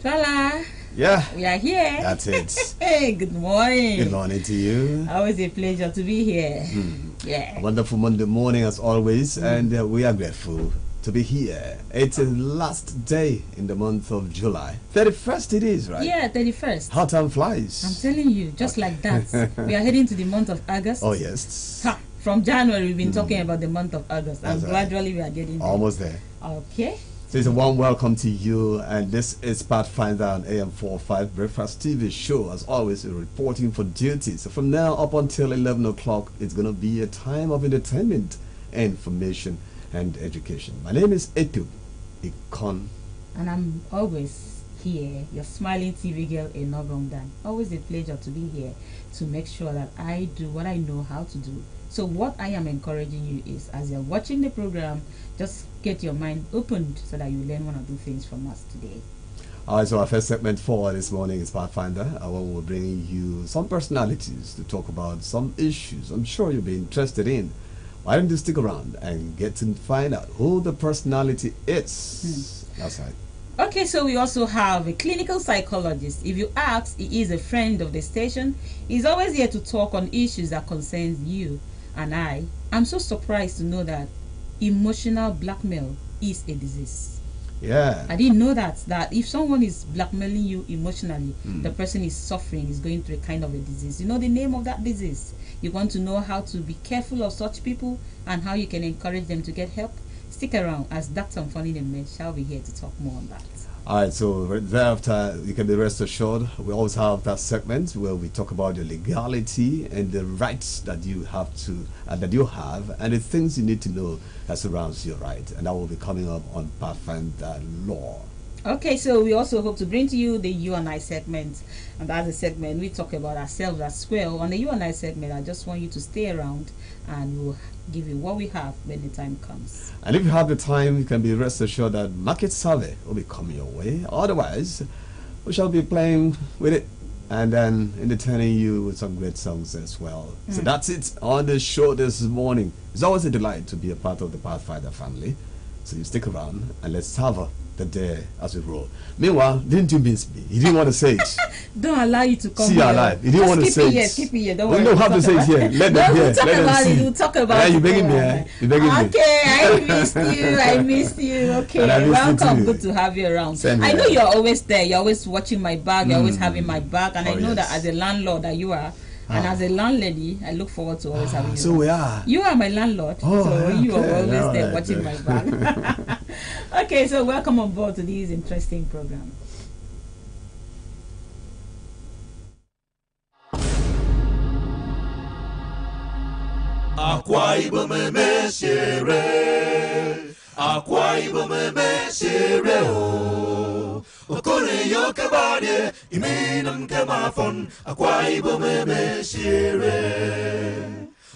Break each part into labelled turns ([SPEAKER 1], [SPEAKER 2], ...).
[SPEAKER 1] Fella.
[SPEAKER 2] Yeah.
[SPEAKER 1] We are here.
[SPEAKER 2] That's it.
[SPEAKER 1] Hey, good morning.
[SPEAKER 2] Good morning to you.
[SPEAKER 1] Always a pleasure to be here. Yeah.
[SPEAKER 2] A wonderful Monday morning as always, and we are grateful to be here. It's the last day in the month of July. 31st it is, right?
[SPEAKER 1] Yeah, 31st.
[SPEAKER 2] How time flies.
[SPEAKER 1] I'm telling you, just like that. We are heading to the month of August.
[SPEAKER 2] Oh, yes.
[SPEAKER 1] Ha, from January, we've been talking about the month of August, and
[SPEAKER 2] That's
[SPEAKER 1] gradually we are getting there.
[SPEAKER 2] Almost there.
[SPEAKER 1] Okay.
[SPEAKER 2] So it's a warm welcome to you, and this is Pathfinder on AM 45 Breakfast TV show. As always, we're reporting for duty. So from now up until 11 o'clock, it's going to be a time of entertainment, information, and education. My name is Etu Ikon.
[SPEAKER 1] And I'm always here, your smiling TV girl in Nogongdan. Always a pleasure to be here to make sure that I do what I know how to do. So what I am encouraging you is, as you're watching the program, just get your mind opened so that you learn one or two things from us today.
[SPEAKER 2] Alright, so our first segment for this morning is Pathfinder. Where we're bringing you some personalities to talk about some issues I'm sure you'll be interested in. Why don't you stick around and get to find out who the personality is? That's right.
[SPEAKER 1] Okay, so we also have a clinical psychologist. If you ask, he is a friend of the station. He's always here to talk on issues that concerns you and I. I'm so surprised to know that emotional blackmail is a disease.
[SPEAKER 2] Yeah.
[SPEAKER 1] I didn't know that if someone is blackmailing you emotionally, the person is suffering, is going through a kind of a disease. You know the name of that disease. You want to know how to be careful of such people and how you can encourage them to get help? Stick around, as Dr. Mfoni Neme shall be here to talk more on that.
[SPEAKER 2] Alright, so thereafter, you can be rest assured, we always have that segment where we talk about the legality and the rights that you have to, that you have, and the things you need to know that surrounds your right. And that will be coming up on Pathfinder Law. Okay,
[SPEAKER 1] so we also hope to bring to you the You and I segment. And that's a segment we talk about ourselves as well. On the You and I segment, I just want you to stay around and we'll give you what we have when the time comes.
[SPEAKER 2] And if you have the time, you can be rest assured that market survey will be coming your way. Otherwise, we shall be playing with it and then entertaining you with some great songs as well. So that's it on the show this morning. It's always a delight to be a part of the Pathfinder family. So you stick around and let's savor the day as we roll. Meanwhile, didn't you miss me? You didn't want to say it.
[SPEAKER 1] Don't allow you to come
[SPEAKER 2] see
[SPEAKER 1] here.
[SPEAKER 2] Alive. You didn't want to say it.
[SPEAKER 1] Keep it here. Don't
[SPEAKER 2] worry.
[SPEAKER 1] You
[SPEAKER 2] don't have to say it here. Let them hear.
[SPEAKER 1] Talk about it. We'll talk about it.
[SPEAKER 2] You're begging me. You're begging me.
[SPEAKER 1] Okay, I missed you. I missed you. Okay, welcome. Good to have you around. I know you're always there. You're always watching my back. You're always having my back. And I know that as a landlord that you are. And as a landlady, I look forward to always having you.
[SPEAKER 2] So we are.
[SPEAKER 1] You are my landlord. So you are always there watching my back. Okay, so welcome on board to this interesting program.
[SPEAKER 3] Akwa Ibom meshere, Akwa Ibom meshere o. Okone yo kabade, iminam kemafon. Akwa Ibom meshere.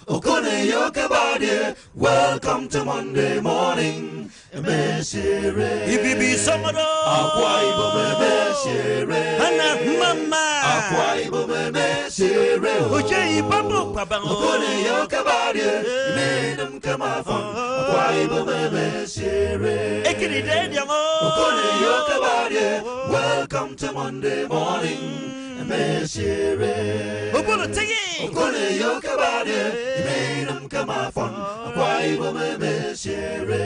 [SPEAKER 3] Okone yo kabade, welcome to Monday morning. Meshere,
[SPEAKER 4] Ibibi Samado,
[SPEAKER 3] Akwa Ibom meshere,
[SPEAKER 4] Hana Mama,
[SPEAKER 3] Akwa Ibom meshere,
[SPEAKER 4] Oje Ibabu Pabang,
[SPEAKER 3] Okone yo kabade, iminam kemafon. Akwa Ibom meshere,
[SPEAKER 4] Ekiri Dediamo,
[SPEAKER 3] Okone yo kabade, welcome to Monday morning. Meshere,
[SPEAKER 4] Obono Tegi,
[SPEAKER 3] Okone yo kabade, iminam kemafon. Akwa Ibom meshere,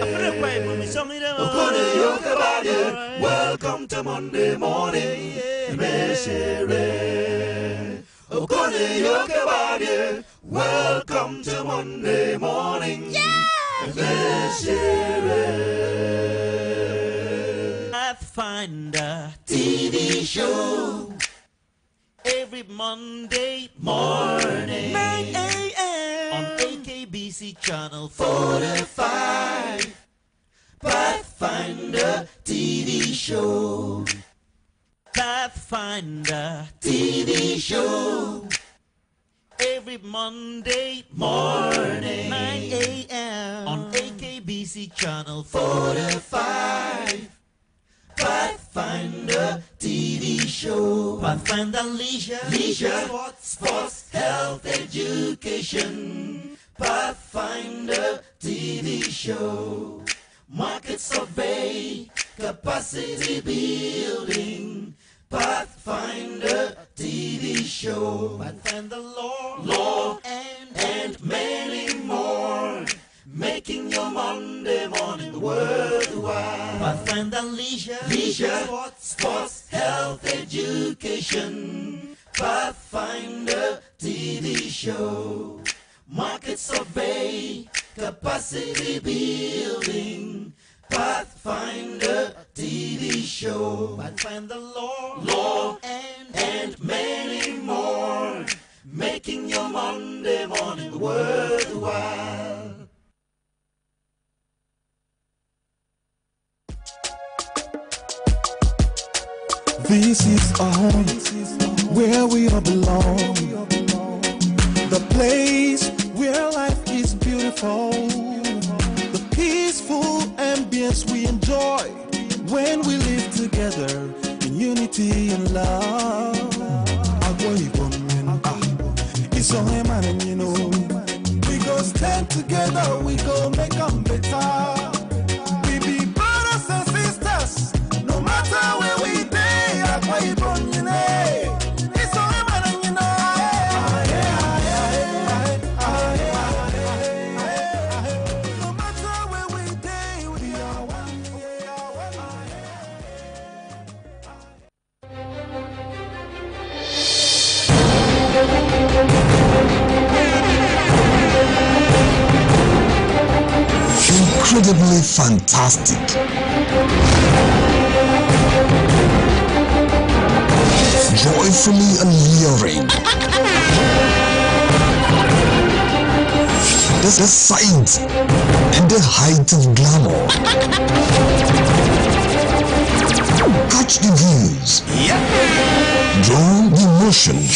[SPEAKER 3] Okone yo kabade, welcome to Monday morning. Meshere, Okone yo kabade, welcome to Monday morning. Meshere,
[SPEAKER 4] Pathfinder
[SPEAKER 3] TV show
[SPEAKER 4] every Monday
[SPEAKER 3] morning
[SPEAKER 4] 9 a.m. on AKBC channel
[SPEAKER 3] 45. Pathfinder TV show,
[SPEAKER 4] Pathfinder
[SPEAKER 3] TV show
[SPEAKER 4] every Monday
[SPEAKER 3] morning
[SPEAKER 4] 9 a.m. on AKBC channel
[SPEAKER 3] 45. Pathfinder TV show,
[SPEAKER 4] Pathfinder Leisure,
[SPEAKER 3] sports, health, education. Pathfinder TV show, market survey, capacity building. Pathfinder TV show.
[SPEAKER 4] Pathfinder
[SPEAKER 3] Law and many more. Making your Monday morning worthwhile.
[SPEAKER 4] Pathfinder Leisure,
[SPEAKER 3] Sports, health, education. Pathfinder TV show. Market survey, capacity building. Pathfinder TV show.
[SPEAKER 4] Pathfinder
[SPEAKER 3] Law and many more. Making your Monday morning worthwhile.
[SPEAKER 5] This is our home, where we all belong. The place where life is beautiful. The peaceful ambience we enjoy when we live together in unity and love. It's all a man, and you know, we go stand together, we go make them better. We be brothers and sisters, no matter where we be. It's all a man, and you know. No matter where we be, we are one.
[SPEAKER 6] Incredibly fantastic. Joyfully alluring. The sight and the height of glamour. Catch the views. Draw the emotions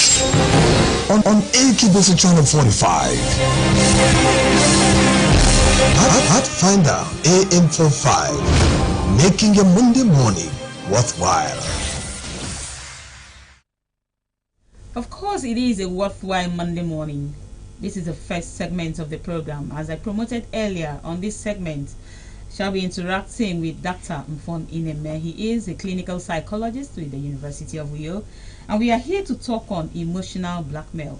[SPEAKER 6] on AKBC Channel 45. Pathfinder AM 45, making your Monday morning worthwhile.
[SPEAKER 1] Of course, it is a worthwhile Monday morning. This is the first segment of the program. As I promoted earlier, on this segment, shall be interacting with Dr. Pathfinder Am. He is a clinical psychologist with the University of Uyo, and we are here to talk on emotional blackmail.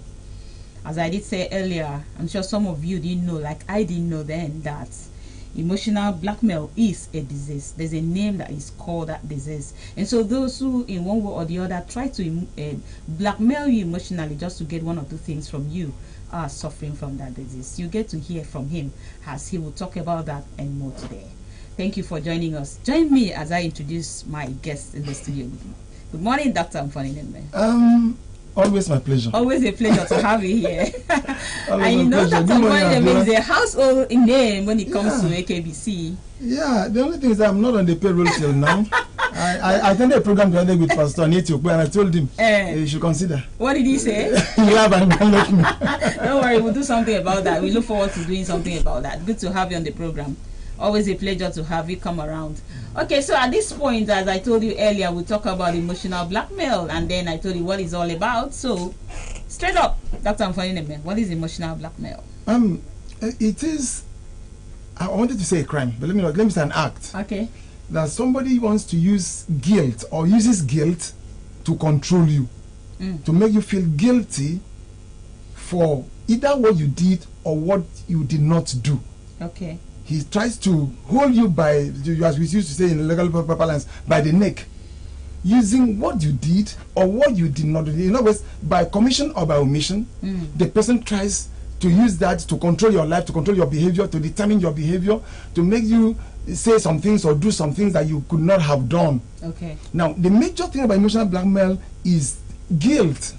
[SPEAKER 1] As I did say earlier, I'm sure some of you didn't know, like I didn't know then, that emotional blackmail is a disease. There's a name that is called that disease. And so those who in one way or the other try to blackmail you emotionally just to get one or two things from you are suffering from that disease. You get to hear from him as he will talk about that and more today. Thank you for joining us. Join me as I introduce my guest in the studio. Good morning, Dr. Pathfinder Am.
[SPEAKER 7] Always my pleasure.
[SPEAKER 1] Always a pleasure to have you here. And you know that Pathfinder is a household name when it comes to AKBC.
[SPEAKER 7] Yeah, the only thing is that I'm not on the payroll till now. I attended a program the other day with Pastor Anitio, and I told him he should consider.
[SPEAKER 1] What did he say?
[SPEAKER 7] Yeah, but let me.
[SPEAKER 1] Don't worry, we'll do something about that. We look forward to doing something about that. Good to have you on the program. Always a pleasure to have you come around. Okay, so at this point, as I told you earlier, we'll talk about emotional blackmail, and then I told you what it's all about. So, straight up, Dr. Pathfinder Am, what is emotional blackmail?
[SPEAKER 7] It is, I wanted to say a crime, but let me say an act.
[SPEAKER 1] Okay.
[SPEAKER 7] That somebody wants to use guilt or uses guilt to control you, to make you feel guilty for either what you did or what you did not do. Okay. He tries to hold you by, as we used to say in legal parlance, by the neck, using what you did or what you did not do. In other words, by commission or by omission, the person tries to use that to control your life, to control your behavior, to determine your behavior, to make you say some things or do some things that you could not have done. Okay. Now, the major thing about emotional blackmail is guilt.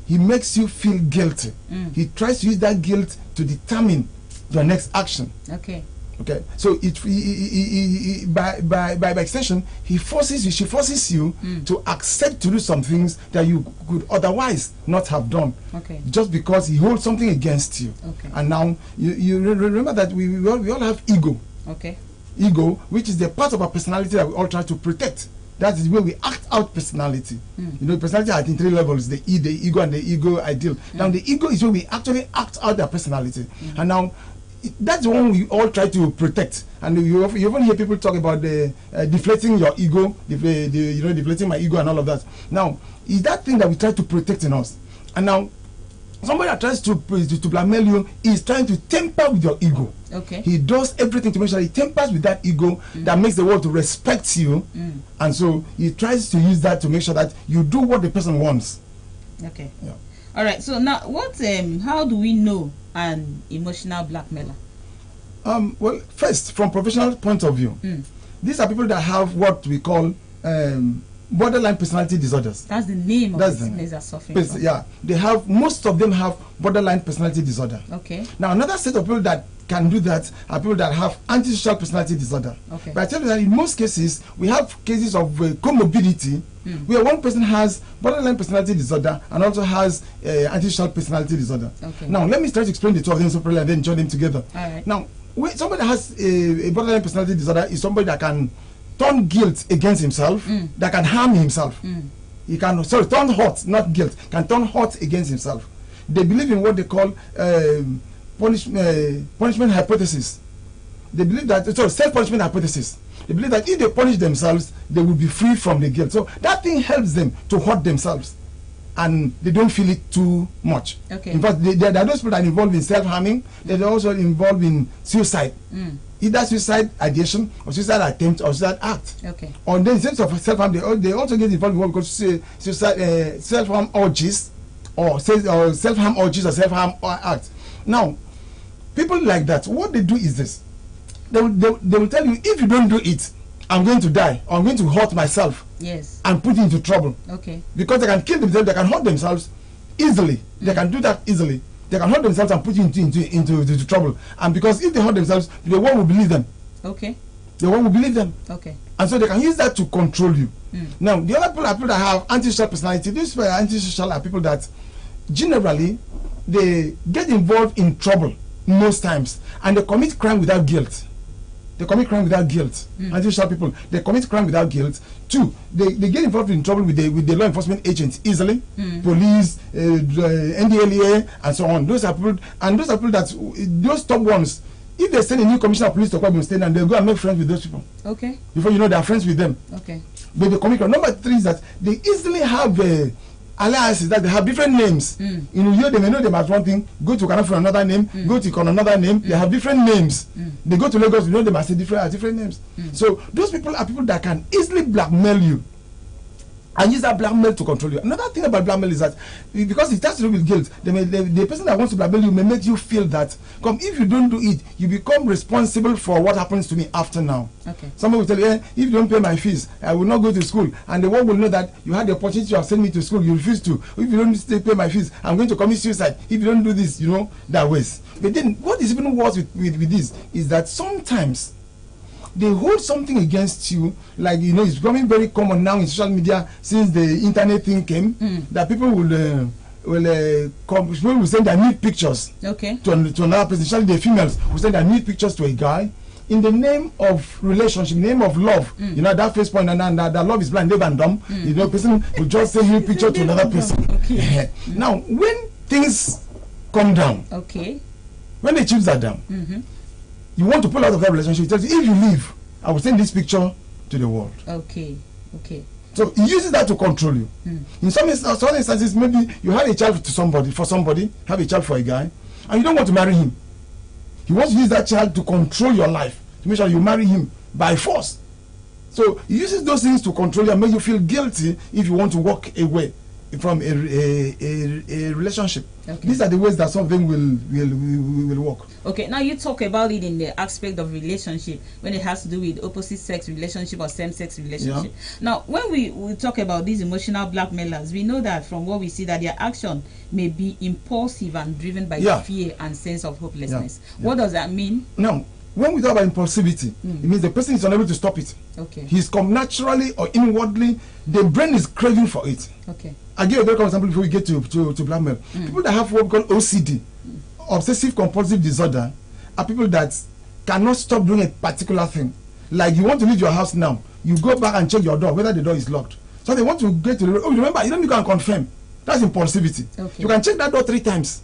[SPEAKER 7] He makes you feel guilty. He tries to use that guilt to determine your next action. Okay. Okay, so by extension, she forces you to accept to do some things that you could otherwise not have done. Okay. Just because he holds something against you. Okay. And now you remember that we all have ego. Okay. Ego, which is the part of our personality that we all try to protect. That is where we act out personality. You know, personality are in three levels: the ego, and the ego ideal. Now, the ego is where we actually act out their personality. And now, that's the one we all try to protect. And you even hear people talk about the deflating your ego, deflating my ego and all of that. Now, is that thing that we try to protect in us. And now, somebody that tries to blackmail you is trying to tamper with your ego.
[SPEAKER 1] Okay.
[SPEAKER 7] He does everything to make sure he tampers with that ego that makes the world to respect you. And so he tries to use that to make sure that you do what the person wants.
[SPEAKER 1] Okay.
[SPEAKER 7] Yeah.
[SPEAKER 1] All right. So now, how do we know an emotional blackmailer?
[SPEAKER 7] Well, first, from professional point of view, these are people that have what we call borderline personality disorders.
[SPEAKER 1] That's the name of the sickness they're suffering from.
[SPEAKER 7] Yeah, most of them have borderline personality disorder.
[SPEAKER 1] Okay.
[SPEAKER 7] Now, another set of people that can do that are people that have antisocial personality disorder.
[SPEAKER 1] Okay.
[SPEAKER 7] But I tell you that in most cases, we have cases of comorbidity where one person has borderline personality disorder and also has antisocial personality disorder.
[SPEAKER 1] Okay.
[SPEAKER 7] Now, let me try to explain the two of them separately and then join them together.
[SPEAKER 1] All right.
[SPEAKER 7] Now, somebody that has a borderline personality disorder is somebody that can turn guilt against himself, that can harm himself. He can, turn hurt, not guilt, can turn hurt against himself. They believe in what they call punishment hypothesis. They believe that, self-punishment hypothesis. They believe that if they punish themselves, they will be free from the guilt. So that thing helps them to hurt themselves, and they don't feel it too much.
[SPEAKER 1] Okay.
[SPEAKER 7] In fact, there are those people that are involved in self-harming. They're also involved in suicide. Either suicide ideation or suicide attempt or suicide act. Okay. Or then in terms of self-harm, they also get involved in what we call suicide, self-harm urges, or self-harm urges or self-harm act. Now, people like that, what they do is this. They will tell you, if you don't do it, I'm going to die, or I'm going to hurt myself.
[SPEAKER 1] Yes.
[SPEAKER 7] And put you into trouble.
[SPEAKER 1] Okay.
[SPEAKER 7] Because they can kill themselves, they can hurt themselves easily. They can do that easily. They can hurt themselves and put you into trouble. And because if they hurt themselves, the world will believe them. Okay. The world will believe them. Okay. And so they can use that to control you. Now, the other people are people that have antisocial personality. These people are antisocial are people that generally they get involved in trouble most times, and they commit crime without guilt. They commit crime without guilt. Antisocial people, they commit crime without guilt. Two, they get involved in trouble with the law enforcement agents easily. Police, NDLEA, and so on. Those are people, and those are people that, those top ones, if they send a new commissioner of police to Kwabon State, and they'll go and make friends with those people. Okay. Before you know, they are friends with them. Okay. But they commit crime. Number three is that they easily have alliances, that they have different names. You know, they may know them as one thing, go to Ghana for another name, go to Ikon another name. They have different names. They go to Lagos, you know them as different names. So those people are people that can easily blackmail you and use that blackmail to control you. Another thing about blackmail is that because it has to do with guilt, the person that wants to blackmail you may make you feel that if you don't do it, you become responsible for what happens to me after now. Okay. Somebody will tell you, if you don't pay my fees, I will not go to school, and the world will know that you had the opportunity to send me to school, you refuse to. If you don't pay my fees, I'm going to commit suicide. If you don't do this, you know, that ways. But then what is even worse with this is that sometimes they hold something against you, like, you know, it's becoming very common now in social media since the internet thing came, that people will send their nude pictures to another person, especially the females will send their nude pictures to a guy in the name of relationship, name of love. You know, that face point, and that love is blind, deaf and dumb. You know, person will just send nude picture to another person. Now, when things come down, when the chips are down, you want to pull out of that relationship, it tells you, if you leave, I will send this picture to the world. Okay. So he uses that to control you. In some instances, maybe you have a child for somebody, have a child for a guy, and you don't want to marry him. He wants to use that child to control your life, to make sure you marry him by force. So he uses those things to control you and make you feel guilty if you want to walk away from a relationship. These are the ways that something will work. Okay, now you talk about it in the aspect of relationship, when it has to do with opposite sex relationship or same-sex relationship. Now, when we talk about these emotional blackmailers, we know that from what we see that their action may be impulsive and driven by fear and sense of hopelessness. What does that mean? Now, when we talk about impulsivity, it means the person is unable to stop it. He's come naturally or inwardly, the brain is craving for it. I'll give a very common example before we get to blackmail. People that have what we call OCD, obsessive compulsive disorder, are people that cannot stop doing a particular thing. Like, you want to leave your house now, you go back and check your door, whether the door is locked. So they want to get to the remember, you don't need to confirm. That's impulsivity. You can check that door 3 times.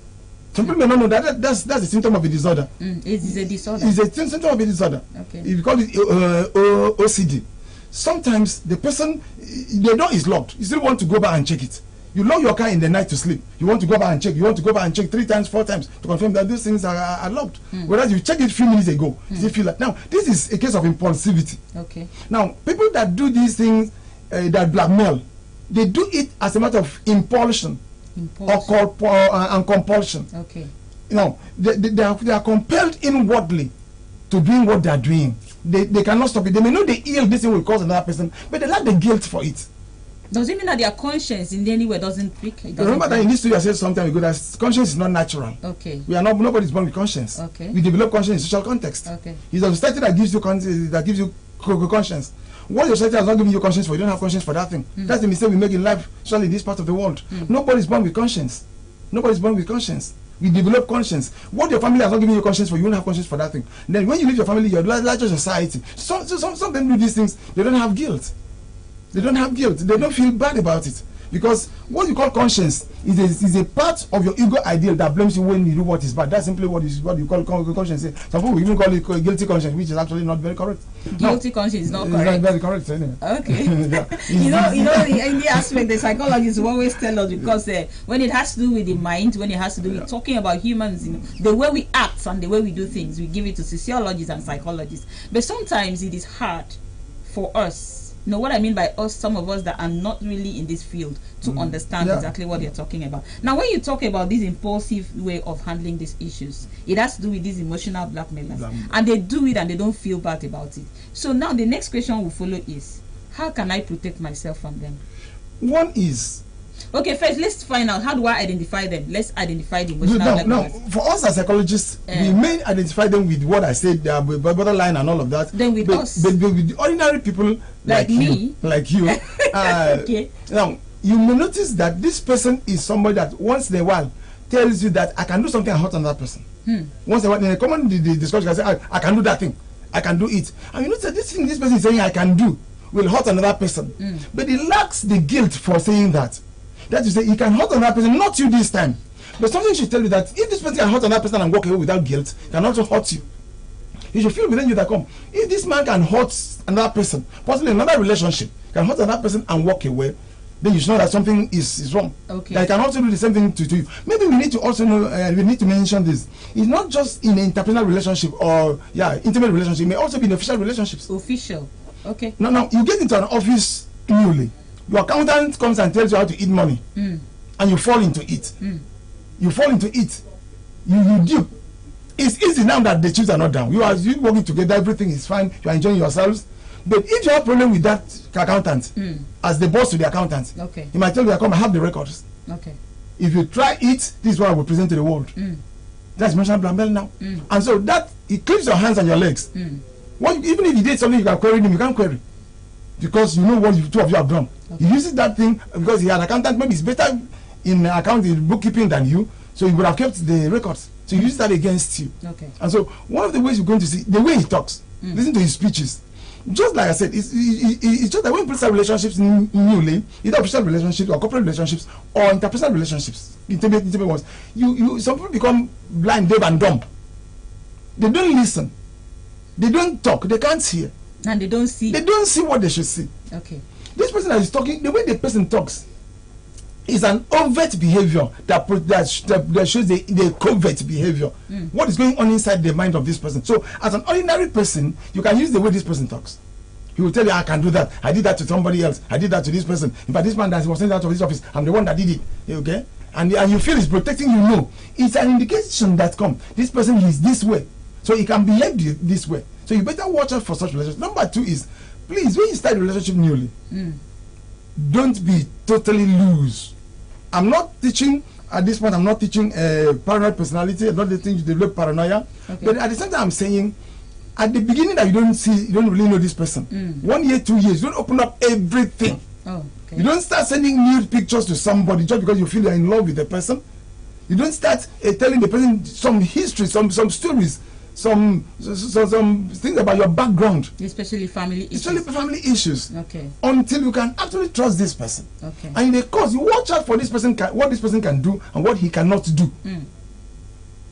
[SPEAKER 7] Some people may not know that's a symptom of a disorder.
[SPEAKER 1] It is a disorder.
[SPEAKER 7] It's a symptom of a disorder.
[SPEAKER 1] Okay.
[SPEAKER 7] If you call it OCD, sometimes the person, the door is locked. You still want to go back and check it. You lock your car in the night to sleep. You want to go back and check. You want to go back and check 3 times, 4 times to confirm that these things are locked. Whereas you checked it a few minutes ago, you feel like now this is a case of impulsivity.
[SPEAKER 1] Okay.
[SPEAKER 7] Now people that do these things, that blackmail, they do it as a matter of impulsion. And compulsion.
[SPEAKER 1] Okay.
[SPEAKER 7] You know, they are compelled inwardly to doing what they are doing. They cannot stop it. They may know the ill this thing will cause another person, but they lack the guilt for it.
[SPEAKER 1] Does it mean that their conscience in any way doesn't speak?
[SPEAKER 7] Remember that in this studio I said some time ago that conscience is not natural.
[SPEAKER 1] Okay.
[SPEAKER 7] We are not. Nobody's born with conscience.
[SPEAKER 1] Okay.
[SPEAKER 7] We develop conscience in social context.
[SPEAKER 1] Okay.
[SPEAKER 7] It's a society that gives you conscience. What your society has not given you conscience for, you don't have conscience for that thing. That's the mistake we make in life, especially in this part of the world. Nobody's born with conscience. Nobody's born with conscience. We develop conscience. What your family has not given you conscience for, you won't have conscience for that thing. Then when you leave your family, you're larger society. Some of them do these things, they don't have guilt. They don't have guilt. They don't feel bad about it. Because what you call conscience is a part of your ego ideal that blames you when you do what is bad. That's simply what you call conscience. Some people even call it guilty conscience, which is actually not very correct.
[SPEAKER 1] Guilty conscience is not correct.
[SPEAKER 7] Very correct. Anyway.
[SPEAKER 1] Okay. you know, in the aspect, the psychologists will always tell us, because when it has to do with the mind, when it has to do with talking about humans, the way we act and the way we do things, we give it to sociologists and psychologists. But sometimes it is hard for us. You know what I mean by us, some of us that are not really in this field, to understand exactly what you're talking about. Now, when you talk about this impulsive way of handling these issues, it has to do with these emotional blackmailers. And they do it and they don't feel bad about it. So now the next question will follow is, how can I protect myself from them?
[SPEAKER 7] One is...
[SPEAKER 1] Okay, first, let's find out, how do I identify them? Let's identify the emotional blackmailers.
[SPEAKER 7] No, for us as psychologists, we may identify them with what I said, the borderline and all of that.
[SPEAKER 1] Then with us.
[SPEAKER 7] But with ordinary people like
[SPEAKER 1] me.
[SPEAKER 7] Like you.
[SPEAKER 1] Okay.
[SPEAKER 7] Now, you may notice that this person is somebody that once in a while tells you that I can do something and hurt another person. Once in a while, in a common discussion, I say, I can do that thing. I can do it. And you notice that this thing this person is saying I can do will hurt another person. But he lacks the guilt for saying that. That is, he can hurt another person, not you this time. But something should tell you that if this person can hurt another person and walk away without guilt, he can also hurt you. You should feel within you that come. If this man can hurt another person, possibly another relationship, can hurt another person and walk away, then you should know that something is wrong.
[SPEAKER 1] Okay.
[SPEAKER 7] That he can also do the same thing to you. Maybe we need to also know, we need to mention this. It's not just in an interpersonal relationship or intimate relationship. It may also be in official relationships.
[SPEAKER 1] Official. Okay.
[SPEAKER 7] Now you get into an office newly. Your accountant comes and tells you how to eat money, and you fall into it. You fall into it. You do. It's easy now that the chips are not down. You working together, everything is fine. You are enjoying yourselves. But if you have problem with that accountant, as the boss to the accountant, he might tell you, "Come, I have the records.
[SPEAKER 1] Okay.
[SPEAKER 7] If you try it, this is what I will present to the world." That's emotional blackmail now, and so that it clips your hands and your legs. Even if you did something, you can query him. You can't query because you know what the two of you have done. He uses that thing because he had an accountant. Maybe he's better in accounting, bookkeeping than you, so he would have kept the records. So he uses that against you. Okay. And so one of the ways you're going to see the way he talks, listen to his speeches. Just like I said, it's just that when people start relationships newly, either official relationships or corporate relationships or interpersonal relationships, intimate ones, some people become blind, deaf, and dumb. They don't listen. They don't talk. They can't hear.
[SPEAKER 1] And they don't see.
[SPEAKER 7] They don't see what they should see.
[SPEAKER 1] Okay.
[SPEAKER 7] This person that is talking, the way the person talks is an overt behavior that shows the covert behavior. What is going on inside the mind of this person? So as an ordinary person, you can use the way this person talks. He will tell you, I can do that. I did that to somebody else. I did that to this person. In fact, this man that was sent out of his office, I'm the one that did it. Okay? And you feel he's protecting you. No. It's an indication that this person is this way. So he can behave this way. So you better watch out for such relationships. Number 2 is, please, when you start a relationship newly, don't be totally loose. I'm not teaching, at this point, I'm not teaching paranoid personality. I'm not teaching you to develop paranoia. Okay. But at the same time, I'm saying, at the beginning that you don't really know this person. 1 year, 2 years, you don't open up everything. Oh, okay. You don't start sending nude pictures to somebody just because you feel you're in love with the person. You don't start telling the person some history, some stories, some things about your background,
[SPEAKER 1] especially family issues.
[SPEAKER 7] Okay. Until you can actually trust this person.
[SPEAKER 1] Okay.
[SPEAKER 7] And in the course, you watch out for this person, what this person can do and what he cannot do.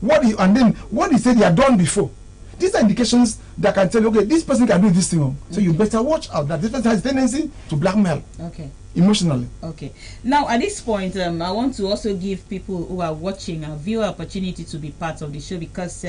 [SPEAKER 7] and then what he said he had done before. These are indications that can tell you, okay, this person can do this thing. So you better watch out that this person has a tendency to blackmail.
[SPEAKER 1] Okay.
[SPEAKER 7] Emotionally.
[SPEAKER 1] Okay. Now, at this point, I want to also give people who are watching a viewer opportunity to be part of the show, because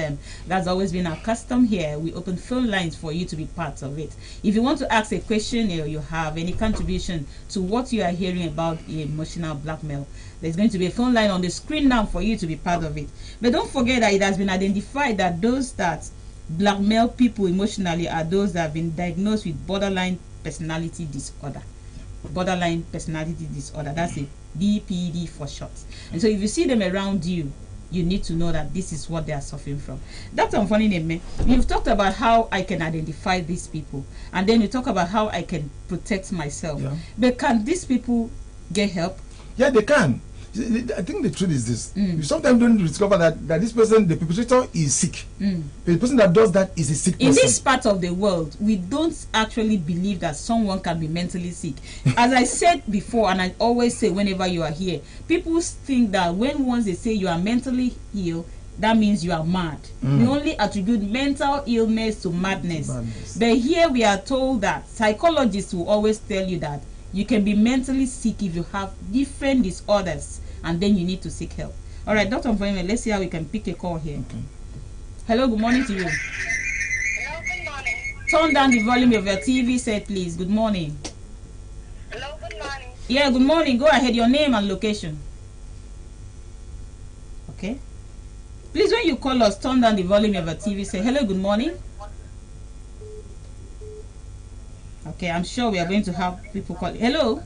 [SPEAKER 1] that's always been our custom here. We open phone lines for you to be part of it. If you want to ask a question or you have any contribution to what you are hearing about emotional blackmail, there's going to be a phone line on the screen now for you to be part of it. But don't forget that it has been identified that those that blackmail people emotionally are those that have been diagnosed with borderline personality disorder. Borderline personality disorder, that's a BPD for short. And so if you see them around you, you need to know that this is what they are suffering from. Dr. Mfonine, you've talked about how I can identify these people, and then you talk about how I can protect myself.
[SPEAKER 7] Yeah.
[SPEAKER 1] But can these people get help?
[SPEAKER 7] Yeah, they can. I think the truth is this: you sometimes don't discover that this person, the perpetrator, is sick. The person that does that is a sick person.
[SPEAKER 1] In this part of the world, we don't actually believe that someone can be mentally sick. As I said before, and I always say whenever you are here, people think that once they say you are mentally ill, that means you are mad. We only attribute mental illness to madness. But here we are told that psychologists will always tell you that you can be mentally sick if you have different disorders, and then you need to seek help. All right, Dr. Mfonime, let's see how we can pick a call here. Okay. Hello, good morning to you.
[SPEAKER 8] Hello, good morning.
[SPEAKER 1] Turn down the volume of your TV set, please. Good morning.
[SPEAKER 8] Hello, good morning.
[SPEAKER 1] Yeah, good morning. Go ahead, your name and location. Okay. Please, when you call us, turn down the volume of your TV set. Hello, good morning. Okay, I'm sure we are going to have people call. Hello?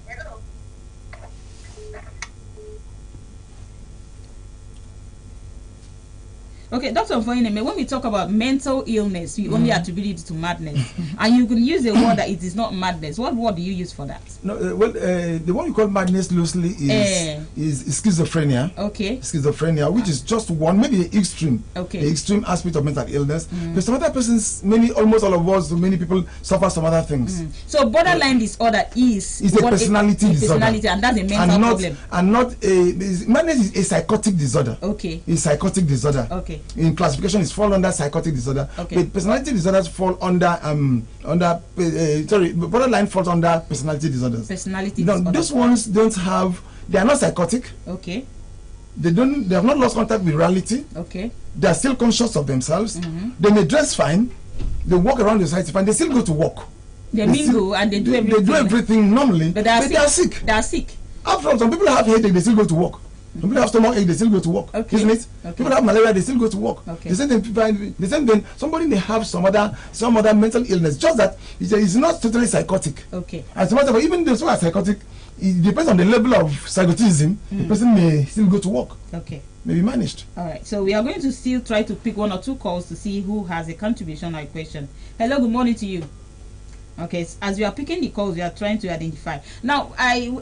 [SPEAKER 1] Okay, Dr. Mfonine, when we talk about mental illness, we only attribute it to madness. And you can use a word that it is not madness. What word do you use for that?
[SPEAKER 7] No, the one you call madness loosely is schizophrenia.
[SPEAKER 1] Okay.
[SPEAKER 7] Schizophrenia, which is just one, maybe the extreme.
[SPEAKER 1] Okay.
[SPEAKER 7] The extreme aspect of mental illness. But some other persons, almost all of us, many people suffer some other things.
[SPEAKER 1] So borderline disorder is
[SPEAKER 7] a personality disorder.
[SPEAKER 1] And that's a mental problem.
[SPEAKER 7] And not madness is a psychotic disorder.
[SPEAKER 1] Okay.
[SPEAKER 7] It's psychotic disorder.
[SPEAKER 1] Okay.
[SPEAKER 7] In classification, it's fall under psychotic disorder.
[SPEAKER 1] Okay.
[SPEAKER 7] But personality disorders fall under borderline falls under personality disorders.
[SPEAKER 1] Personality disorders.
[SPEAKER 7] Those ones don't have. They are not psychotic.
[SPEAKER 1] Okay.
[SPEAKER 7] They have not lost contact with reality.
[SPEAKER 1] Okay.
[SPEAKER 7] They are still conscious of themselves. They may dress fine. They walk around the society fine. They still go to work.
[SPEAKER 1] They mingle and they do everything.
[SPEAKER 7] They do everything normally. But they are sick.
[SPEAKER 1] They are sick.
[SPEAKER 7] After all, some people have headache. They still go to work. Some people have stomach ache, they still go to work, isn't it?
[SPEAKER 1] Okay.
[SPEAKER 7] People have malaria, they still go to work.
[SPEAKER 1] Okay.
[SPEAKER 7] The same thing, somebody may have some other mental illness, just that it's not totally psychotic.
[SPEAKER 1] Okay.
[SPEAKER 7] As a matter of fact, even those who are psychotic, it depends on the level of psychotism. The person may still go to work.
[SPEAKER 1] Okay.
[SPEAKER 7] May be managed.
[SPEAKER 1] All right. So we are going to still try to pick one or two calls to see who has a contribution or a question. Hello, good morning to you. Okay, as we are picking the calls, we are trying to identify. Now,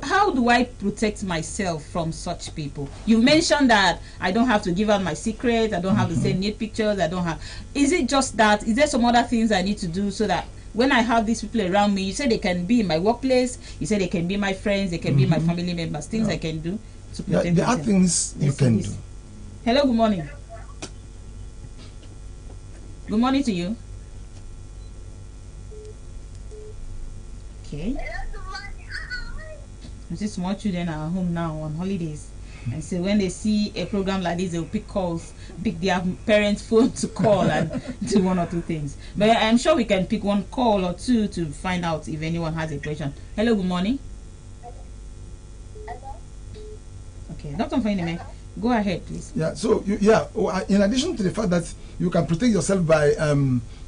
[SPEAKER 1] how do I protect myself from such people? You mentioned that I don't have to give out my secret. I don't have to send nude pictures. I don't have. Is it just that? Is there some other things I need to do so that when I have these people around me, you say they can be in my workplace, you say they can be my friends, they can be my family members, things I can do to protect
[SPEAKER 7] there
[SPEAKER 1] myself?
[SPEAKER 7] are things you can do.
[SPEAKER 1] Hello, good morning. Good morning to you. Okay. You see, small children are home now on holidays, and so when they see a program like this, they'll pick their parents' phone to call and do one or two things. But I'm sure we can pick one call or two to find out if anyone has a question. Hello, good morning.
[SPEAKER 8] Hello?
[SPEAKER 1] Okay, Dr. Mfonine, go ahead, please.
[SPEAKER 7] Yeah. So in addition to the fact that you can protect yourself by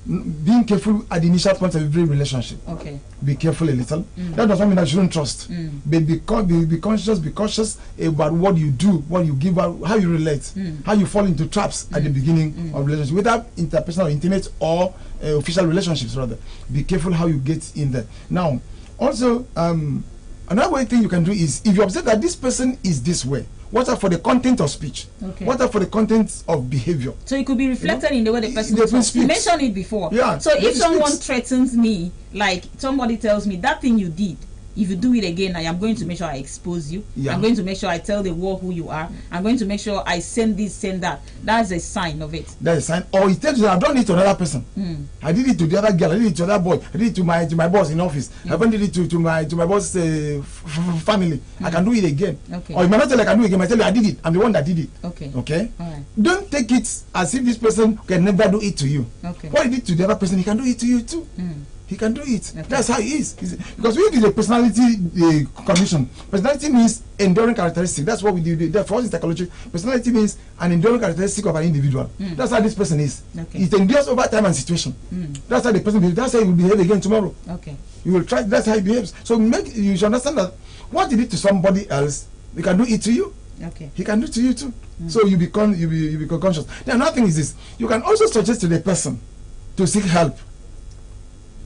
[SPEAKER 7] being careful at the initial point of every relationship.
[SPEAKER 1] Okay.
[SPEAKER 7] Be careful a little. That does not mean that you don't trust. But be cautious about what you do, what you give out, how you relate, how you fall into traps at the beginning of relationship, whether interpersonal, intimate, or official relationships rather. Be careful how you get in there. Now, also, another thing you can do is if you observe that this person is this way, watch out for the content of speech.
[SPEAKER 1] Okay.
[SPEAKER 7] Watch out for the content of behavior.
[SPEAKER 1] So it could be reflected in the way the person
[SPEAKER 7] speaks.
[SPEAKER 1] You mentioned it before.
[SPEAKER 7] Yeah.
[SPEAKER 1] So if someone threatens me, like somebody tells me that thing you did, if you do it again, I am going to make sure I expose you.
[SPEAKER 7] Yeah.
[SPEAKER 1] I'm going to make sure I tell the world who you are. I'm going to make sure I send this, send that. That's a sign of it.
[SPEAKER 7] That's a sign. Or it tells you I've done it to another person. I did it to the other girl. I did it to the other boy. I did it to my boss in office. I even did it to my boss family. I can do it again.
[SPEAKER 1] Okay.
[SPEAKER 7] Or you might not tell I can do it again. I tell you I did it. I'm the one that did it.
[SPEAKER 1] Okay.
[SPEAKER 7] Okay.
[SPEAKER 1] All right.
[SPEAKER 7] Don't take it as if this person can never do it to you.
[SPEAKER 1] Okay.
[SPEAKER 7] What he did to the other person, he can do it to you too. He can do it.
[SPEAKER 1] Okay.
[SPEAKER 7] That's how he is. Because we do a personality condition. Personality means enduring characteristic. That's what we do. For us in psychology, personality means an enduring characteristic of an individual. That's how this person is.
[SPEAKER 1] Okay.
[SPEAKER 7] It endures over time and situation. That's how the person behaves. That's how he will behave again tomorrow.
[SPEAKER 1] Okay.
[SPEAKER 7] You will try. That's how he behaves. So you should understand that what he did to somebody else, he can do it to you.
[SPEAKER 1] Okay.
[SPEAKER 7] He can do it to you too. So you become conscious. Then another thing is this: you can also suggest to the person to seek help.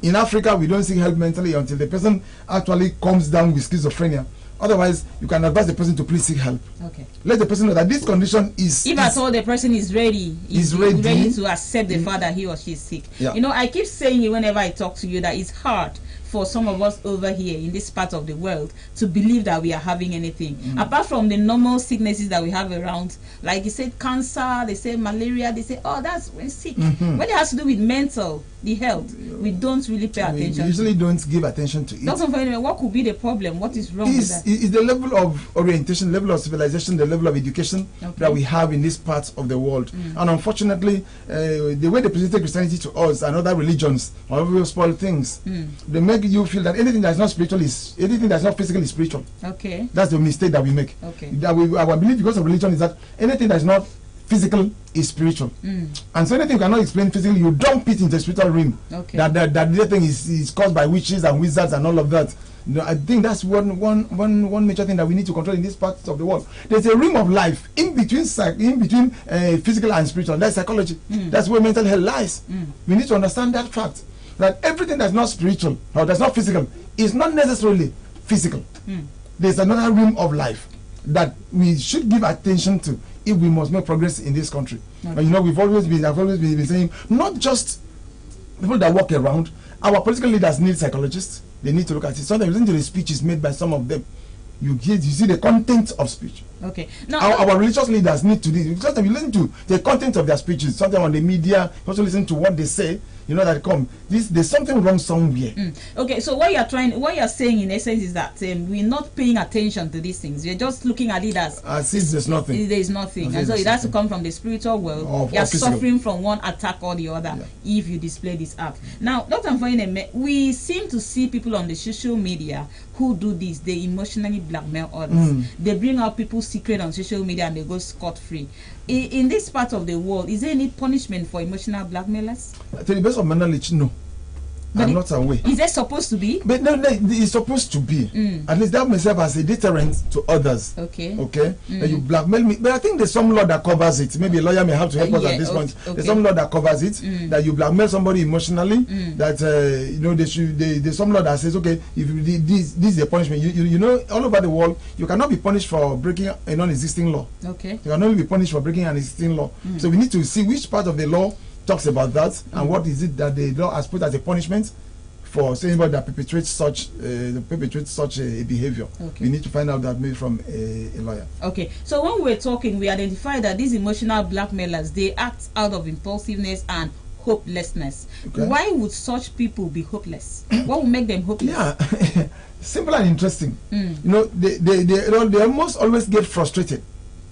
[SPEAKER 7] In Africa, we don't seek help mentally until the person actually comes down with schizophrenia. Otherwise, you can advise the person to please seek help.
[SPEAKER 1] Okay.
[SPEAKER 7] Let the person know that this condition is.
[SPEAKER 1] If at all the person is ready,
[SPEAKER 7] is ready
[SPEAKER 1] to accept the fact that he or she is sick.
[SPEAKER 7] Yeah.
[SPEAKER 1] You know, I keep saying it whenever I talk to you that it's hard for some of us over here in this part of the world to believe that we are having anything apart from the normal sicknesses that we have around, like you said, cancer, they say malaria, they say, oh, that's when sick. When it has to do with the health, we don't really pay attention.
[SPEAKER 7] We usually don't give attention to it.
[SPEAKER 1] What could be the problem? What is wrong with that?
[SPEAKER 7] Is the level of orientation, level of civilization, the level of education that we have in this part of the world. And unfortunately, the way they presented Christianity to us and other religions, or spoil things, they make you feel that anything that's not spiritual anything that's not physical is spiritual.
[SPEAKER 1] Okay.
[SPEAKER 7] That's the mistake that we make.
[SPEAKER 1] Okay.
[SPEAKER 7] Our belief because of religion is that anything that's not physical is spiritual. And so anything you cannot explain physically, you dump it into the spiritual realm.
[SPEAKER 1] Okay.
[SPEAKER 7] That the thing is caused by witches and wizards and all of that. You know, I think that's one major thing that we need to control in this part of the world. There's a realm of life in between physical and spiritual. That's psychology. That's where mental health lies. We need to understand that fact, that everything that's not spiritual or that's not physical is not necessarily physical. There's another realm of life that we should give attention to if we must make progress in this country. And you know, I've always been saying, not just people that walk around, our political leaders need psychologists. They need to look at it. Sometimes listen to the speeches made by some of them. You see the content of speech.
[SPEAKER 1] Okay. Now
[SPEAKER 7] our religious leaders need to do this. Sometimes you listen to the content of their speeches. Sometimes on the media, you also listen to what they say. You know that there's something wrong somewhere.
[SPEAKER 1] Okay, so what you're saying in essence is that we're not paying attention to these things. We're just looking at it as
[SPEAKER 7] if there's nothing.
[SPEAKER 1] There's nothing, and so it has to come from the spiritual world. You're suffering from one attack or the other if you display this act. Now, Dr. Mfoyine, we seem to see people on the social media who do this. They emotionally blackmail others. They bring out people's secret on social media and they go scot-free. In this part of the world, is there any punishment for emotional blackmailers?
[SPEAKER 7] To the best of my knowledge, no. I'm not aware.
[SPEAKER 1] Is there supposed to be?
[SPEAKER 7] But no, it's supposed to be. At least that may serve as a deterrent to others.
[SPEAKER 1] Okay.
[SPEAKER 7] That you blackmail me. But I think there's some law that covers it. Maybe a lawyer may have to help us at this point. There's some law that covers it. That you blackmail somebody emotionally. That there's some law that says, okay, if you did this is the punishment. You know, all over the world, you cannot be punished for breaking a non-existing law.
[SPEAKER 1] Okay.
[SPEAKER 7] You can only be punished for breaking an existing law. So we need to see which part of the law talks about that and what is it that the law has put as a punishment for anybody that perpetrates such a behavior. We need to find out that maybe from a lawyer. Okay.
[SPEAKER 1] So when we were talking, we identified that these emotional blackmailers, they act out of impulsiveness and hopelessness. Why would such people be hopeless? What would make them hopeless?
[SPEAKER 7] Yeah, simple and interesting. You know, they almost always get frustrated.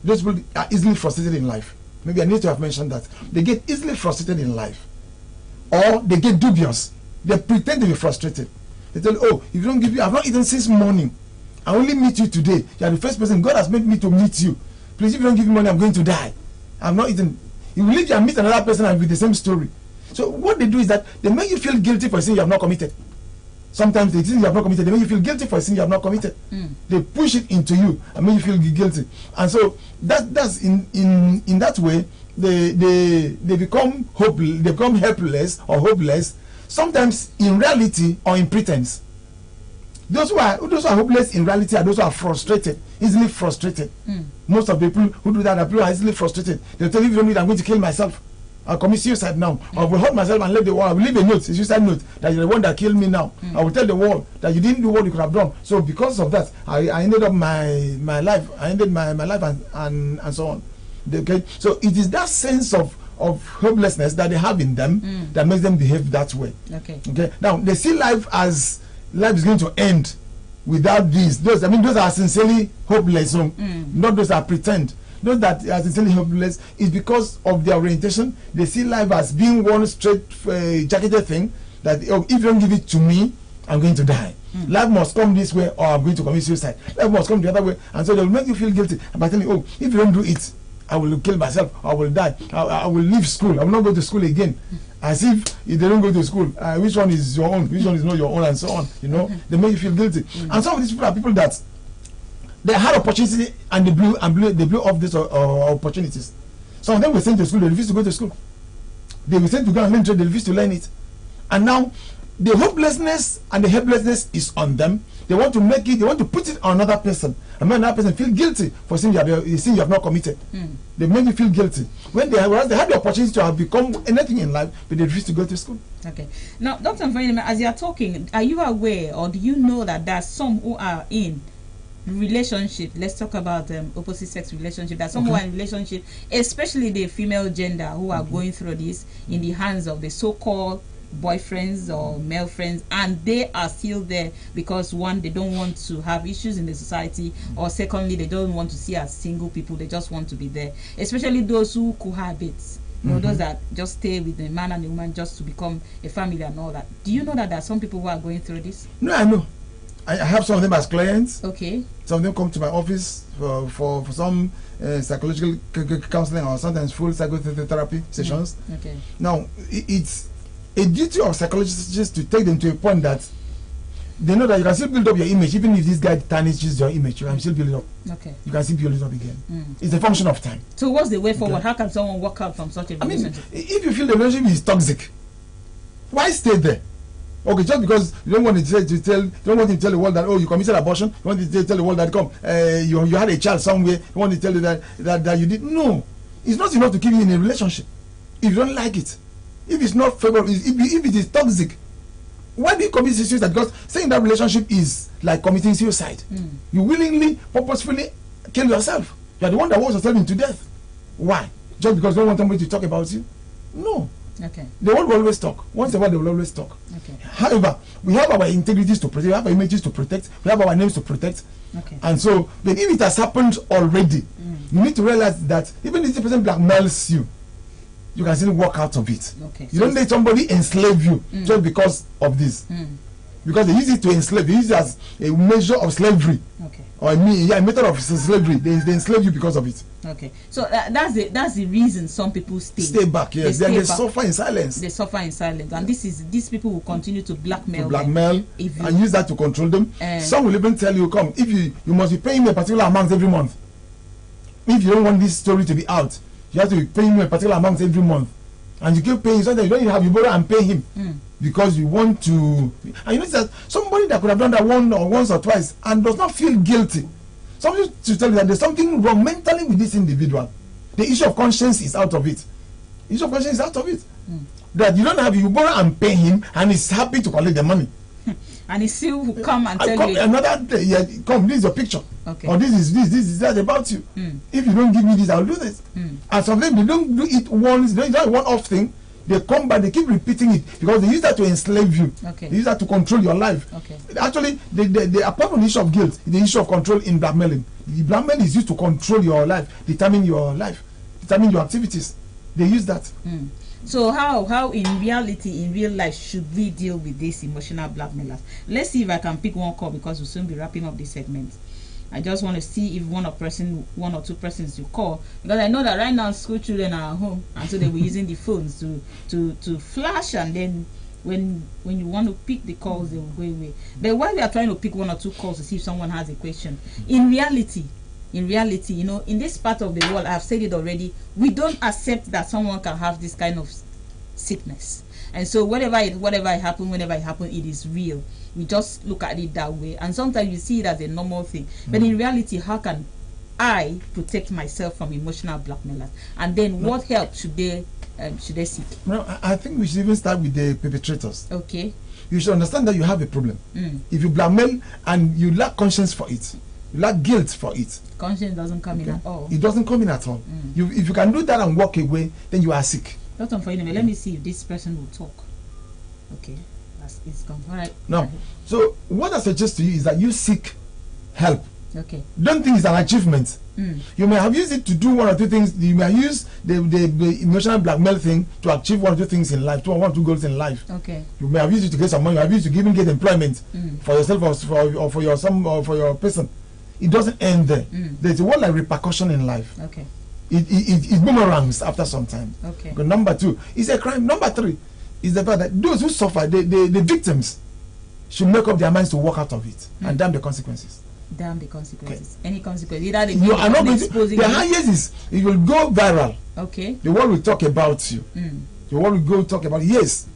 [SPEAKER 7] Those people are easily frustrated in life. Maybe I need to have mentioned that. They get easily frustrated in life. Or they get dubious. They pretend to be frustrated. They tell you, oh, if you don't give me, I've not eaten since morning. I only meet you today. You are the first person. God has made me to meet you. Please, if you don't give me money, I'm going to die. I've not eaten. You will leave and meet another person and with the same story. So what they do is that they make you feel guilty for a sin you have not committed. Sometimes the sin you have not committed, they make you feel guilty for a sin you have not committed. They push it into you and make you feel guilty. And so that's in that way they become helpless or hopeless. Sometimes in reality or in pretense. Those who are hopeless in reality are those who are frustrated, easily frustrated. Most of the people who do that are people who are easily frustrated. They tell you, if you don't need, I'm going to kill myself. I'll commit suicide now. I will hurt myself and let the world. I will leave a note, a suicide note, that you're the one that killed me now. I will tell the world that you didn't do what you could have done. So because of that, I ended up my life. I ended my life and so on. Okay. So it is that sense of hopelessness that they have in them that makes them behave that way.
[SPEAKER 1] Okay.
[SPEAKER 7] Okay. Now they see life as life is going to end without this. Those are sincerely hopeless. So not those that pretend. Those that are sincerely hopeless is because of their orientation. They see life as being one straight jacketed thing that if you don't give it to me, I'm going to die. Life must come this way or I'm going to commit suicide. Life must come the other way, and so they'll make you feel guilty by telling you, if you don't do it, I will kill myself, I will die, I will leave school, I will not go to school again. As if they don't go to school, which one is your own, which one is not your own, and so on. They make you feel guilty. And some of these people are people that they had opportunity and they blew off these opportunities. Some of them were sent to school, they refused to go to school. They were sent to go and learn trade, they refused to learn it. And now the hopelessness and the helplessness is on them. They want to make it, they want to put it on another person, and make another person feel guilty for sin you have not committed. They make you feel guilty whereas they had the opportunity to have become anything in life, but they refuse to go to school.
[SPEAKER 1] Okay. Now, Dr. Mfanyama, as you are talking, are you aware or do you know that there are some who are in relationship? Let's talk about opposite sex relationship. That some who are in relationship, especially the female gender, who are going through this in the hands of the so-called boyfriends or male friends, and they are still there because one, they don't want to have issues in the society, or secondly, they don't want to see as single people, they just want to be there, especially those who cohabit, those that just stay with the man and the woman just to become a family and all that. Do you know that there are some people who are going through this?
[SPEAKER 7] No, I know. I have some of them as clients.
[SPEAKER 1] Okay.
[SPEAKER 7] Some of them come to my office for some psychological counseling or sometimes full psychotherapy sessions.
[SPEAKER 1] Okay.
[SPEAKER 7] Now, it's a duty of psychologists to take them to a point that they know that you can still build up your image. Even if this guy tarnishes your image, you can still build it up.
[SPEAKER 1] Okay.
[SPEAKER 7] You can still build it up again. It's a function of time.
[SPEAKER 1] So what's the way forward? How can someone walk out from such a relationship?
[SPEAKER 7] If you feel the relationship is toxic, why stay there? Okay, just because you don't want to tell the world that, oh, you committed abortion, you want to tell the world that, come, you had a child somewhere, you want to tell you that you did. No, it's not enough to keep you in a relationship if you don't like it. If it's not favorable, if it is toxic, why do you commit suicide? Because saying that relationship is like committing suicide. You willingly, purposefully kill yourself. You are the one that wants yourself into death. Why? Just because you don't want somebody to talk about you? No.
[SPEAKER 1] Okay.
[SPEAKER 7] They won't always talk. Once in a while, they will always talk.
[SPEAKER 1] Okay.
[SPEAKER 7] However, we have our integrities to protect, we have our images to protect, we have our names to protect.
[SPEAKER 1] Okay.
[SPEAKER 7] And so, but if it has happened already, you need to realize that even if the person blackmails you, you can still walk out of it.
[SPEAKER 1] Okay.
[SPEAKER 7] You don't let somebody enslave you just because of this. Because they use it to enslave. They use it as a measure of slavery.
[SPEAKER 1] Okay.
[SPEAKER 7] Or a method of slavery. They enslave you because of it.
[SPEAKER 1] Okay. So that's the reason some people stay
[SPEAKER 7] back. Yes. They suffer in silence.
[SPEAKER 1] They suffer in silence, and these people will continue to blackmail
[SPEAKER 7] and use that to control them. Some will even tell you, come, if you must be paying me a particular amount every month. If you don't want this story to be out, you have to be paying him a particular amount every month, and you keep paying. So that you don't even have, you borrow and pay him because you want to. And you notice that somebody that could have done that once or twice and does not feel guilty. Somebody to tell you that there's something wrong mentally with this individual. The issue of conscience is out of it. The issue of conscience is out of it. That you don't have, you borrow and pay him, and he's happy to collect the money.
[SPEAKER 1] And he still will come and tell you
[SPEAKER 7] another day, come, this is your picture.
[SPEAKER 1] Okay.
[SPEAKER 7] Or this is that about you. If you don't give me this, I'll do this. And sometimes they don't do it once, it's not a one-off thing. They come back, they keep repeating it because they use that to enslave you.
[SPEAKER 1] Okay.
[SPEAKER 7] They use that to control your life.
[SPEAKER 1] Okay.
[SPEAKER 7] Actually, apart from the issue of guilt, the issue of control in blackmailing. The blackmail is used to control your life, determine your life, determine your activities. They use that.
[SPEAKER 1] So how in reality, in real life, should we deal with these emotional blackmailers? Let's see if I can pick one call because we'll soon be wrapping up this segment. I just want to see if one or two persons you call, because I know that right now school children are at home, and so they were using the phones to flash, and then when you want to pick the calls, they will go away. But while we are trying to pick one or two calls to see if someone has a question, in reality, in this part of the world, I've said it already, we don't accept that someone can have this kind of sickness. And so whenever it happens, it is real. We just look at it that way, and sometimes you see it as a normal thing. But in reality, how can I protect myself from emotional blackmailers? And then what help should they should they seek?
[SPEAKER 7] No, I think we should even start with the perpetrators.
[SPEAKER 1] Okay.
[SPEAKER 7] You should understand that you have a problem.
[SPEAKER 1] Mm.
[SPEAKER 7] If you blackmail and you lack conscience for it, you lack guilt for it,
[SPEAKER 1] Conscience doesn't come in at all.
[SPEAKER 7] it doesn't come in at all. If you can do that and walk away, then you are sick.
[SPEAKER 1] Dr. Unforgettable, let me see if this person will talk. Okay, it's gone. All right.
[SPEAKER 7] Now, so what I suggest to you is that you seek help.
[SPEAKER 1] Okay.
[SPEAKER 7] Don't think it's an achievement. You may have used it to do one or two things. You may use the emotional blackmail thing to achieve one or two things in life, one or two goals in life.
[SPEAKER 1] Okay.
[SPEAKER 7] You may have used it to get some money. You have used it to even get employment for yourself or for your son or for your person. It doesn't end there. There's a word like repercussion in life.
[SPEAKER 1] Okay.
[SPEAKER 7] It boomerangs after some time.
[SPEAKER 1] Okay.
[SPEAKER 7] But number two is a crime. Number three is the fact that those who suffer, the victims, should make up their minds to walk out of it and damn the consequences.
[SPEAKER 1] Damn the consequences. Any consequence. Either they
[SPEAKER 7] You are not going to,
[SPEAKER 1] exposing
[SPEAKER 7] the
[SPEAKER 1] you.
[SPEAKER 7] highest is it will go viral.
[SPEAKER 1] Okay.
[SPEAKER 7] The world will talk about you. The world will go talk about you. Yes.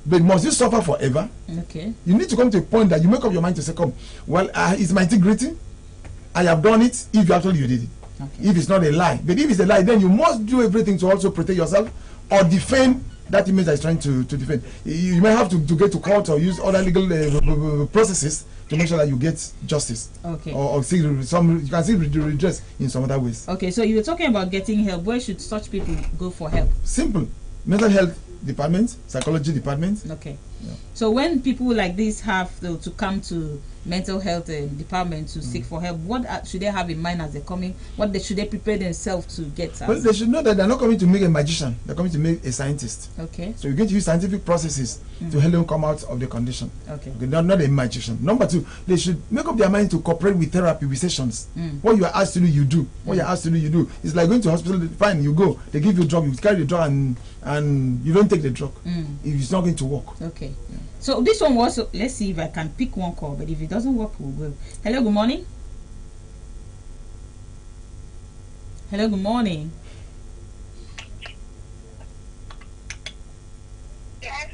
[SPEAKER 7] But must you suffer forever?
[SPEAKER 1] Okay.
[SPEAKER 7] You need to come to a point that you make up your mind to say, come, well, it's my integrity. I have done it if you actually did it.
[SPEAKER 1] Okay.
[SPEAKER 7] If it's not a lie. But if it's a lie, then you must do everything to also protect yourself or defend that image that is trying to defend. You may have to get to court or use other legal processes to make sure that you get justice.
[SPEAKER 1] Okay.
[SPEAKER 7] Or see some, you can see redress in some other ways.
[SPEAKER 1] Okay, so you were talking about getting help. Where should such people go for help?
[SPEAKER 7] Simple. Mental health department, psychology department.
[SPEAKER 1] Okay.
[SPEAKER 7] Yeah.
[SPEAKER 1] So when people like this have to come to mental health department to seek for help, what should they have in mind as they're coming? Should they prepare themselves to get?
[SPEAKER 7] Well, they should know that they're not coming to make a magician. They're coming to make a scientist.
[SPEAKER 1] Okay.
[SPEAKER 7] So you're going to use scientific processes to help them come out of the condition.
[SPEAKER 1] Okay.
[SPEAKER 7] Not a magician. Number two, they should make up their mind to cooperate with therapy, with sessions. What you are asked to do, you do. What you're asked to do, you do. It's like going to hospital. Fine, you go. They give you a drug. You carry the drug and you don't take the drug. If it's not going to work.
[SPEAKER 1] Okay. Yeah. So this one was. Let's see if I can pick one call. But if it doesn't work, we'll go. Hello. Good morning. Hello. Good morning.
[SPEAKER 8] Yes.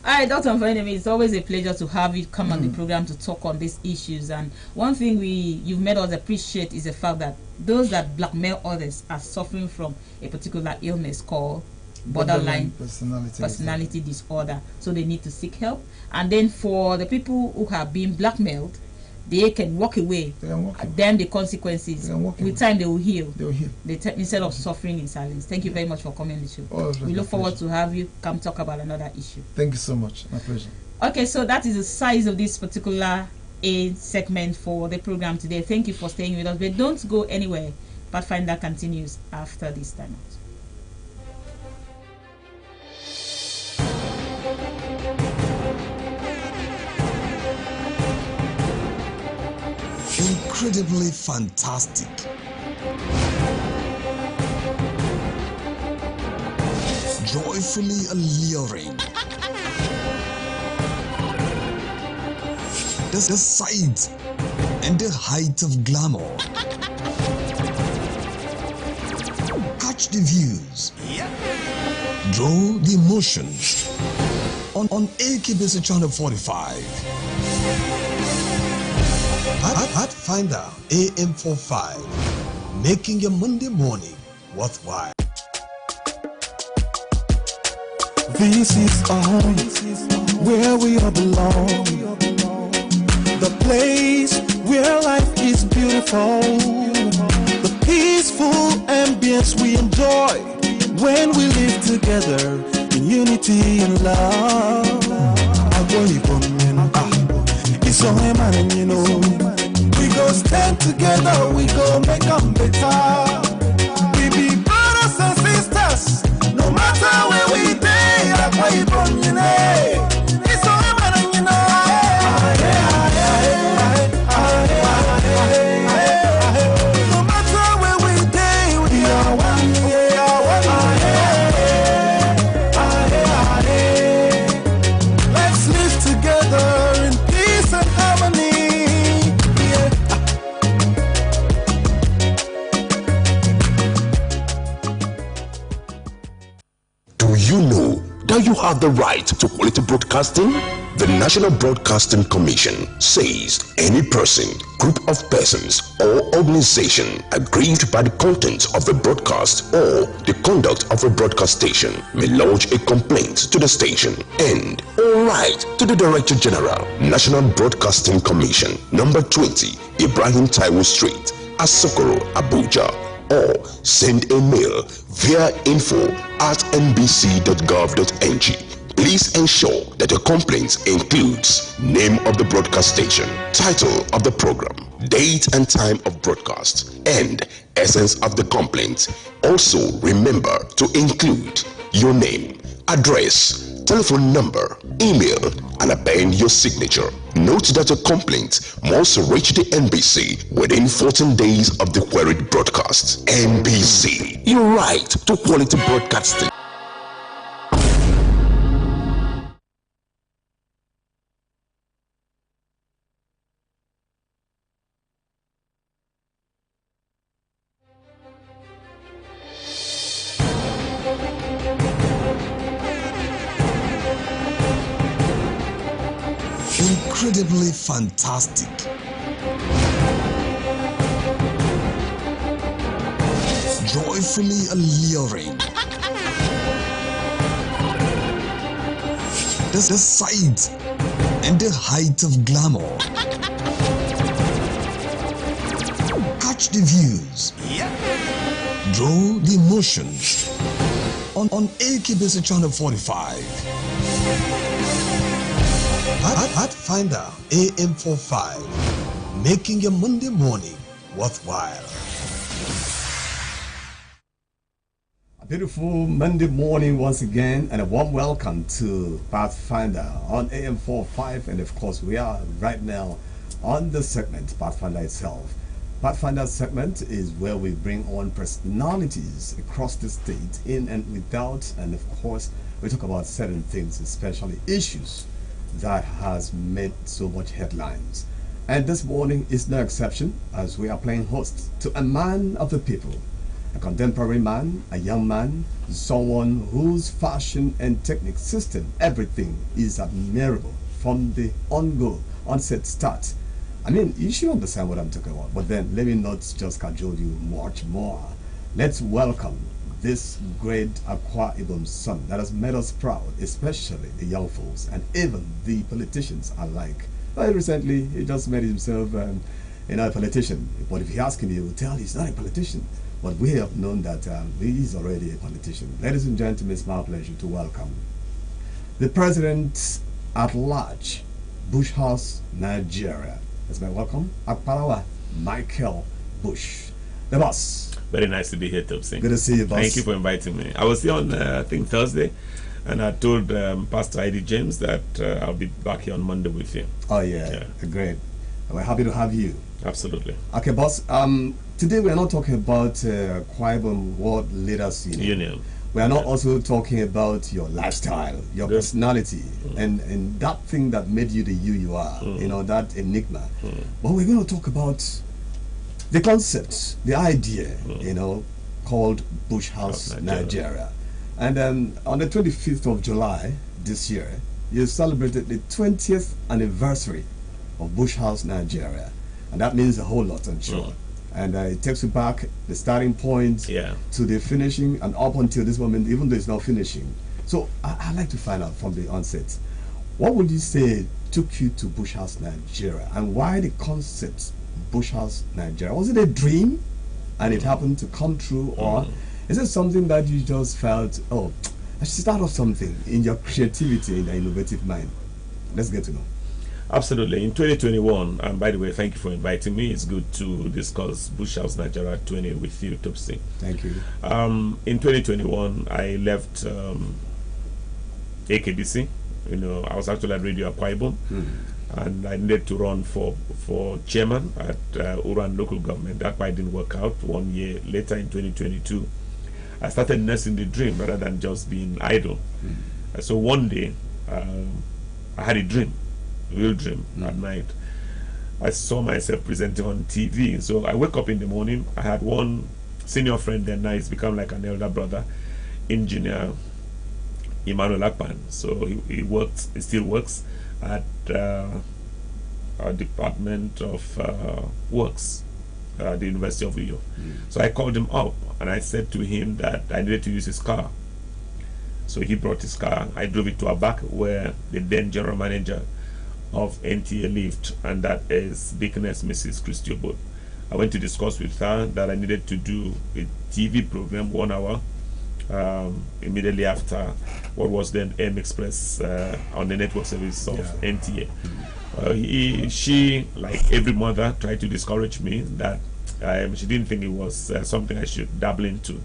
[SPEAKER 1] All right, Dr. Unforgettable, it's always a pleasure to have you come on the program to talk on these issues. And one thing you've made us appreciate is the fact that those that blackmail others are suffering from a particular illness called borderline personality disorder. So they need to seek help. And then for the people who have been blackmailed, they can walk away. Then the consequences, with time, they will heal.
[SPEAKER 7] They will heal.
[SPEAKER 1] Instead of suffering in silence. Thank you very much for coming on the show. We look forward to have you come talk about another issue.
[SPEAKER 7] Thank you so much. My pleasure.
[SPEAKER 1] Okay, so that is the size of this particular segment for the program today. Thank you for staying with us. But don't go anywhere. Pathfinder continues after this time out.
[SPEAKER 6] Incredibly fantastic. Joyfully alluring. The sight and the height of glamour. Catch the views. Draw the emotions on AKBC Channel 45. Pathfinder Am 45, making your Monday morning worthwhile.
[SPEAKER 5] This is home where we all belong. The place where life is beautiful. The peaceful ambience we enjoy when we live together in unity and love. It's all man, you know. We go stand together, we go make them better. We be brothers and sisters, no matter where we be. It's all man, you know. No matter where we be, we are one. Let's live together in peace and harmony.
[SPEAKER 9] have the right to quality broadcasting? The National Broadcasting Commission says any person, group of persons, or organization aggrieved by the content of a broadcast or the conduct of a broadcast station may lodge a complaint to the station and all right to the Director General, National Broadcasting Commission, number 20, Ibrahim Taiwo Street, Asokoro, Abuja, or send a mail via info@nbc.gov.ng. Please ensure that your complaint includes name of the broadcast station, title of the program, date and time of broadcast, and essence of the complaint. Also remember to include your name, address, telephone number, email, and append your signature. Note that your complaint must reach the NBC within 14 days of the queried broadcast. NBC, your right to quality broadcasting.
[SPEAKER 6] Incredibly fantastic. Joyfully alluring. The sight and the height of glamour. Catch the views. Draw the emotions on AKBC Channel 45. Pathfinder Am 45, making your Monday morning worthwhile.
[SPEAKER 2] A beautiful Monday morning once again, and a warm welcome to Pathfinder on AM 45, and of course we are right now on the segment Pathfinder itself. Pathfinder segment is where we bring on personalities across the state, in and without, and of course we talk about certain things, especially issues that has made so much headlines. And this morning is no exception, as we are playing host to a man of the people, a contemporary man, a young man, someone whose fashion and technique system, everything is admirable from the onset start. I mean, you should understand what I'm talking about, but then let me not just cajole you much more. Let's welcome this great Akwa Ibom son that has made us proud, especially the young folks and even the politicians alike. Well, recently, he just made himself a politician. But if you ask him, he will tell you he's not a politician. But we have known that he is already a politician. Ladies and gentlemen, it's my pleasure to welcome the President at Large, Bush House, Nigeria. Let's make welcome Akparawa Michael Bush, the boss.
[SPEAKER 10] Very nice to be here, Topsy.
[SPEAKER 2] Good to see you, boss.
[SPEAKER 10] Thank you for inviting me. I was here on, I think, Thursday, and I told Pastor Eddie James that I'll be back here on Monday with you.
[SPEAKER 2] Oh, yeah. Great. We're happy to have you.
[SPEAKER 10] Absolutely.
[SPEAKER 2] Okay, boss. Today we are not talking about Akwa Ibom World Leaders Union. We are not also talking about your lifestyle, your personality, and that thing that made you the you are, you know, that enigma. But we're going to talk about the concept, the idea, you know, called Bush House, Nigeria. And on the 25th of July this year, you celebrated the 20th anniversary of Bush House, Nigeria. And that means a whole lot, I'm sure. And it takes you back, the starting point, to the finishing, and up until this moment, even though it's not finishing. So I'd like to find out from the onset, what would you say took you to Bush House, Nigeria? And why the concept Bush House, Nigeria? Was it a dream and it happened to come true, or is it something that you just felt, oh, I should start off something in your creativity, in your innovative mind? Let's get to know.
[SPEAKER 10] Absolutely. In 2021, and by the way, thank you for inviting me. It's good to discuss Bush House Nigeria 20 with you, Topsy.
[SPEAKER 2] Thank you.
[SPEAKER 10] In 2021, I left AKBC. You know, I was actually at Radio Akwa Ibom, and I needed to run for chairman at Uran local government. That quite didn't work out. 1 year later, in 2022, I started nursing the dream rather than just being idle. So one day, I had a dream. Real dream at night. I saw myself presenting on TV. So I wake up in the morning. I had one senior friend then, now he's become like an elder brother, engineer Emmanuel Akpan. So he still works at our Department of Works at the University of Uyo. So I called him up and I said to him that I needed to use his car. So he brought his car. I drove it to Abak, where the then general manager of NTA lived, and that is Deaconess Mrs. Christy Obot. I went to discuss with her that I needed to do a TV program, 1 hour, immediately after what was then M Express on the network service of NTA. She, like every mother, tried to discourage me that she didn't think it was something I should dabble into.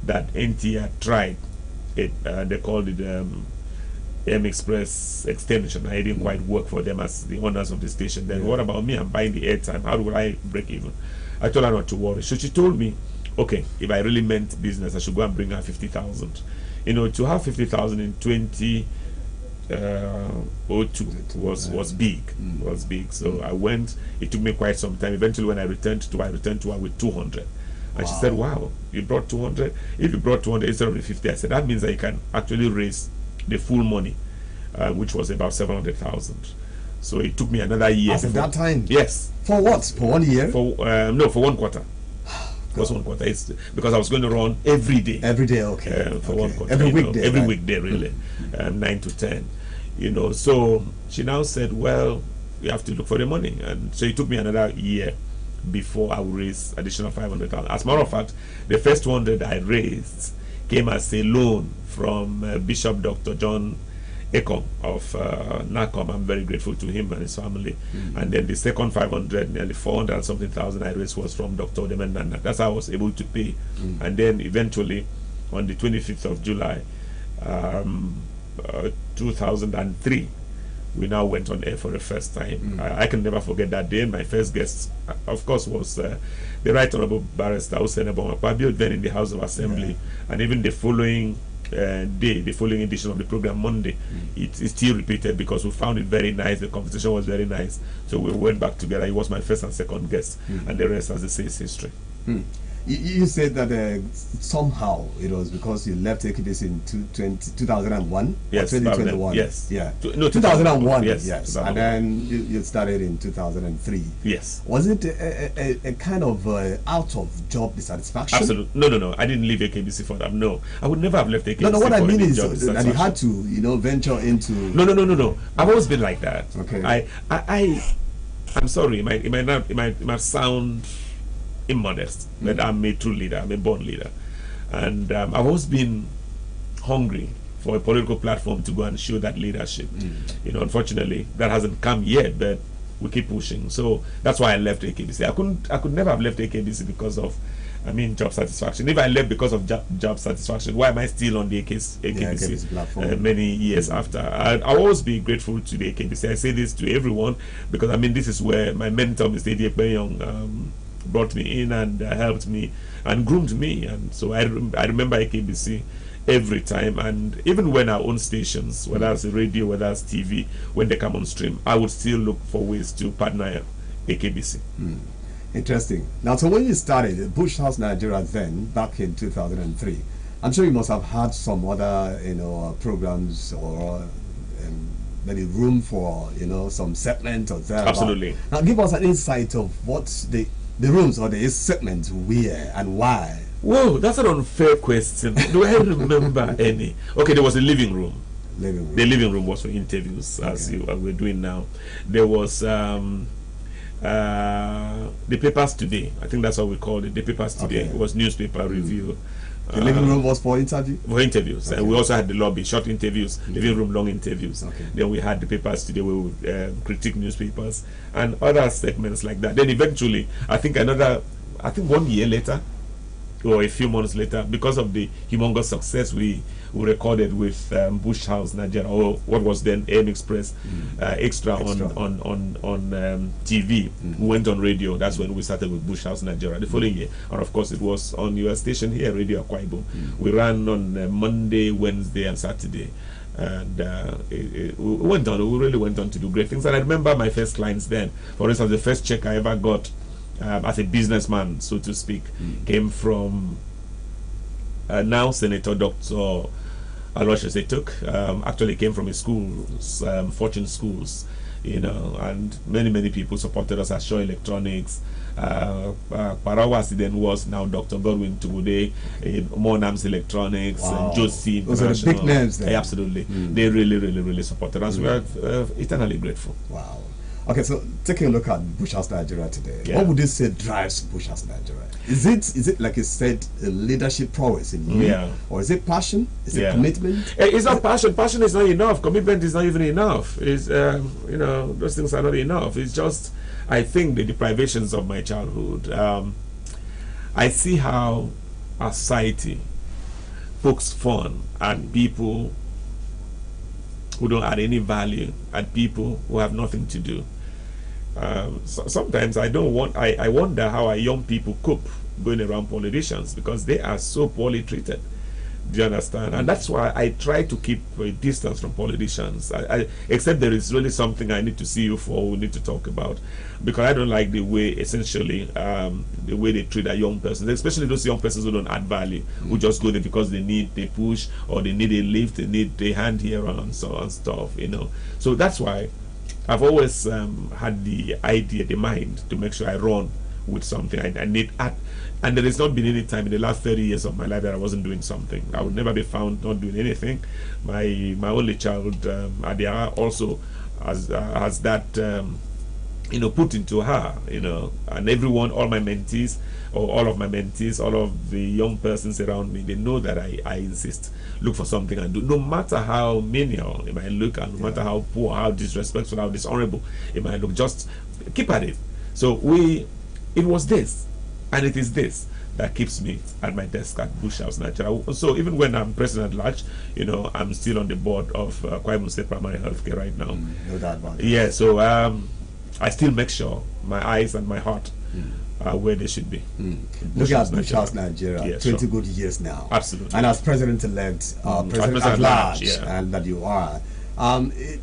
[SPEAKER 10] That NTA had tried it, they called it M Express extension. I didn't quite work for them as the owners of the station. Then what about me? I'm buying the airtime. How do I break even? I told her not to worry. So she told me, okay, if I really meant business, I should go and bring her 50,000. You know, to have 50,000 in 2002 was big. Was big. So I went. It took me quite some time. Eventually, when I returned to her with 200. And she said, wow, you brought 200? If you brought 200 instead of the 50, I said, that means that you can actually raise the full money, which was about 700,000. So it took me another year.
[SPEAKER 2] At that time?
[SPEAKER 10] Yes.
[SPEAKER 2] For what? For 1 year?
[SPEAKER 10] For no, for 1 quarter. It was 1 quarter. It's because I was going to run every day.
[SPEAKER 2] Every day, okay.
[SPEAKER 10] For 1 quarter.
[SPEAKER 2] Every weekday.
[SPEAKER 10] Every weekday, really. 9 to 10. You know, so she now said, well, you have to look for the money. And so it took me another year before I would raise additional 500,000. As a matter of fact, the first one that I raised came as a loan from Bishop Dr. John Ekong of NACOM. I'm very grateful to him and his family. And then the second 500, nearly 400 and something thousand I raised was from Dr. Odemendana. That's how I was able to pay. And then eventually, on the 25th of July, 2003, we now went on air for the first time. I can never forget that day. My first guest, of course, was the Right Honorable Barrister Hussein Abonwapabio, then in the House of Assembly. And even the following day, the following edition of the program, Monday, it still repeated because we found it very nice. The conversation was very nice. So we went back together. He was my first and second guest. And the rest, as they say, is history.
[SPEAKER 2] You said that somehow it was because you left AKBC in 2001?
[SPEAKER 10] Yes,
[SPEAKER 2] 2021.
[SPEAKER 10] Yes.
[SPEAKER 2] Yeah.
[SPEAKER 10] No,
[SPEAKER 2] 2001.
[SPEAKER 10] Yes.
[SPEAKER 2] Yes.
[SPEAKER 10] 2001.
[SPEAKER 2] And then you started in 2003.
[SPEAKER 10] Yes.
[SPEAKER 2] Was it a kind of out of job dissatisfaction?
[SPEAKER 10] Absolutely. No. I didn't leave AKBC for that. No. I would never have left AKBC.
[SPEAKER 2] No, what I mean is
[SPEAKER 10] that
[SPEAKER 2] you had to, venture into.
[SPEAKER 10] No. I've always been like that.
[SPEAKER 2] Okay.
[SPEAKER 10] I'm sorry. It might sound immodest, but I'm a true leader. I'm a born leader, and I've always been hungry for a political platform to go and show that leadership. Unfortunately, that hasn't come yet, but we keep pushing. So that's why I left AKBC. I could never have left AKBC because of, job satisfaction. If I left because of job satisfaction, why am I still on the AKBC
[SPEAKER 2] platform
[SPEAKER 10] many years after? I'll always be grateful to the AKBC. I say this to everyone because this is where my mentor, Mr. Eddie Ekpenyong, brought me in and helped me and groomed me, and so I remember AKBC every time. And even when our own stations, whether it's radio, whether it's TV, when they come on stream, I would still look for ways to partner AKBC.
[SPEAKER 2] Interesting. Now, so when you started Bush House Nigeria then, back in 2003, I'm sure you must have had some other programs or maybe room for some segment or that.
[SPEAKER 10] Absolutely.
[SPEAKER 2] Now give us an insight of what the rooms or the segments were and why.
[SPEAKER 10] Whoa, that's an unfair question. Do I remember any? Okay, there was a living room. The living room was for interviews, as we're doing now. There was the papers today. I think that's what we called it. The papers today. It was newspaper review.
[SPEAKER 2] The living room was for interviews?
[SPEAKER 10] For interviews. And we also had the lobby, short interviews, living room, long interviews. Then we had the papers today where we would critique newspapers and other segments like that. Then eventually, I think 1 year later, or a few months later, because of the humongous success we recorded with Bush House Nigeria, or what was then AM Express Extra on TV. We went on radio. That's when we started with Bush House Nigeria the following year, and of course it was on your station here, Radio Akwa Ibom. We ran on Monday, Wednesday, and Saturday. And we went on. We really went on to do great things. And I remember my first clients then. For instance, the first check I ever got as a businessman, so to speak, came from now Senator Dr. luscious they took. Actually came from a schools, Fortune Schools, you know, and many people supported us at Shaw Electronics. Parawasi then was now Dr. Godwin Tugude, Monam's Electronics,
[SPEAKER 2] Wow.
[SPEAKER 10] Josie
[SPEAKER 2] Those are the big names there.
[SPEAKER 10] Absolutely. They really supported us. We are eternally grateful.
[SPEAKER 2] Wow. Okay, so taking a look at Bush House Nigeria today,
[SPEAKER 10] Yeah.
[SPEAKER 2] what would you say drives Bush House Nigeria? Is it like you said, a leadership prowess in you,
[SPEAKER 10] Yeah.
[SPEAKER 2] or is it passion? Is it
[SPEAKER 10] Yeah.
[SPEAKER 2] commitment?
[SPEAKER 10] It's not passion. Passion is not enough. Commitment is not even enough. It's you know, those things are not enough. It's just, I think, the deprivations of my childhood. I see how our society pokes fun at people who don't add any value, at people who have nothing to do. Sometimes I wonder how our young people cope going around politicians, because they are so poorly treated. Do you understand? And that's why I try to keep a distance from politicians. Except there is really something I need to see you for, we need to talk about, because I don't like the way, essentially, the way they treat our young persons, especially those young persons who don't add value, who just go there because they push, or they need a lift, they need a hand here and so on stuff, you know. So that's why I've always had the idea, the mind, to make sure I run with something. I need at, and there has not been any time in the last 30 years of my life that I wasn't doing something. I would never be found not doing anything. My only child, Adia, also has that you know, put into her, you know, and everyone, all my mentees, or all of my mentees, all of the young persons around me, they know that I insist, look for something and do, no matter how menial it might look, and no matter how poor, how disrespectful, how dishonorable it might look, just keep at it. So it was this, and it is this, that keeps me at my desk at Bush House Nigeria. So even when I'm president at large, you know, I'm still on the board of Kwaimun State Primary Healthcare right now.
[SPEAKER 2] No doubt about it.
[SPEAKER 10] Yeah, so I still make sure my eyes and my heart are where they should be.
[SPEAKER 2] Look at Bush House Nigeria,
[SPEAKER 10] Yeah,
[SPEAKER 2] 20
[SPEAKER 10] sure.
[SPEAKER 2] good years now.
[SPEAKER 10] Absolutely.
[SPEAKER 2] And as president-elect, president at large, and that you are,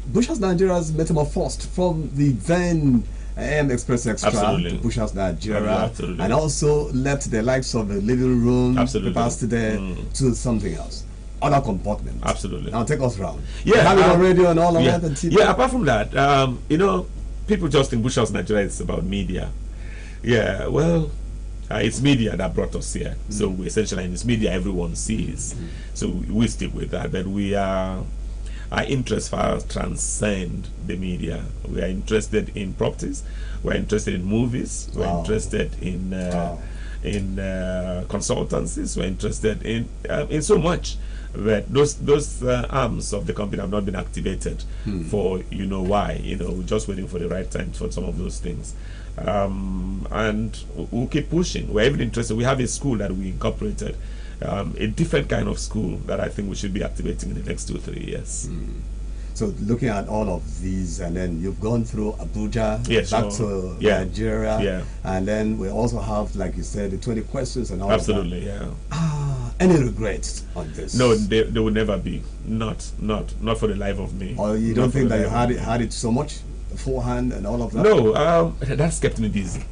[SPEAKER 2] Bush House Nigeria has metamorphosed from the then AM Express Extra
[SPEAKER 10] Absolutely.
[SPEAKER 2] to Bush House Nigeria,
[SPEAKER 10] Absolutely.
[SPEAKER 2] and also left the likes of the living room,
[SPEAKER 10] Absolutely.
[SPEAKER 2] capacity there, to something else, other compartment.
[SPEAKER 10] Absolutely.
[SPEAKER 2] Now take us round.
[SPEAKER 10] Yeah,
[SPEAKER 2] You have it on radio and all of
[SPEAKER 10] yeah.
[SPEAKER 2] that. And TV.
[SPEAKER 10] Yeah, apart from that, you know, people just think Bush House Nigeria is about media. Yeah, well, it's media that brought us here. So we essentially, and it's media everyone sees. So we stick with that. But our interests far transcend the media. We are interested in properties. We are interested in movies. We are interested in consultancies. We are interested in so much. But those arms of the company have not been activated for, you know why. You know, we're just waiting for the right time for some of those things. And we'll keep pushing. We're even interested. We have a school that we incorporated, a different kind of school that I think we should be activating in the next 2-3 years.
[SPEAKER 2] So looking at all of these, and then you've gone through Abuja,
[SPEAKER 10] Yes,
[SPEAKER 2] back
[SPEAKER 10] sure.
[SPEAKER 2] to
[SPEAKER 10] Yeah.
[SPEAKER 2] Nigeria,
[SPEAKER 10] Yeah.
[SPEAKER 2] and then we also have, like you said, the 20 questions and all
[SPEAKER 10] Absolutely,
[SPEAKER 2] of that.
[SPEAKER 10] yeah.
[SPEAKER 2] Any regrets on this?
[SPEAKER 10] No, there will never be. Not for the life of me.
[SPEAKER 2] Or you
[SPEAKER 10] Not
[SPEAKER 2] don't
[SPEAKER 10] for
[SPEAKER 2] think
[SPEAKER 10] the
[SPEAKER 2] that you
[SPEAKER 10] life of
[SPEAKER 2] had
[SPEAKER 10] me.
[SPEAKER 2] it so much beforehand and all of that?
[SPEAKER 10] No, that's kept me busy.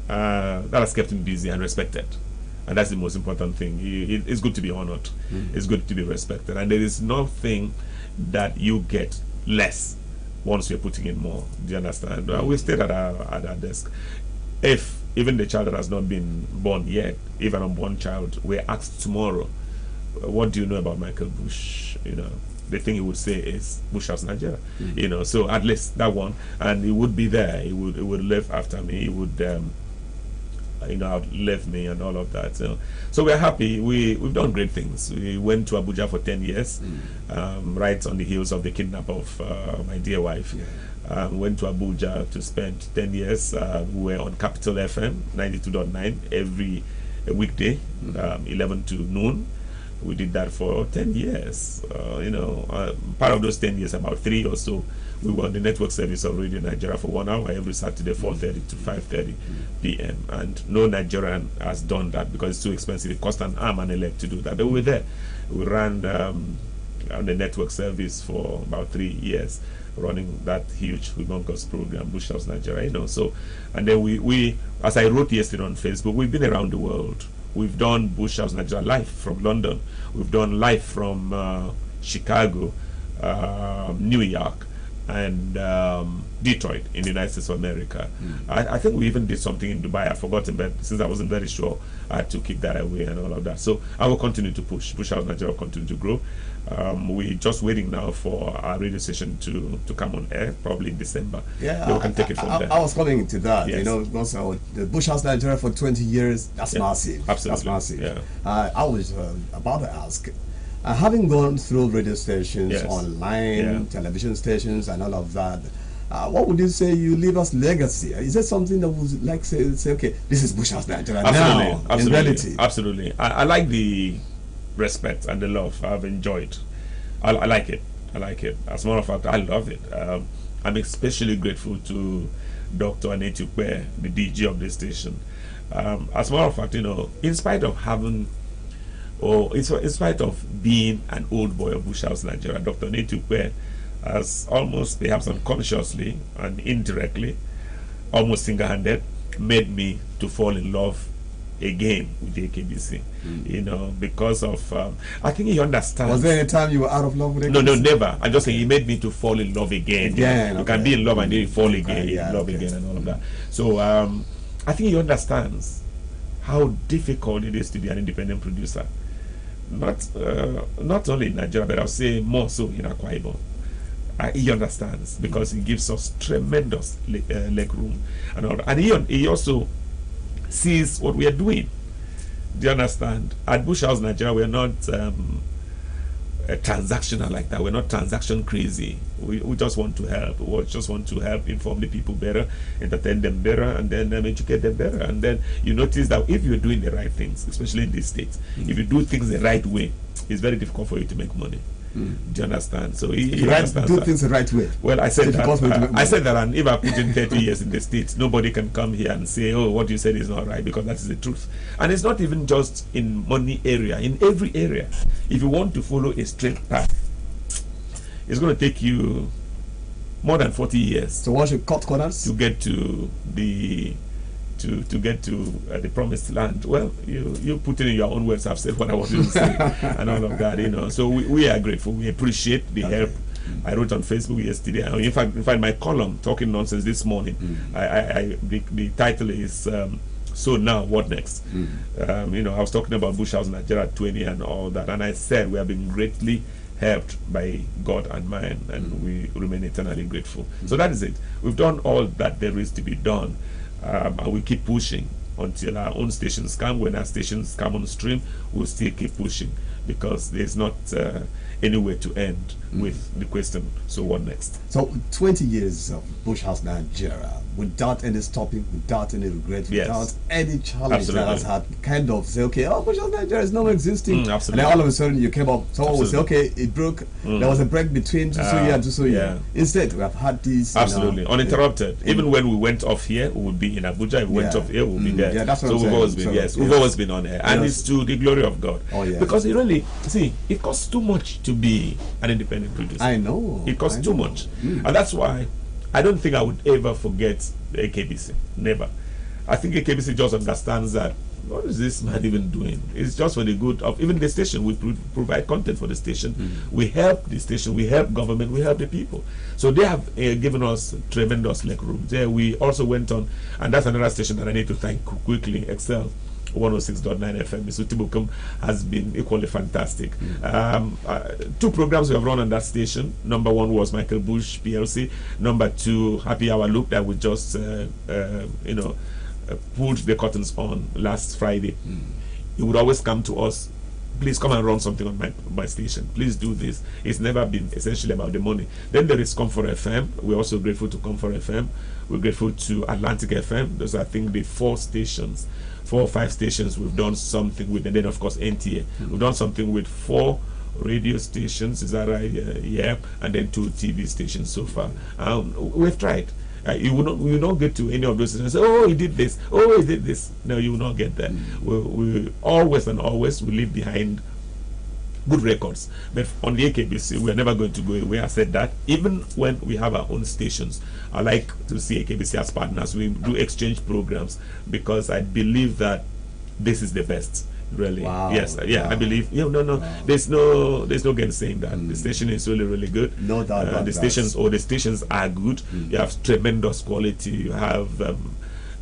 [SPEAKER 10] That has kept me busy and respected. And that's the most important thing. It's good to be honored. It's good to be respected. And there is nothing that you get less once you're putting in more. Do you understand? We stayed at our desk. If even the child that has not been born yet, if an unborn child, we're asked tomorrow, what do you know about Michael Bush? You know, the thing he would say is Bush House Nigeria. You know, so at least that one, and he would be there. He would live after me. He would you know, outlive me and all of that. So we're happy. We've done great things. We went to Abuja for 10 years, right on the heels of the kidnap of my dear wife. Went to Abuja to spend 10 years. We were on Capital FM 92.9 every weekday, 11 to noon. We did that for 10 years. You know, part of those 10 years, about 3 or so, we were on the network service of Radio Nigeria for 1 hour every Saturday, 4:30 to 5:30 p.m. And no Nigerian has done that because it's too expensive. It cost an arm and a leg to do that. But we were there. We ran on the network service for about 3 years, running that huge, humongous program, Bush House Nigeria. You know, so, and then we, as I wrote yesterday on Facebook, we've been around the world. we've done Bush House Nigeria live from London. We've done live from Chicago, New York, and Detroit in the United States of America. I think we even did something in Dubai. I've forgotten, but since I wasn't very sure, I had to keep that away and all of that. So I will continue to push. Bush House Nigeria will continue to grow. We're just waiting now for our radio station to come on air, probably in December.
[SPEAKER 2] Yeah,
[SPEAKER 10] then we can take it from there.
[SPEAKER 2] I was coming to that.
[SPEAKER 10] Yes.
[SPEAKER 2] You know, also the Bush House Nigeria for 20 years. That's massive.
[SPEAKER 10] Absolutely.
[SPEAKER 2] That's massive.
[SPEAKER 10] Yeah.
[SPEAKER 2] I was about to ask. Having gone through radio stations,
[SPEAKER 10] Yes.
[SPEAKER 2] online, television stations, and all of that, what would you say you leave as legacy? Is there something that would like say, okay, this is Bush House Nigeria now, in reality?
[SPEAKER 10] Absolutely. I like the respect and the love I've enjoyed. I like it. I like it. As a matter of fact, I love it. I'm especially grateful to Dr. Anetukwe, the DG of the station. As a matter of fact, you know, in spite of having, or in spite of being an old boy of Bush House Nigeria, Dr. Anetukwe has almost, perhaps unconsciously and indirectly, almost single-handed, made me to fall in love again with the AKBC. You know, because of I think he understands.
[SPEAKER 2] Was there any time you were out of love with AKBC?
[SPEAKER 10] No, never. I just say he made me to fall in love again. You can be in love and then you fall again, in love again, and all of that. So I think he understands how difficult it is to be an independent producer. Not only in Nigeria, but I'll say more so in Akwa Ibom. He understands because he gives us tremendous leg room and all that. And he also sees what we are doing. Do you understand? At Bush House Nigeria, we're not transactional like that. We're not transaction crazy. We just want to help. We just want to help inform the people better, entertain them better, and then educate them better. And then you notice that if you're doing the right things, especially in these states, if you do things the right way, it's very difficult for you to make money. Do you understand? So he understands
[SPEAKER 2] do
[SPEAKER 10] that.
[SPEAKER 2] things the right way.
[SPEAKER 10] Well, I said that. I said that,
[SPEAKER 2] that.
[SPEAKER 10] and if I put in 30 years in the States, nobody can come here and say, "Oh, what you said is not right," because that is the truth. And it's not even just in money area. In every area, if you want to follow a straight path, it's going to take you more than 40 years.
[SPEAKER 2] So once you cut corners
[SPEAKER 10] to get to the the promised land. Well, you put it in your own words. I've said what I wanted to say and all of that, you know. So we are grateful. We appreciate the help. I wrote on Facebook yesterday. In fact, my column Talking Nonsense this morning. The title is So Now What Next? You know, I was talking about Bush House Nigeria 20 and all that, and I said we have been greatly helped by God and man, and we remain eternally grateful. So that is it. We've done all that there is to be done. And we keep pushing until our own stations come. When our stations come on stream, we'll still keep pushing because there's not any way to end with the question, so what next?
[SPEAKER 2] So 20 years of Bush House Nigeria, without any stopping, without any regret, without any challenge that has had kind of say, okay, Bush House Nigeria is not existing. And then all of a sudden you came up, someone would say, okay, it broke. There was a break between Tusuya and Tusuya. Instead, we have had this.
[SPEAKER 10] Absolutely, uninterrupted. Even when we went off here, we would be in Abuja. If we went off here, we would be there.
[SPEAKER 2] Yeah, that's what
[SPEAKER 10] so
[SPEAKER 2] I'm
[SPEAKER 10] we've
[SPEAKER 2] saying.
[SPEAKER 10] always been, we've always been on air. And it's to the glory of God.
[SPEAKER 2] Oh, yeah.
[SPEAKER 10] Because it really, see, it costs too much to be an independent producer.
[SPEAKER 2] I know.
[SPEAKER 10] It costs too much. And that's why I don't think I would ever forget the AKBC. Never. I think AKBC just understands that, what is this man even doing? It's just for the good of even the station. We provide content for the station. We help the station. We help government. We help the people. So they have given us tremendous leg room. There we also went on, and that's another station that I need to thank quickly, Excel 106.9 FM. Mr. Tibukum has been equally fantastic. 2 programs we have run on that station. Number 1 was Michael Bush PLC. Number 2, Happy Hour Loop that we just pulled the curtains on last Friday. He would always come to us, please come and run something on my station. Please do this. It's never been essentially about the money. Then there is Comfort FM. We're also grateful to Comfort FM. We're grateful to Atlantic FM. Those are, I think, the 4 or 5 stations we've done something with. And then, of course, NTA. We've done something with 4 radio stations, is that right? Yeah. And then 2 TV stations so far. We've tried. You will not get to any of those and say, oh, he did this, oh, he did this. No, you will not get that. We always leave behind good records. But on the AKBC, we are never going to go away. I said that. Even when we have our own stations, I like to see AKBC as partners. We do exchange programs because I believe that this is the best. Really,
[SPEAKER 2] Wow.
[SPEAKER 10] yes, yeah,
[SPEAKER 2] Wow.
[SPEAKER 10] I believe. No,
[SPEAKER 2] Wow.
[SPEAKER 10] there's no gainsaying that. The station is really good.
[SPEAKER 2] No doubt about
[SPEAKER 10] the
[SPEAKER 2] that.
[SPEAKER 10] stations are good. You have tremendous quality. You have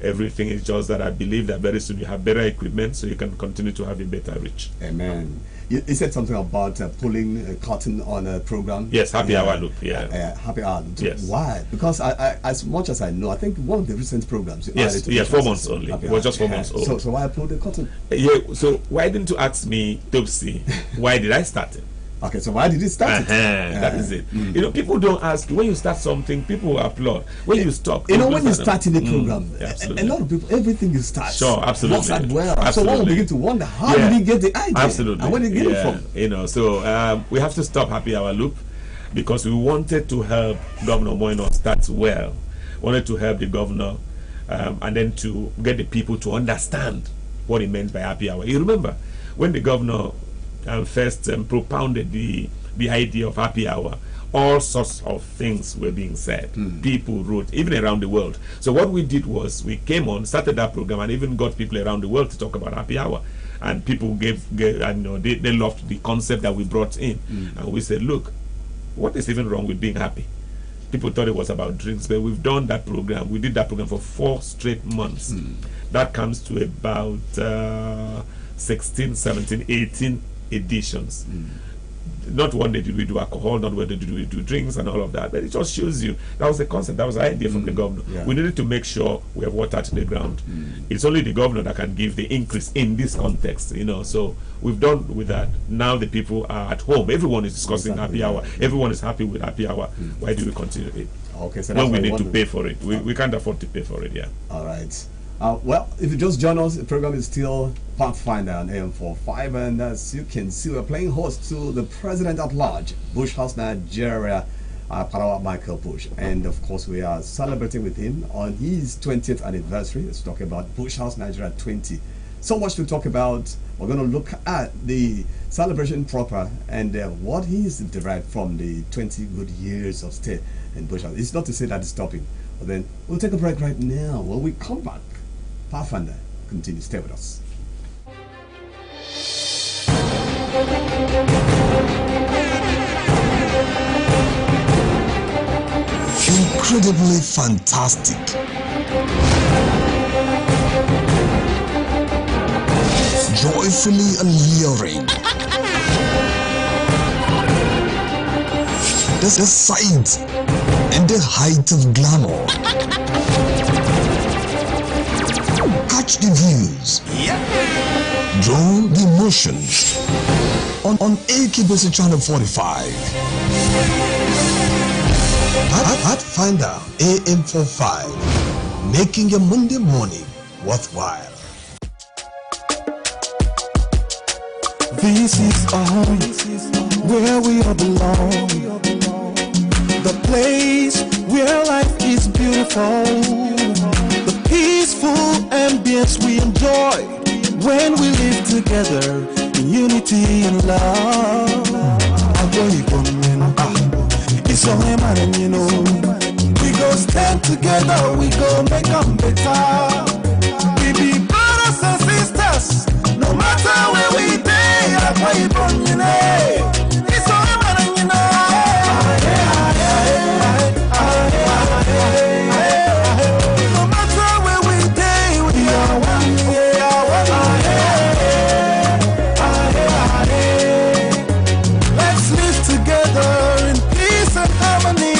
[SPEAKER 10] everything. It's just that I believe that very soon you have better equipment, so you can continue to have a better reach.
[SPEAKER 2] Amen. You said something about pulling cotton on a program.
[SPEAKER 10] Yes, happy hour loop. Yeah.
[SPEAKER 2] Happy hour loop.
[SPEAKER 10] Yes.
[SPEAKER 2] Why? Because I, as much as I know, I think one of the recent programs. You
[SPEAKER 10] Yes,
[SPEAKER 2] added to
[SPEAKER 10] yeah,
[SPEAKER 2] the
[SPEAKER 10] 4
[SPEAKER 2] process.
[SPEAKER 10] months only.
[SPEAKER 2] Happy
[SPEAKER 10] It was
[SPEAKER 2] hour.
[SPEAKER 10] just 4 months old.
[SPEAKER 2] So why pull the cotton?
[SPEAKER 10] Yeah. So why didn't you ask me, Topsy? Why did I start it?
[SPEAKER 2] Okay, so why did it start?
[SPEAKER 10] That is it. You know, people don't ask. When you start something, people applaud. When you stop,
[SPEAKER 2] You know, when you start in the program,
[SPEAKER 10] absolutely.
[SPEAKER 2] a lot of people, everything you start,
[SPEAKER 10] Sure, absolutely.
[SPEAKER 2] works out well.
[SPEAKER 10] Absolutely.
[SPEAKER 2] So one will begin to wonder, how did he get the idea?
[SPEAKER 10] Absolutely.
[SPEAKER 2] And where did he get it from?
[SPEAKER 10] You know, so we have to stop happy hour loop because we wanted to help Governor Moino start well. Wanted to help the governor and then to get the people to understand what he meant by happy hour. You remember when the governor first propounded the idea of happy hour, all sorts of things were being said. People wrote, even around the world. So what we did was we came on, started that program, and even got people around the world to talk about happy hour. And people gave and they loved the concept that we brought in. And we said, look, what is even wrong with being happy? People thought it was about drinks, but we've done that program. We did that program for 4 straight months. That comes to about 16, 17, 18 editions. Not one day did we do alcohol, not one day did we do drinks and all of that, but it just shows you that was the concept, that was the idea from the governor. We needed to make sure we have water to the ground. It's only the governor that can give the increase in this context, you know. So we've done with that. Now the people are at home. Everyone is discussing happy hour. Everyone is happy with happy hour. Why do we continue it?
[SPEAKER 2] Okay, so
[SPEAKER 10] when we need to pay for it, we can't afford to pay for it. Yeah.
[SPEAKER 2] All right. Well, if you just join us, the program is still Pathfinder on AM45, and as you can see, we're playing host to the president at large, Bush House Nigeria, Parawa Michael Bush, and of course we are celebrating with him on his 20th anniversary. Let's talk about Bush House Nigeria 20. So much to talk about. We're going to look at the celebration proper and what he's derived from the 20 good years of stay in Bush House. It's not to say that it's stopping, but then we'll take a break right now. When we come back, Pathfinder, continue. Stay with us.
[SPEAKER 6] Incredibly fantastic. Joyfully alluring. The sight and the height of glamour. Catch the views. Draw the emotions on AKBC Channel 45. Pathfinder AM45, making your Monday morning worthwhile.
[SPEAKER 5] This is home, where we all belong. The place where life is beautiful. The peaceful ambience we enjoy when we live together in unity and love. It's only man, you know. We go stand together, we go make them better. We be brothers and sisters, no matter where we be. It's only man, you know. No matter where we be, we are one. Let's live together in peace and harmony.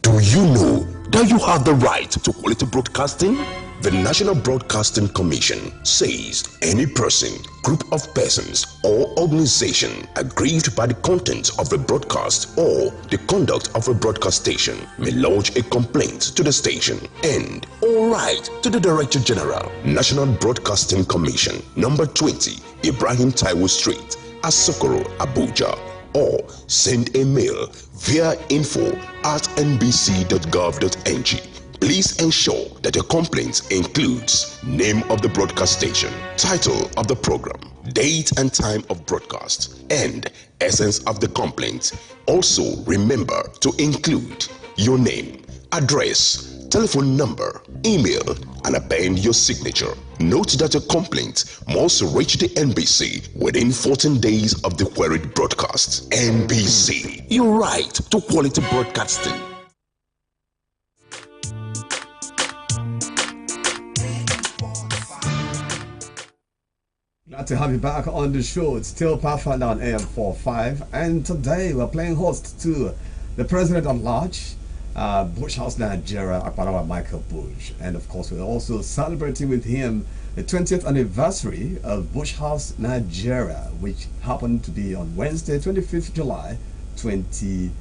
[SPEAKER 9] Do you know that you have the right to quality broadcasting? The National Broadcasting Commission says any person, group of persons, or organization aggrieved by the content of a broadcast or the conduct of a broadcast station may lodge a complaint to the station and all right to the Director General, National Broadcasting Commission, number 20, Ibrahim Taiwo Street, Asokoro, Abuja, or send a mail via info@nbc.gov.ng. Please ensure that your complaint includes name of the broadcast station, title of the program, date and time of broadcast, and essence of the complaint. Also, remember to include your name, address, telephone number, email, and append your signature. Note that your complaint must reach the NBC within 14 days of the queried broadcast. NBC, your right to quality broadcasting.
[SPEAKER 2] Glad to have you back on the show. It's still Pathfinder on AM45, and today we're playing host to the president at large, Bush House Nigeria, Akparawa Michael Bush, and of course we're also celebrating with him the 20th anniversary of Bush House Nigeria, which happened to be on Wednesday, 25th July, 2003.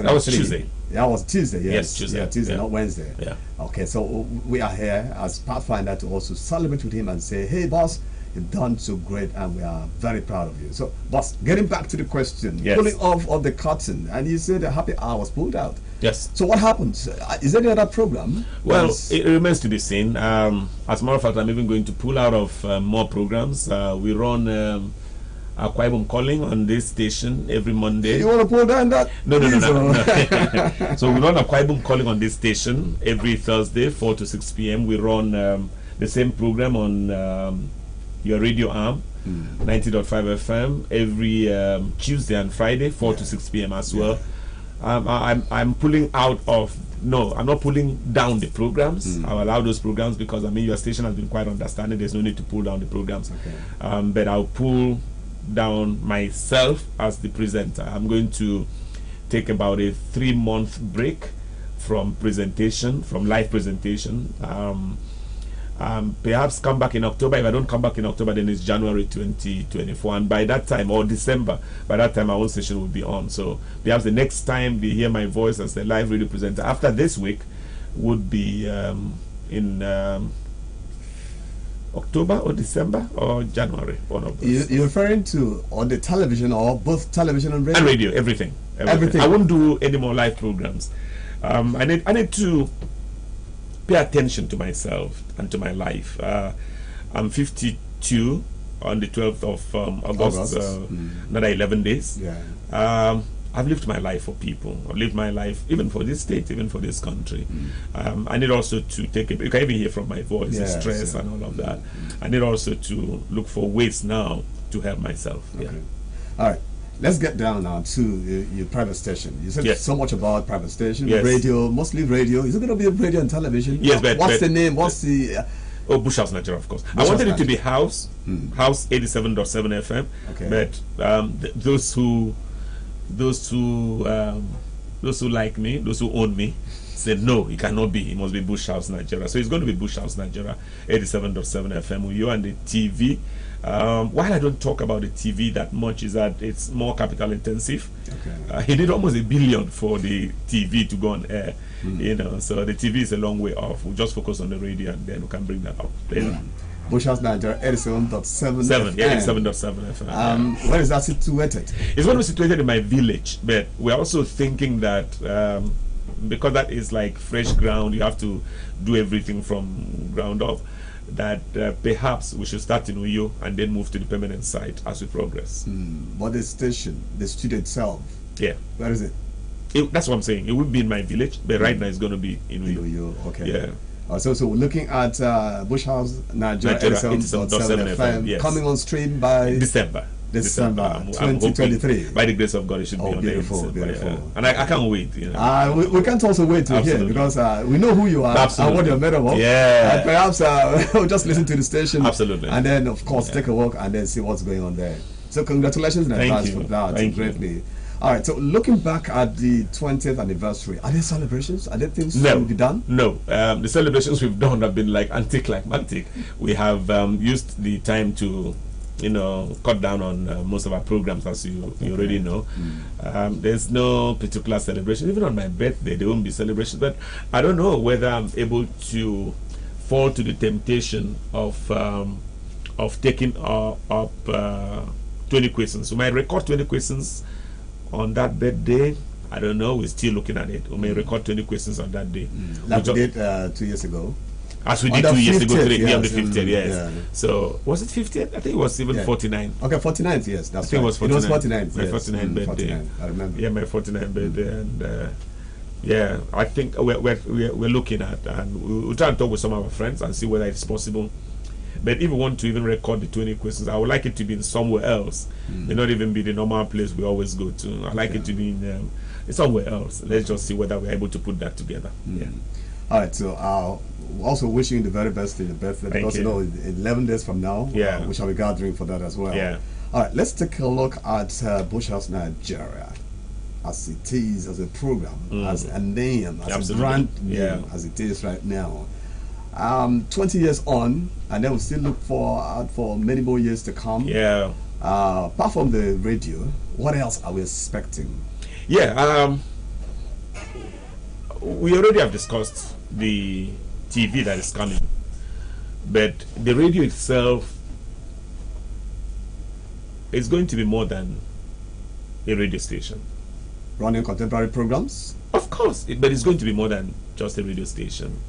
[SPEAKER 10] That was Tuesday.
[SPEAKER 2] That was Tuesday, yes.
[SPEAKER 10] Yes, Tuesday.
[SPEAKER 2] Yeah, Tuesday,
[SPEAKER 10] Yeah.
[SPEAKER 2] not Wednesday.
[SPEAKER 10] Yeah.
[SPEAKER 2] Okay, so we are here as Pathfinder to also celebrate with him and say, hey, boss, you've done so great and we are very proud of you. So, boss, getting back to the question,
[SPEAKER 10] Yes.
[SPEAKER 2] pulling off of the curtain, and you said the happy hour was pulled out.
[SPEAKER 10] Yes.
[SPEAKER 2] So what happened? Is there any other program?
[SPEAKER 10] Well,
[SPEAKER 2] That's-
[SPEAKER 10] it remains to be seen. As a matter of fact, I'm even going to pull out of more programs. We run Akwa Ibom Calling on this station every Monday.
[SPEAKER 2] you want to pull down that?
[SPEAKER 10] No.
[SPEAKER 2] Please,
[SPEAKER 10] So we run Akwa Ibom Calling on this station every Thursday, 4 to 6 p.m. We run the same program on your radio arm, 90.5 FM, every Tuesday and Friday, 4 to 6 p.m. as well. I'm pulling out of, no, I'm not pulling down the programs. I'll allow those programs because, I mean, your station has been quite understanding. There's no need to pull down the programs.
[SPEAKER 2] Okay.
[SPEAKER 10] But I'll pull down myself as the presenter. I'm going to take about a 3-month break from presentation, from live presentation. Perhaps come back in October. If I don't come back in October, then it's January 2024, and by that time, or December, by that time our own station will be on. So perhaps the next time they hear my voice as a live radio presenter after this week would be in October or December or January, one of those.
[SPEAKER 2] You're referring to on the television or both television and radio?
[SPEAKER 10] And radio, everything.
[SPEAKER 2] Everything.
[SPEAKER 10] I won't do any more live programs. I need to pay attention to myself and to my life. I'm 52 on the 12th of August. Another 11 days.
[SPEAKER 2] Yeah.
[SPEAKER 10] I've lived my life for people. I've lived my life even for this state, even for this country. I need also to take it. You can even hear from my voice, the
[SPEAKER 2] Yes,
[SPEAKER 10] stress
[SPEAKER 2] yeah.
[SPEAKER 10] and all of that. I need also to look for ways now to help myself.
[SPEAKER 2] Okay.
[SPEAKER 10] Yeah.
[SPEAKER 2] All right. Let's get down now to your private station. You said
[SPEAKER 10] Yes.
[SPEAKER 2] so much about private station,
[SPEAKER 10] Yes.
[SPEAKER 2] radio, mostly radio. Is it going to be radio and television?
[SPEAKER 10] Yes, but
[SPEAKER 2] what's the name? What's the?
[SPEAKER 10] Oh, Bush House Nigeria, of course. I
[SPEAKER 2] Bush
[SPEAKER 10] wanted
[SPEAKER 2] House
[SPEAKER 10] it to be House 87.7 FM.
[SPEAKER 2] Okay.
[SPEAKER 10] But those who like me, those who own me, said no, it cannot be. It must be Bush House Nigeria. So it's going to be Bush House Nigeria 87.7 FM. You and the TV. While I don't talk about the TV that much, is that it's more capital intensive.
[SPEAKER 2] Okay.
[SPEAKER 10] He did almost $1 billion for the TV to go on air. You know, so the TV is a long way off. We'll just focus on the radio and then we can bring that up later.
[SPEAKER 2] Bush House Nigeria 87.7
[SPEAKER 10] 87.7 FM.
[SPEAKER 2] Where is that situated?
[SPEAKER 10] It's going to be situated in my village, but we're also thinking that because that is like fresh ground, you have to do everything from ground up, that perhaps we should start in Uyo and then move to the permanent site as we progress.
[SPEAKER 2] But the station, the studio itself,
[SPEAKER 10] Yeah.
[SPEAKER 2] where is it?
[SPEAKER 10] That's what I'm saying. It would be in my village, but right now it's going to be in Uyo.
[SPEAKER 2] Uyo, okay.
[SPEAKER 10] Yeah.
[SPEAKER 2] So we're looking at Bush House Nigeria
[SPEAKER 10] Nigeria
[SPEAKER 2] 87.7 FM
[SPEAKER 10] yes.
[SPEAKER 2] coming on stream by
[SPEAKER 10] December
[SPEAKER 2] December
[SPEAKER 10] I'm
[SPEAKER 2] 2023.
[SPEAKER 10] hoping, by the grace of God, it should be on
[SPEAKER 2] beautiful,
[SPEAKER 10] there.
[SPEAKER 2] beautiful.
[SPEAKER 10] And I can't wait. You know.
[SPEAKER 2] We can't also wait to hear
[SPEAKER 10] Absolutely.
[SPEAKER 2] because we know who you are
[SPEAKER 10] Absolutely.
[SPEAKER 2] and what you're made of.
[SPEAKER 10] Yeah.
[SPEAKER 2] And perhaps we'll just listen to the station.
[SPEAKER 10] Absolutely.
[SPEAKER 2] And then, of course, take a walk and then see what's going on there. So congratulations in
[SPEAKER 10] Thank
[SPEAKER 2] advance
[SPEAKER 10] you.
[SPEAKER 2] for that.
[SPEAKER 10] Thank you.
[SPEAKER 2] Greatly. All right, so looking back at the 20th anniversary, are there celebrations? Are there things
[SPEAKER 10] No,
[SPEAKER 2] to be done?
[SPEAKER 10] No. The celebrations we've done have been like anticlimactic. We have used the time to, you know, cut down on most of our programs, as you already know. There's no particular celebration. Even on my birthday, there won't be celebrations. But I don't know whether I'm able to fall to the temptation of taking up 20 questions. So my record 20 questions on that birthday. I don't know. We're still looking at it. We may record 20 questions on that day.
[SPEAKER 2] Like we did 2 years ago.
[SPEAKER 10] As we did
[SPEAKER 2] On the
[SPEAKER 10] 2 years ago,
[SPEAKER 2] 50th,
[SPEAKER 10] on the
[SPEAKER 2] yes,
[SPEAKER 10] 50th, yes.
[SPEAKER 2] yeah.
[SPEAKER 10] So, was it 50th? I think it was even 49.
[SPEAKER 2] Okay, 49th, yes, that's
[SPEAKER 10] I think
[SPEAKER 2] right.
[SPEAKER 10] it was 49.
[SPEAKER 2] It was 49th,
[SPEAKER 10] My
[SPEAKER 2] yes.
[SPEAKER 10] 49th birthday.
[SPEAKER 2] 49, I remember.
[SPEAKER 10] Yeah, my 49th birthday. And yeah, I think we're looking at, and we'll try and talk with some of our friends and see whether it's possible. But if we want to even record the 20 questions, I would like it to be in somewhere else. May not even be the normal place we always go to. I like it to be in somewhere else. Let's just see whether we're able to put that together. Yeah.
[SPEAKER 2] All right, so also wishing you the very best in your birthday,
[SPEAKER 10] Thank
[SPEAKER 2] because
[SPEAKER 10] you.
[SPEAKER 2] you know, 11 days from now,
[SPEAKER 10] Yeah.
[SPEAKER 2] we shall be gathering for that as well.
[SPEAKER 10] Yeah.
[SPEAKER 2] All right, let's take a look at Bush House Nigeria, as it is, as a program, as a name, as
[SPEAKER 10] Absolutely.
[SPEAKER 2] a brand name,
[SPEAKER 10] Yeah.
[SPEAKER 2] as it is right now. 20 years on, and then we still look for many more years to come.
[SPEAKER 10] Yeah.
[SPEAKER 2] Apart from the radio, what else are we expecting?
[SPEAKER 10] Yeah. We already have discussed the TV that is coming, but the radio itself is going to be more than a radio station.
[SPEAKER 2] Running contemporary programs?
[SPEAKER 10] Of course, but it's going to be more than just a radio station.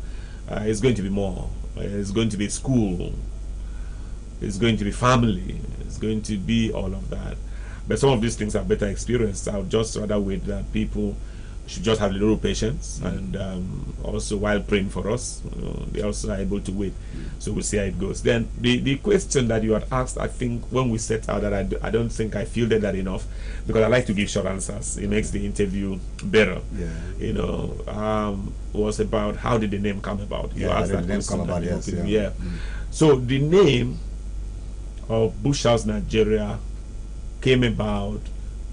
[SPEAKER 10] It's going to be more. It's going to be school. It's going to be family. It's going to be all of that. But some of these things are better experienced. I would just rather wait that people should just have a little patience, and also while praying for us, they also are able to wait. So we'll see how it goes. Then the question that you had asked, I think when we set out that I don't think I fielded that enough, because I like to give short answers. It makes the interview better.
[SPEAKER 2] Yeah.
[SPEAKER 10] You know, was about how did the name come about? You
[SPEAKER 2] Yeah,
[SPEAKER 10] asked
[SPEAKER 2] how
[SPEAKER 10] that
[SPEAKER 2] did the name
[SPEAKER 10] question.
[SPEAKER 2] come about?
[SPEAKER 10] and
[SPEAKER 2] Yes,
[SPEAKER 10] yeah.
[SPEAKER 2] yeah.
[SPEAKER 10] So the name of Bush House Nigeria came about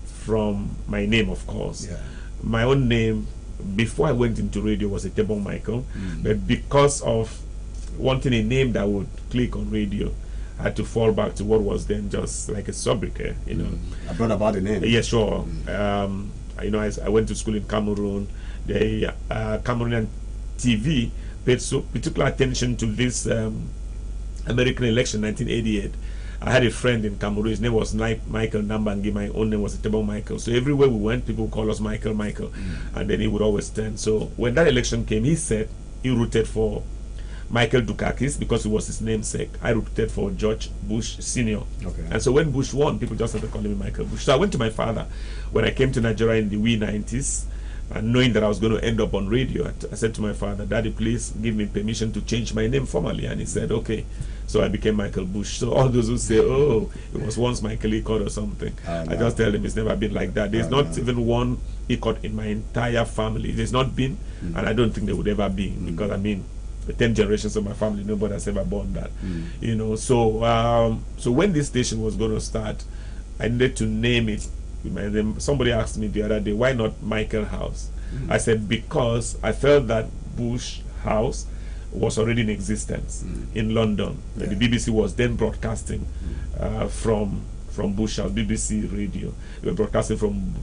[SPEAKER 10] from my name, of course.
[SPEAKER 2] Yeah.
[SPEAKER 10] My own name before I went into radio was Etebon Michael, but because of wanting a name that would click on radio, I had to fall back to what was then just like a sobriquet, you know.
[SPEAKER 2] I brought about the name.
[SPEAKER 10] Yeah, sure. You know, I went to school in Cameroon. The Cameroonian TV paid so particular attention to this American election, 1988. I had a friend in Cameroon. His name was Michael Nambangi. My own name was Etebon Michael. So everywhere we went, people call us Michael, and then he would always stand. So when that election came, he said he rooted for Michael Dukakis because it was his namesake. I rooted for George Bush Senior.
[SPEAKER 2] Okay.
[SPEAKER 10] And so when Bush won, people just started calling me Michael Bush. So I went to my father when I came to Nigeria in the wee 90s, and knowing that I was going to end up on radio, I said to my father, Daddy, please give me permission to change my name formally. And he said, okay. So I became Michael Bush. So all those who say, oh, it was once Michael Ecott or something, I just tell them it's never been like that. There's not even one Ecott in my entire family. There's not been, and I don't think there would ever be, because I mean, the 10 generations of my family, nobody has ever born that. You know, so so when this station was going to start, I needed to name it. Somebody asked me the other day, why not Michael House? I said, because I felt that Bush House was already in existence in London. The BBC was then broadcasting from Bush House, BBC Radio. They were broadcasting from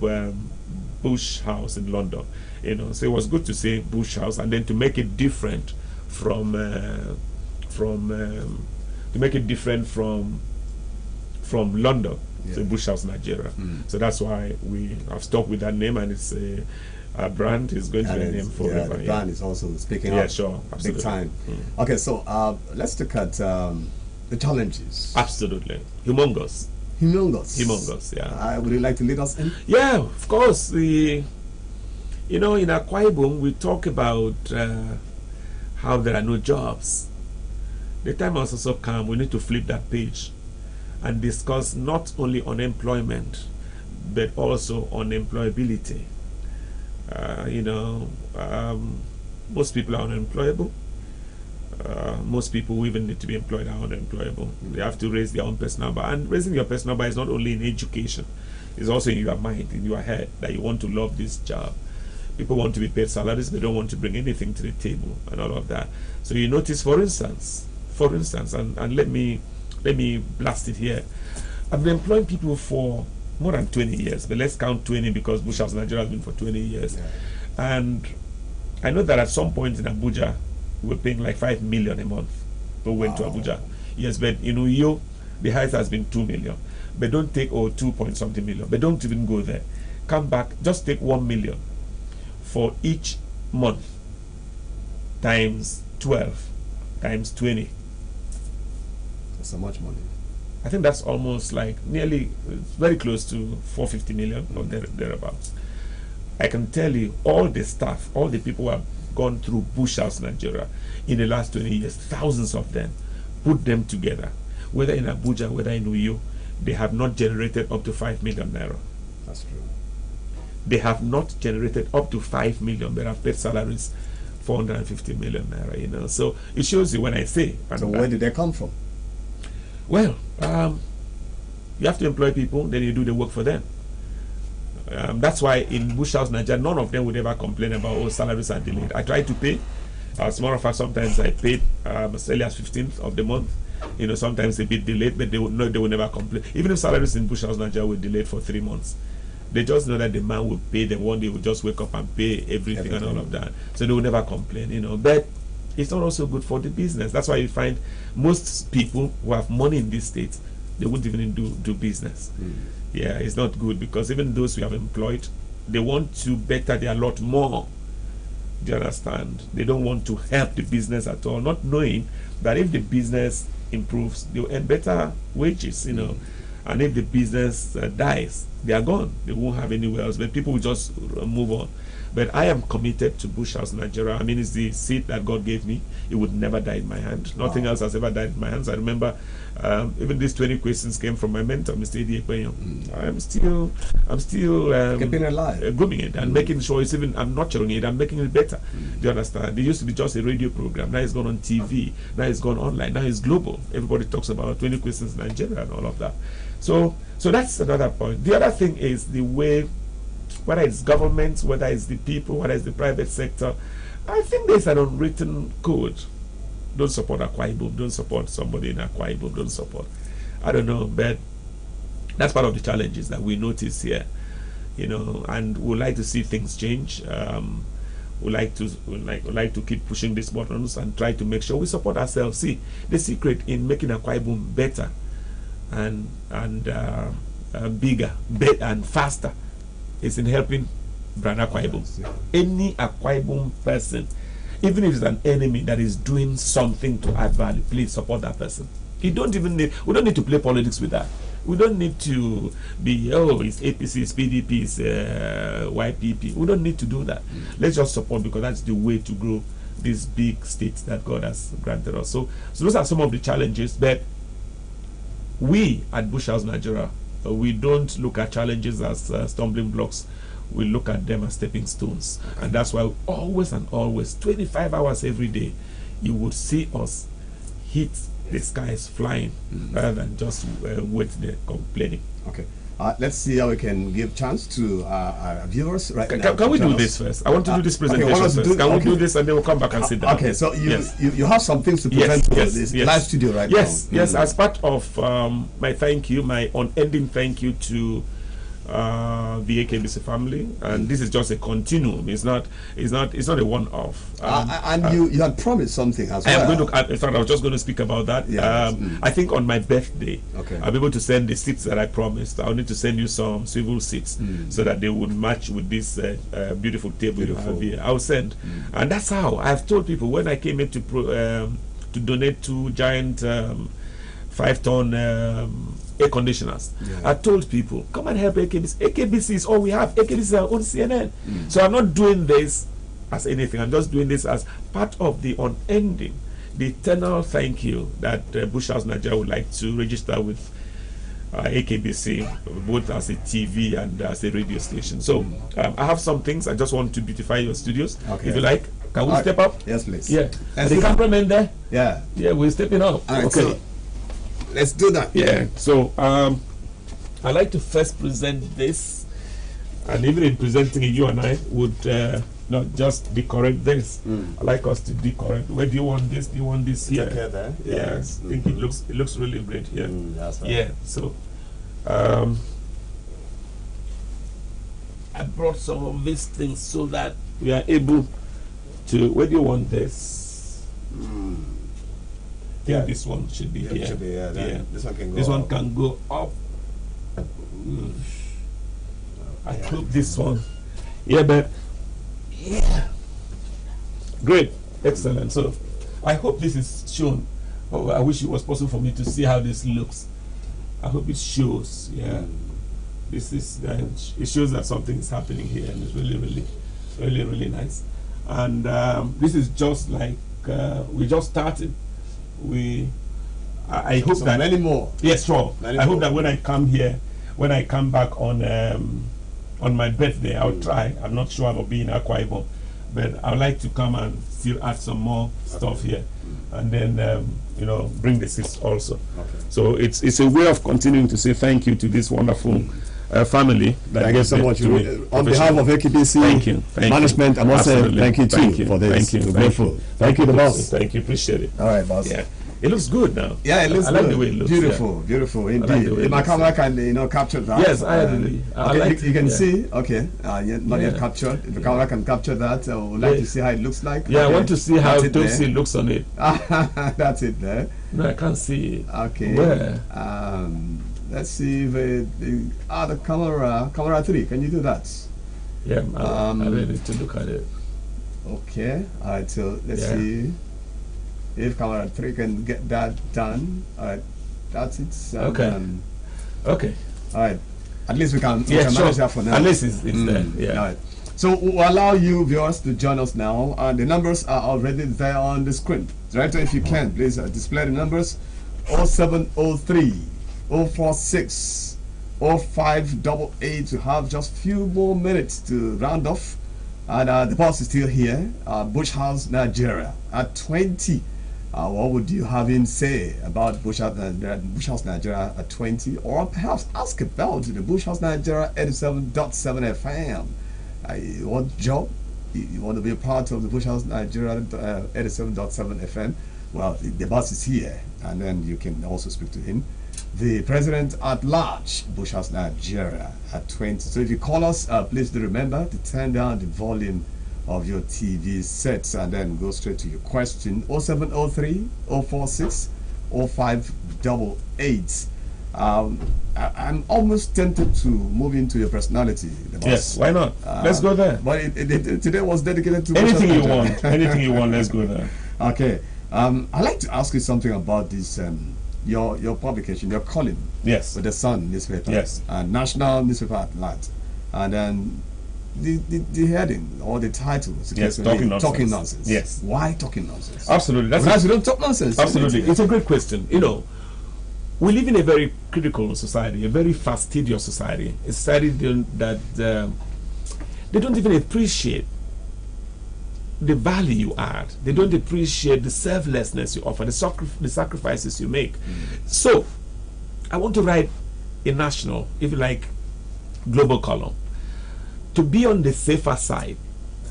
[SPEAKER 10] Bush House in London. You know, so it was good to say Bush House, and then to make it different from London. So Bush House Nigeria. So that's why we have stuck with that name, and it's a brand is going to be a name forever.
[SPEAKER 2] The brand is also speaking
[SPEAKER 10] Yeah,
[SPEAKER 2] up
[SPEAKER 10] sure,
[SPEAKER 2] big
[SPEAKER 10] absolutely.
[SPEAKER 2] time. Okay, so let's look at the challenges.
[SPEAKER 10] Absolutely. Humongous.
[SPEAKER 2] Humongous,
[SPEAKER 10] yeah.
[SPEAKER 2] Would you like to lead us in?
[SPEAKER 10] Yeah, of course. You know, in Akwa Ibom, we talk about how there are no jobs. The time has also come, we need to flip that page and discuss not only unemployment, but also unemployability. You know, most people are unemployable. Most people who even need to be employed are unemployable. They have to raise their own personal number. And raising your personal number is not only in education, it's also in your mind, in your head, that you want to love this job. People want to be paid salaries, they don't want to bring anything to the table and all of that. So you notice, for instance, and let me blast it here. I've been employing people for more than 20 years, but let's count 20 because Bush House Nigeria has been for 20 years. And I know that at some point in Abuja, we were paying like 5 million a month. We went to Abuja. Yes, but in Uyo, the highest has been 2 million. But don't take 2 point something million. But don't even go there. come back, just take 1 million for each month times 12 times 20.
[SPEAKER 2] That's so much money.
[SPEAKER 10] I think that's almost like nearly, very close to 450 million or thereabouts. I can tell you, all the staff, all the people who have gone through Bush House Nigeria in the last 20 years, thousands of them, put them together, whether in Abuja, whether in Uyo, they have not generated up to 5 million naira.
[SPEAKER 2] That's true.
[SPEAKER 10] They have not generated up to 5 million, but have paid salaries 450 million naira, you know. So it shows you when I say.
[SPEAKER 2] So where did they come from?
[SPEAKER 10] Well, you have to employ people, then you do the work for them. That's why in Bush House Nigeria, none of them would ever complain about, oh, salaries are delayed. I try to pay. As a matter of fact, sometimes I paid as early as 15th of the month. You know, sometimes a bit delayed, but they would never complain. Even if salaries in Bush House Nigeria were delayed for 3 months, they just know that the man will pay them. One day will just wake up and pay everything and all of that. So they will never complain, you know. But it's not also good for the business. That's why you find most people who have money in this state, they won't even do business. Yeah, it's not good, because even those we have employed, they want to better their lot more. Do you understand? They don't want to help the business at all, not knowing that if the business improves, they'll earn better wages, you know. And if the business dies, they are gone. They won't have anywhere else. But people will just move on. But I am committed to Bush House Nigeria. I mean, it's the seat that God gave me. It would never die in my hand. Nothing else has ever died in my hands. I remember even these 20 questions came from my mentor, Mr. Edi Ekwenyo. I'm still
[SPEAKER 2] keeping it alive,
[SPEAKER 10] grooming it and making sure it's even. I'm nurturing it. I'm making it better. Do you understand? It used to be just a radio program. Now it's gone on TV. Now it's gone online. Now it's global. Everybody talks about 20 questions in Nigeria and all of that. So that's another point. The other thing is the way, whether it's government, whether it's the people, whether it's the private sector, I think there's an unwritten code. Don't support Akwa Ibom, don't support somebody in Akwa Ibom, don't support. I don't know, but that's part of the challenges that we notice here, you know, and we'd like to see things change. We like to keep pushing these buttons and try to make sure we support ourselves. See, the secret in making Akwa Ibom better and bigger, and faster is in helping Brand Akwa Ibom. Any Akwa Ibom person, even if it's an enemy that is doing something to add value, please support that person. We don't need to play politics with that. We don't need to be, oh, it's APC, it's PDP, it's YPP. We don't need to do that. Let's just support, because that's the way to grow this big state that God has granted us. So those are some of the challenges. But we at Bush House Nigeria, we don't look at challenges as stumbling blocks. We look at them as stepping stones. And that's why always and always, 25 hours every day, you would see us hit the skies flying rather than just wait there complaining.
[SPEAKER 2] Okay. Let's see how we can give chance to our viewers right now.
[SPEAKER 10] Can we do this first? I want to do this presentation first. Can we do this and then we'll come back and sit down?
[SPEAKER 2] Okay, so you have some things to present to this live studio right now.
[SPEAKER 10] Yes, as part of my thank you, my unending thank you to the AKBC family, and this is just a continuum. It's not a one-off.
[SPEAKER 2] And you had promised something as well.
[SPEAKER 10] In fact, I was just going to speak about that. I think on my birthday, I'll be able to send the seats that I promised. I'll need to send you some swivel seats so that they would match with this beautiful table you have here. I'll send, and that's how I've told people when I came in to donate 2 giant 5-ton air conditioners. I told people, come and help AKBC. AKBC is all we have. AKBC is our own CNN. So I'm not doing this as anything. I'm just doing this as part of the unending, the eternal thank you that Bush House Nigeria would like to register with AKBC, both as a TV and as a radio station. So I have some things. I just want to beautify your studios. If you like, can we step up?
[SPEAKER 2] Yes, please.
[SPEAKER 10] Yeah. The cameraman there?
[SPEAKER 2] Yeah.
[SPEAKER 10] Yeah, we're stepping up.
[SPEAKER 2] All right, okay. So let's do that.
[SPEAKER 10] Yeah. So I like to first present this, and even in presenting it, you and I would not just decorate this. I like us to decorate. Where do you want this? Do you want this here?
[SPEAKER 2] Okay, there.
[SPEAKER 10] Yes. I think it looks really great here.
[SPEAKER 2] That's right.
[SPEAKER 10] Yeah. So I brought some of these things so that we are able to. Where do you want this? I think this one should be here.
[SPEAKER 2] Should be, This one can go.
[SPEAKER 10] This one can go up. I hope this one. Yeah, but yeah, great, excellent. So I hope this is shown. Oh, I wish it was possible for me to see how this looks. I hope it shows. Yeah, this is. It shows that something is happening here, and it's really nice. And this is just like we just started. I hope
[SPEAKER 2] So
[SPEAKER 10] that
[SPEAKER 2] many more.
[SPEAKER 10] Yes, sure.
[SPEAKER 2] Many
[SPEAKER 10] I hope
[SPEAKER 2] more.
[SPEAKER 10] that when I come here, when I come back on my birthday, I'll try. I'm not sure I'll be in Akwa Ibom, but I would like to come and still add some more stuff here, and then bring the seats also.
[SPEAKER 2] Okay.
[SPEAKER 10] So it's a way of continuing to say thank you to this wonderful family. That
[SPEAKER 2] Thank you
[SPEAKER 10] gave
[SPEAKER 2] so
[SPEAKER 10] birth
[SPEAKER 2] much.
[SPEAKER 10] to me
[SPEAKER 2] On behalf of AKBC
[SPEAKER 10] Thank you.
[SPEAKER 2] management, I must say
[SPEAKER 10] Absolutely.
[SPEAKER 2] thank you too
[SPEAKER 10] Thank you.
[SPEAKER 2] for this.
[SPEAKER 10] Thank you.
[SPEAKER 2] We're
[SPEAKER 10] Thank
[SPEAKER 2] grateful.
[SPEAKER 10] you.
[SPEAKER 2] Thank you, the boss.
[SPEAKER 10] Thank you. Appreciate it.
[SPEAKER 2] All right, boss.
[SPEAKER 10] Yeah. It looks good now.
[SPEAKER 2] Yeah, it looks
[SPEAKER 10] I like
[SPEAKER 2] good.
[SPEAKER 10] the way it looks.
[SPEAKER 2] Beautiful, beautiful indeed.
[SPEAKER 10] like the way it
[SPEAKER 2] If my
[SPEAKER 10] looks,
[SPEAKER 2] camera can, capture that.
[SPEAKER 10] Yes, I agree. I
[SPEAKER 2] Okay,
[SPEAKER 10] like
[SPEAKER 2] you can
[SPEAKER 10] yeah.
[SPEAKER 2] see. Okay, not yet
[SPEAKER 10] Yeah.
[SPEAKER 2] captured. If the camera can capture that, I would like to see how it looks like.
[SPEAKER 10] Yeah, I
[SPEAKER 2] Okay,
[SPEAKER 10] want to see how
[SPEAKER 2] that's it
[SPEAKER 10] Tosi
[SPEAKER 2] there.
[SPEAKER 10] looks on it.
[SPEAKER 2] That's it there.
[SPEAKER 10] No, I can't see it.
[SPEAKER 2] Okay.
[SPEAKER 10] Where?
[SPEAKER 2] Let's see if the camera 3. Can you do that?
[SPEAKER 10] Yeah, I'm ready to look at it.
[SPEAKER 2] Okay. All right. So let's
[SPEAKER 10] Yeah.
[SPEAKER 2] see if camera 3 can get that done. All right. That's it.
[SPEAKER 10] Okay. Okay.
[SPEAKER 2] All right. At least we can
[SPEAKER 10] Yeah,
[SPEAKER 2] manage
[SPEAKER 10] sure.
[SPEAKER 2] that for now.
[SPEAKER 10] At least it's there. Yeah.
[SPEAKER 2] All right. So we'll allow you viewers to join us now, and the numbers are already there on the screen. Director, if you can, please display the numbers: 0703 046 0588. To have just few more minutes to round off, and the boss is still here. Bush House, Nigeria at 20. What would you have him say about Bush House Nigeria at 20, or perhaps ask about the Bush House Nigeria 87.7 FM? What job you want to be a part of the Bush House Nigeria 87.7 FM? Well, the boss is here, and then you can also speak to him. The president at large, Bush House Nigeria at 20. So if you call us, please do remember to turn down the volume of your TV sets and then go straight to your question. 0703 046 0588. I'm almost tempted to move into your personality. The boss.
[SPEAKER 10] Yes, why not? Let's go there.
[SPEAKER 2] But today was dedicated to
[SPEAKER 10] Anything you
[SPEAKER 2] Nigeria.
[SPEAKER 10] want. Anything you want, let's go there.
[SPEAKER 2] Okay. I'd like to ask you something about this. Your publication, your column.
[SPEAKER 10] Yes.
[SPEAKER 2] With the Sun newspaper.
[SPEAKER 10] Yes.
[SPEAKER 2] And national newspaper at large. And then the heading or the title is
[SPEAKER 10] Yes,
[SPEAKER 2] basically
[SPEAKER 10] talking nonsense. Yes.
[SPEAKER 2] Why talking nonsense?
[SPEAKER 10] Absolutely.
[SPEAKER 2] Because we don't talk nonsense.
[SPEAKER 10] Absolutely. It's a great question. We live in a very critical society, a very fastidious society, a society that they don't even appreciate the value you add. They don't appreciate the selflessness you offer, the sacrifices you make. So, I want to write a national, if you like, global column. To be on the safer side,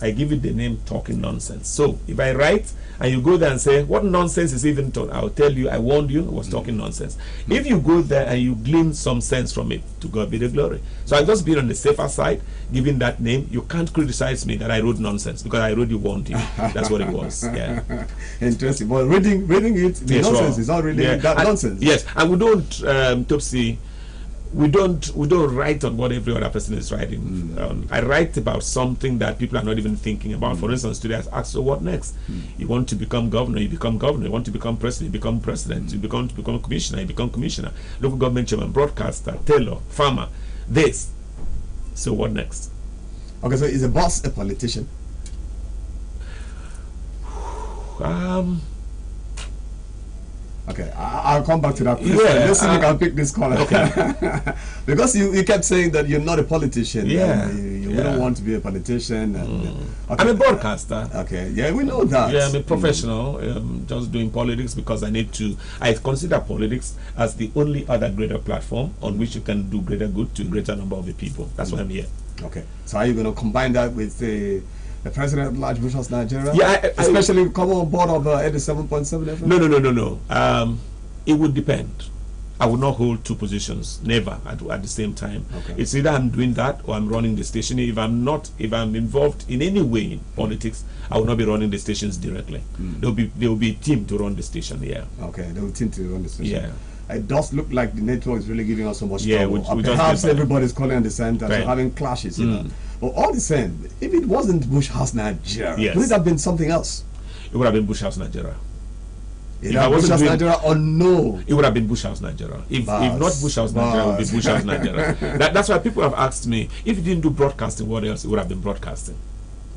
[SPEAKER 10] I give it the name Talking Nonsense. So, if I write and you go there and say, what nonsense is even talking? I'll tell you, I warned you, I was talking nonsense. If you go there and you glean some sense from it, to God be the glory. So I've just been on the safer side, giving that name. You can't criticize me that I wrote nonsense, because I wrote you warned you. That's what it was. Yeah.
[SPEAKER 2] Interesting. But reading it, the
[SPEAKER 10] Yes,
[SPEAKER 2] nonsense
[SPEAKER 10] sure.
[SPEAKER 2] is not really
[SPEAKER 10] Yeah.
[SPEAKER 2] that
[SPEAKER 10] And-
[SPEAKER 2] nonsense.
[SPEAKER 10] Yes, and we don't, Topsy, we don't write on what every other person is writing. I write about something that people are not even thinking about. For instance, today I asked, so what next? You want to become governor, you become governor. You want to become president, you become president. You become commissioner, you become commissioner. Local government chairman, broadcaster, tailor, farmer. This. So what next?
[SPEAKER 2] Okay, so is the boss a politician? Okay, I'll come back to that question.
[SPEAKER 10] Yeah,
[SPEAKER 2] Let's see if you can pick this caller.
[SPEAKER 10] Okay.
[SPEAKER 2] Because you kept saying that you're not a politician.
[SPEAKER 10] Yeah.
[SPEAKER 2] and you
[SPEAKER 10] Yeah.
[SPEAKER 2] wouldn't want to be a politician. And, okay.
[SPEAKER 10] I'm a broadcaster.
[SPEAKER 2] Okay, yeah, we know that.
[SPEAKER 10] Yeah, I'm a professional, just doing politics because I consider politics as the only other greater platform on which you can do greater good to a greater number of the people. That's why I'm here.
[SPEAKER 2] Okay, so are you going to combine that with the president of large Bush House Nigeria?
[SPEAKER 10] Yeah,
[SPEAKER 2] especially come on board of 87.7 FM?
[SPEAKER 10] No. It would depend. I would not hold two positions, never at the same time.
[SPEAKER 2] Okay.
[SPEAKER 10] It's either I'm doing that or I'm running the station. If I'm involved in any way in politics, I will not be running the stations directly. There will be a team to run the station. Yeah.
[SPEAKER 2] Okay, there will be a team to run the station.
[SPEAKER 10] Yeah.
[SPEAKER 2] it does look like the network is really giving us so much
[SPEAKER 10] Yeah,
[SPEAKER 2] trouble.
[SPEAKER 10] we just
[SPEAKER 2] Perhaps
[SPEAKER 10] get by.
[SPEAKER 2] everybody's calling at the center,
[SPEAKER 10] Right.
[SPEAKER 2] so having clashes, you know. But all the same, if it wasn't Bush House Nigeria,
[SPEAKER 10] Yes.
[SPEAKER 2] would it have been something else?
[SPEAKER 10] It would have been Bush House Nigeria.
[SPEAKER 2] If
[SPEAKER 10] I
[SPEAKER 2] Bush
[SPEAKER 10] wasn't
[SPEAKER 2] House
[SPEAKER 10] doing-
[SPEAKER 2] Nigeria or no?
[SPEAKER 10] It would have been Bush House Nigeria. If not Bush House Nigeria, it would be Bush House Nigeria. That's why people have asked me, if you didn't do broadcasting, what else? It would have been broadcasting.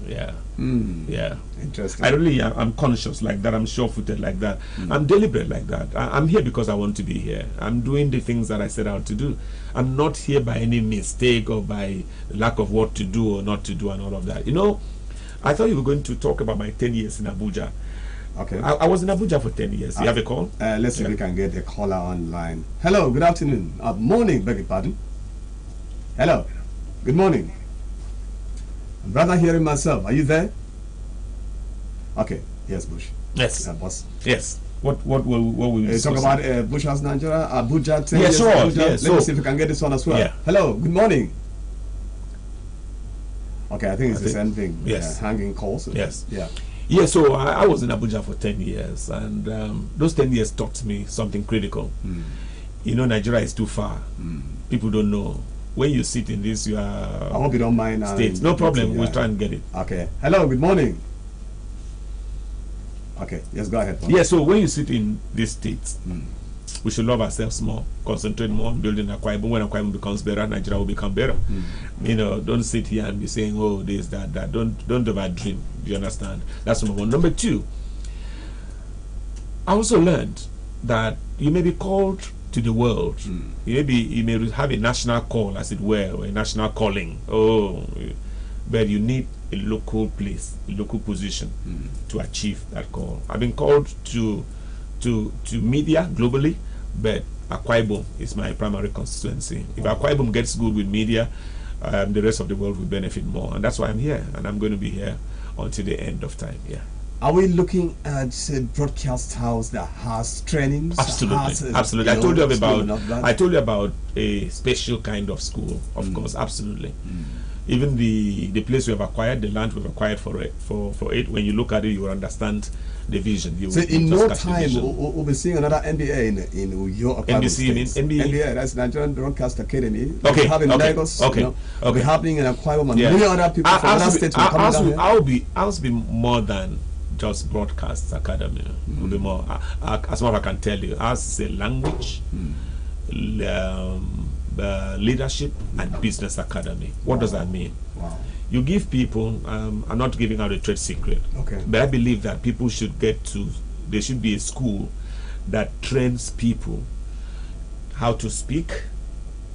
[SPEAKER 10] Yeah. Yeah.
[SPEAKER 2] Interesting.
[SPEAKER 10] I'm conscious like that. I'm sure-footed like that. I'm deliberate like that. I'm here because I want to be here. I'm doing the things that I set out to do. I'm not here by any mistake or by lack of what to do or not to do and all of that. You know, I thought you were going to talk about my 10 years in Abuja.
[SPEAKER 2] Okay.
[SPEAKER 10] I was in Abuja for 10 years. You have a call?
[SPEAKER 2] Let's see if we can get the caller online. Hello, good afternoon. Morning, beg your pardon. Hello, good morning. I'm rather hearing myself. Are you there? Okay, yes, Bush.
[SPEAKER 10] Yes.
[SPEAKER 2] Boss.
[SPEAKER 10] Yes. What will we
[SPEAKER 2] talk about Bush House Nigeria, Abuja, 10
[SPEAKER 10] Yeah,
[SPEAKER 2] years
[SPEAKER 10] sure.
[SPEAKER 2] Abuja.
[SPEAKER 10] Yeah,
[SPEAKER 2] Let me see if we can get this one as well.
[SPEAKER 10] Yeah.
[SPEAKER 2] Hello, good morning. Okay, I think it's the same thing.
[SPEAKER 10] Yes.
[SPEAKER 2] Hanging calls.
[SPEAKER 10] Yes.
[SPEAKER 2] Yeah.
[SPEAKER 10] Yeah, so I was in Abuja for 10 years, and those 10 years taught me something critical. You know, Nigeria is too far. People don't know. When you sit in this, you are.
[SPEAKER 2] I hope you don't mind.
[SPEAKER 10] States. No problem. We'll try and get it.
[SPEAKER 2] Okay. Hello, good morning. Okay, yes, go ahead.
[SPEAKER 10] Yeah, so when you sit in these states, we should love ourselves more, concentrate more on building Akwa Ibom. When Akwa Ibom becomes better, Nigeria will become better. You know, don't sit here and be saying, oh, this, that. Don't ever dream. Do you understand? That's number one. Number two, I also learned that you may be called to the world. You may have a national call, as it were, or a national calling. Oh, but you need a local place, a local position to achieve that call. I've been called to media globally, but Akwa Ibom is my primary constituency. If Akwa Ibom gets good with media, the rest of the world will benefit more, and that's why I'm here, and I'm going to be here until the end of time. Yeah.
[SPEAKER 2] Are we looking at a broadcast house that has trainings?
[SPEAKER 10] Absolutely, absolutely. I told you about a special kind of school, of course. Absolutely. Even the place we have acquired, the land we've acquired for it. When you look at it, you will understand the vision.
[SPEAKER 2] So in no time, we'll be seeing another NBA in your
[SPEAKER 10] NBC, you mean
[SPEAKER 2] NBA, that's Nigerian Broadcast Academy.
[SPEAKER 10] Okay,
[SPEAKER 2] we have in Lagos. Will be happening in Akwa Ibom, and many other people from other states will come down here.
[SPEAKER 10] I'll be more than just Broadcast Academy. Will be more. As much as I can tell you, as a language, leadership, and business academy. What does that mean?
[SPEAKER 2] Wow.
[SPEAKER 10] You give people. I'm not giving out a trade secret.
[SPEAKER 2] Okay.
[SPEAKER 10] But I believe that people should get to. There should be a school that trains people how to speak.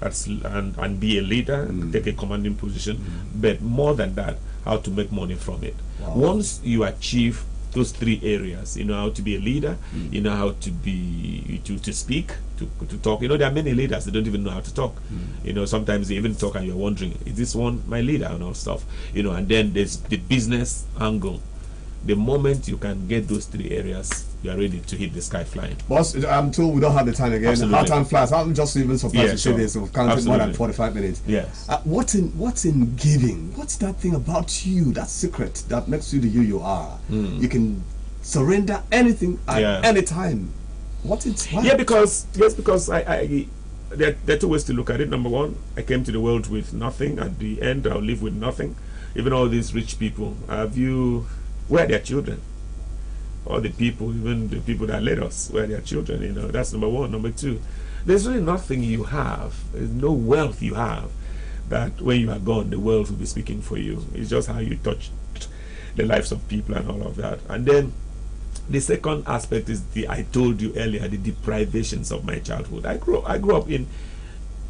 [SPEAKER 10] And be a leader, and take a commanding position, but more than that, how to make money from it.
[SPEAKER 2] Wow.
[SPEAKER 10] Once you achieve those three areas, you know how to be a leader, you know how to be to speak, to talk. You know, there are many leaders that don't even know how to talk. You know, sometimes they even talk and you're wondering, is this one my leader and all stuff? You know, and then there's the business angle. The moment you can get those three areas, you are ready to hit the sky flying.
[SPEAKER 2] Boss, I'm told we don't have the time again.
[SPEAKER 10] Absolutely.
[SPEAKER 2] Our time flies. I'm just even surprised to say
[SPEAKER 10] sure.
[SPEAKER 2] this. We've counted more than 45 minutes.
[SPEAKER 10] Yes.
[SPEAKER 2] What's in giving? What's that thing about you, that secret that makes you the you are? You can surrender anything at any time. What's it? Why?
[SPEAKER 10] Yeah, because I there are two ways to look at it. Number one, I came to the world with nothing. At the end, I'll live with nothing. Even all these rich people, where are their children? All the people, even the people that led us, where are their children? You know, that's number one. Number two, there's really nothing you have. There's no wealth you have that when you are gone, the world will be speaking for you. It's just how you touch the lives of people and all of that. And then the second aspect is I told you earlier, the deprivations of my childhood. I grew up in,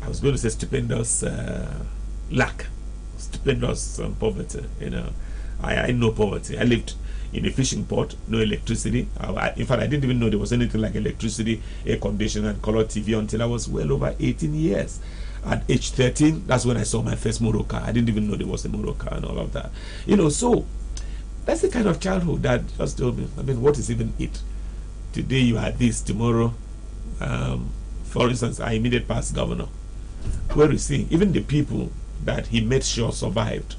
[SPEAKER 10] I was going to say stupendous lack, stupendous poverty. You know, I know poverty. I lived in a fishing port, no electricity. In fact, I didn't even know there was anything like electricity, air conditioning, and color TV until I was well over 18 years. At age 13, that's when I saw my first motor car. I didn't even know there was a motor car and all of that. You know, so that's the kind of childhood that just told me, I mean, what is even it? Today you are this, tomorrow, for instance, our immediate past governor, where you see, even the people that he made sure survived.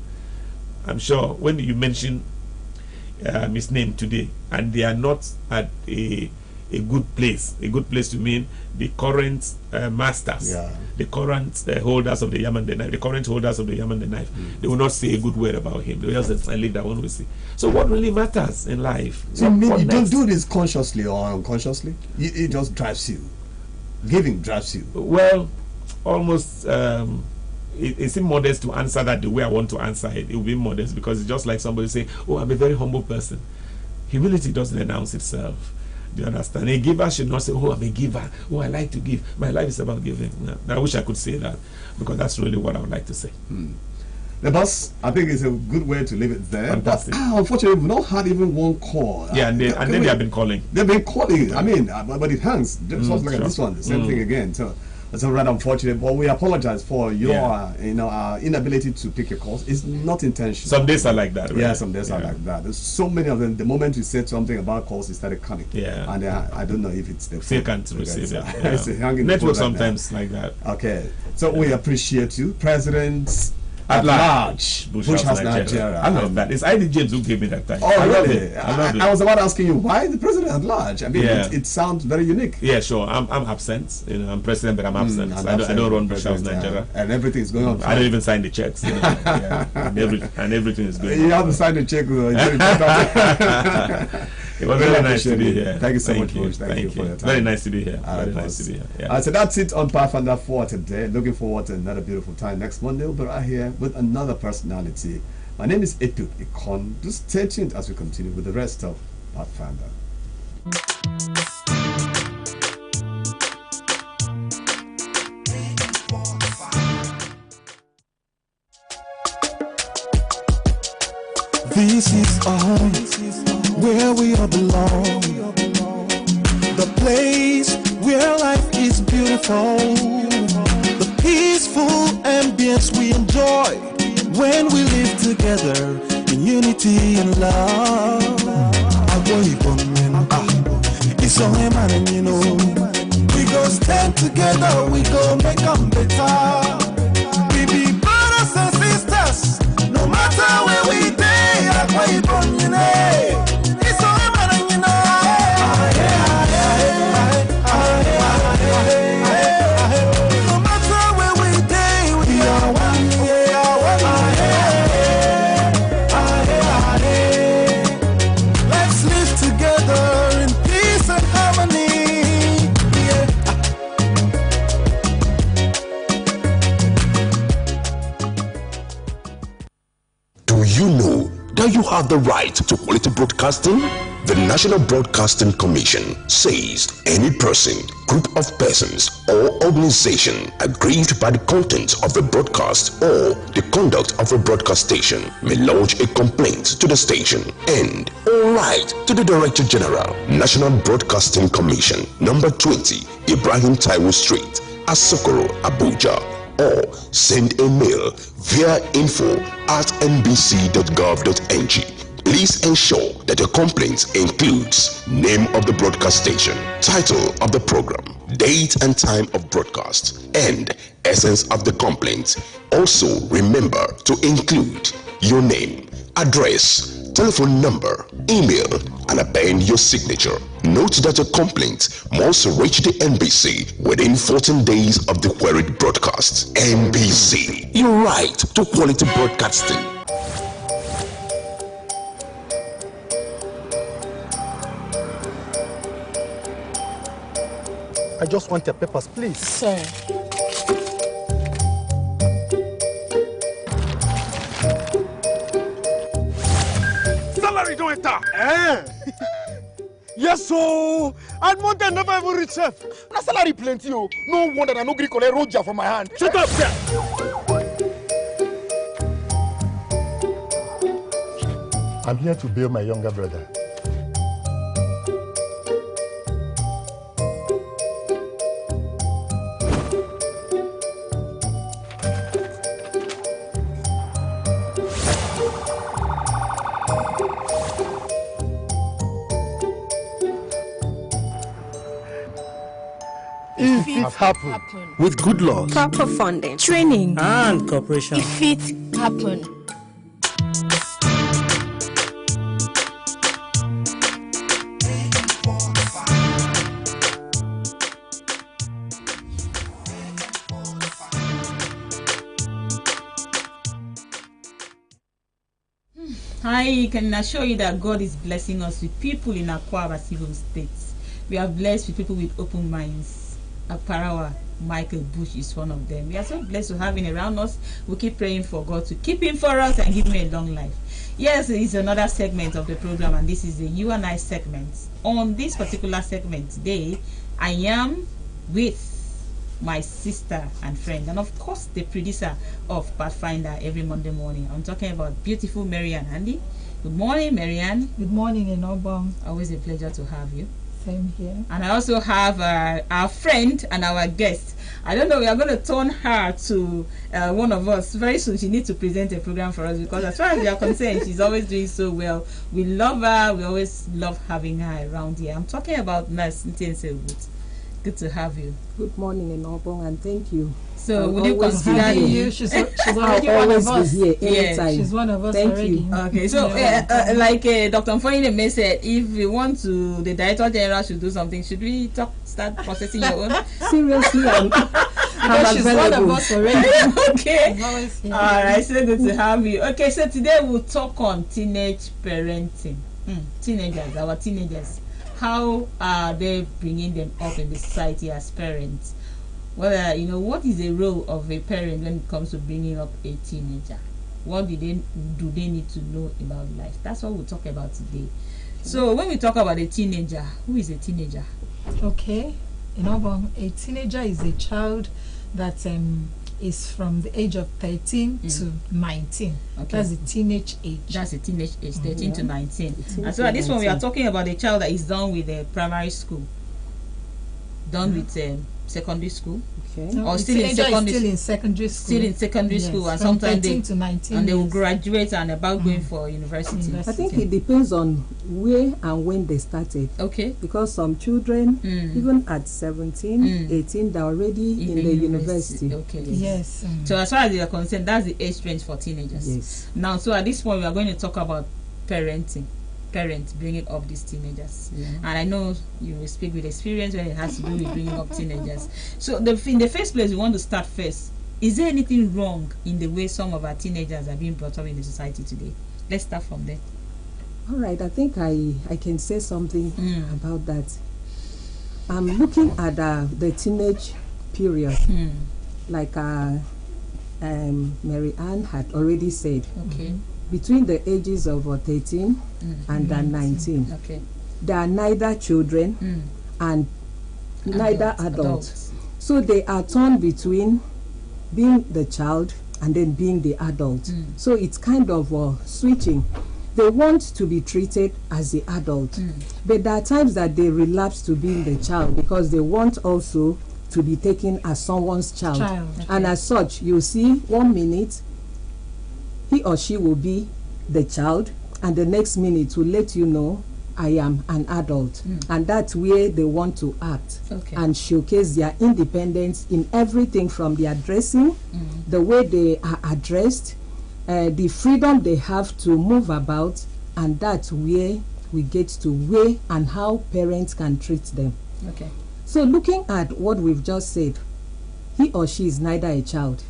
[SPEAKER 10] I'm sure when you mention his name today, and they are not at a a good place to mean the current masters, the current holders of the yam and the knife, the current holders of the yam and the knife. They will not say a good word about him. They will just say, leave that one, we see. So what really matters in life?
[SPEAKER 2] So you mean you don't do this consciously or unconsciously? It just drives you. Giving drives you.
[SPEAKER 10] Well, almost. It's immodest to answer that the way I want to answer it. It will be modest because it's just like somebody saying, "Oh, I'm a very humble person." Humility doesn't announce itself. Do you understand? A giver should not say, "Oh, I'm a giver. Oh, I like to give. My life is about giving." No, I wish I could say that because that's really what I would like to say.
[SPEAKER 2] The boss, I think it's a good way to leave it there.
[SPEAKER 10] Fantastic.
[SPEAKER 2] But unfortunately, we've not had even one call.
[SPEAKER 10] Yeah, and they have been calling.
[SPEAKER 2] They've been calling. I mean, but it hangs. Just like
[SPEAKER 10] sure.
[SPEAKER 2] this one, the same thing again. So it's rather unfortunate. But we apologize for your, inability to pick your calls. It's not intentional.
[SPEAKER 10] Some days are like that. Right?
[SPEAKER 2] Yeah, some days are like that. There's so many of them. The moment you said something about calls, it started coming.
[SPEAKER 10] Yeah.
[SPEAKER 2] And I don't know if it's the
[SPEAKER 10] Still can't receive it.
[SPEAKER 2] It's hanging
[SPEAKER 10] Network
[SPEAKER 2] right
[SPEAKER 10] sometimes
[SPEAKER 2] now.
[SPEAKER 10] like that.
[SPEAKER 2] Okay. So we appreciate you, President at large. Bush House Nigeria.
[SPEAKER 10] I love that. It's ID James who gave me that time.
[SPEAKER 2] Oh,
[SPEAKER 10] I love
[SPEAKER 2] really?
[SPEAKER 10] it. I love it.
[SPEAKER 2] I was about asking you why the president at large. I mean, it sounds very unique.
[SPEAKER 10] Yeah, sure. I'm absent. I'm president, but I'm absent. I don't run Bush House Nigeria.
[SPEAKER 2] And everything is going on.
[SPEAKER 10] I don't even sign the checks. And everything is going on.
[SPEAKER 2] You have to sign the check.
[SPEAKER 10] It was very nice to be here.
[SPEAKER 2] Thank you so much, Bush. Thank you for your time.
[SPEAKER 10] Very nice to be here. Very nice to be here. Yeah.
[SPEAKER 2] So that's it on Pathfinder for today. Looking forward to another beautiful time. Next Monday, we'll be right here with another personality. My name is Etu Ikon. Just stay tuned as we continue with the rest of Pathfinder.
[SPEAKER 5] This is home, where we all belong. The place where life is beautiful. The peaceful ambience we enjoy when we live together in unity and love. It's only man and you know. We go stand together, we go make them better. We be brothers and sisters, no matter where we day. It's only man and you know. No matter where we day, we are one. Let's live together in peace and harmony.
[SPEAKER 9] Do you know that you have the right to quality broadcasting? The National Broadcasting Commission says any person, group of persons, or organization aggrieved by the content of a broadcast or the conduct of a broadcast station may lodge a complaint to the station and all right to the Director General, National Broadcasting Commission, number 20, Ibrahim Taiwo Street, Asokoro, Abuja, or send a mail via info@nbc.gov.ng. Please ensure that your complaint includes name of the broadcast station, title of the program, date and time of broadcast, and essence of the complaint. Also remember to include your name, address, telephone number, email, and append your signature. Note that your complaint must reach the NBC within 14 days of the queried broadcast. NBC, your right to quality broadcasting.
[SPEAKER 11] I just want your papers, please.
[SPEAKER 12] Sir.
[SPEAKER 11] Salary don't enter. Yes, so. And month I never even reach chef. Na salary plenty, oh. No wonder I no gree collect roja from my hand. Shut up, sir. I'm here to bail my younger brother. If it happen with good luck,
[SPEAKER 12] Proper funding, training,
[SPEAKER 11] and cooperation,
[SPEAKER 12] if it happen.
[SPEAKER 1] I can assure you that God is blessing us with people in Akwa Ibom states. We are blessed with people with open minds. Aparawa, Michael Bush is one of them. We are so blessed to have him around us. We keep praying for God to keep him for us and give him a long life. Yes, it's another segment of the program, and this is the You and I segment. On this particular segment today, I am with my sister and friend, and of course the producer of Pathfinder every Monday morning. I'm talking about beautiful Marianne Andy. Good morning, Marianne.
[SPEAKER 13] Good morning, Enobong.
[SPEAKER 1] Always a pleasure to have you.
[SPEAKER 13] Same here.
[SPEAKER 1] And I also have our friend and our guest. I don't know, we are going to turn her to one of us very soon. She needs to present a program for us, because as far as we are concerned, she's always doing so well. We love her. We always love having her around here. I'm talking about Nurse Ntense Wood. Good to have you.
[SPEAKER 14] Good morning, Enobong, and thank you.
[SPEAKER 1] So, will you consider
[SPEAKER 13] you? She's already one of us.
[SPEAKER 14] Here anytime.
[SPEAKER 13] She's one of us
[SPEAKER 14] Thank
[SPEAKER 13] already.
[SPEAKER 14] you.
[SPEAKER 1] Okay, so like Dr. Mfoyine May said, if we want to, the Director General should do something. Should we start processing your own?
[SPEAKER 14] Seriously, I'm
[SPEAKER 13] she's one of us already.
[SPEAKER 1] Okay. All right, so good to have you. Okay, so today we'll talk on teenage parenting. Teenagers, our teenagers. How are they bringing them up in the society as parents? Well, what is the role of a parent when it comes to bringing up a teenager? What do they need to know about life? That's what we'll talk about today. So when we talk about a teenager, who is a teenager?
[SPEAKER 13] Okay, a teenager is a child that is from the age of 13 to 19. Okay. That's the teenage age.
[SPEAKER 1] That's the teenage age, 13 to 19. And so at this one, we are talking about a child that is done with primary school, done with secondary school,
[SPEAKER 13] or still in secondary school.
[SPEAKER 1] Still in secondary school, and
[SPEAKER 13] from
[SPEAKER 1] sometimes
[SPEAKER 13] 13 to 19
[SPEAKER 1] and they will graduate and about going for university.
[SPEAKER 14] I think it depends on where and when they started.
[SPEAKER 1] Okay.
[SPEAKER 14] Because some children, even at 17, 18, they're already in the university.
[SPEAKER 1] Okay.
[SPEAKER 13] Yes.
[SPEAKER 1] So as far as you are concerned, that's the age range for teenagers.
[SPEAKER 14] Yes.
[SPEAKER 1] Now, so at this point, we are going to talk about parenting. Parents bringing up these teenagers, and I know you will speak with experience when it has to do with bringing up teenagers. So in the first place, we want to start first. Is there anything wrong in the way some of our teenagers are being brought up in the society today? Let's start from there.
[SPEAKER 14] All right, I think I can say something about that. I'm looking at the teenage period, like Mary Ann had already said.
[SPEAKER 1] Okay.
[SPEAKER 14] Between the ages of 13 and 19.
[SPEAKER 1] Okay.
[SPEAKER 14] They are neither children and neither adults. So they are torn between being the child and then being the adult. So it's kind of switching. They want to be treated as the adult, but there are times that they relapse to being the child because they want also to be taken as someone's child.
[SPEAKER 13] Okay.
[SPEAKER 14] And as such, you see 1 minute he or she will be the child, and the next minute will let you know I am an adult. And that's where they want to act and showcase their independence in everything, from their dressing, the way they are addressed, the freedom they have to move about, and that's where we get to where and how parents can treat them.
[SPEAKER 1] Okay.
[SPEAKER 14] So looking at what we've just said, he or she is neither a child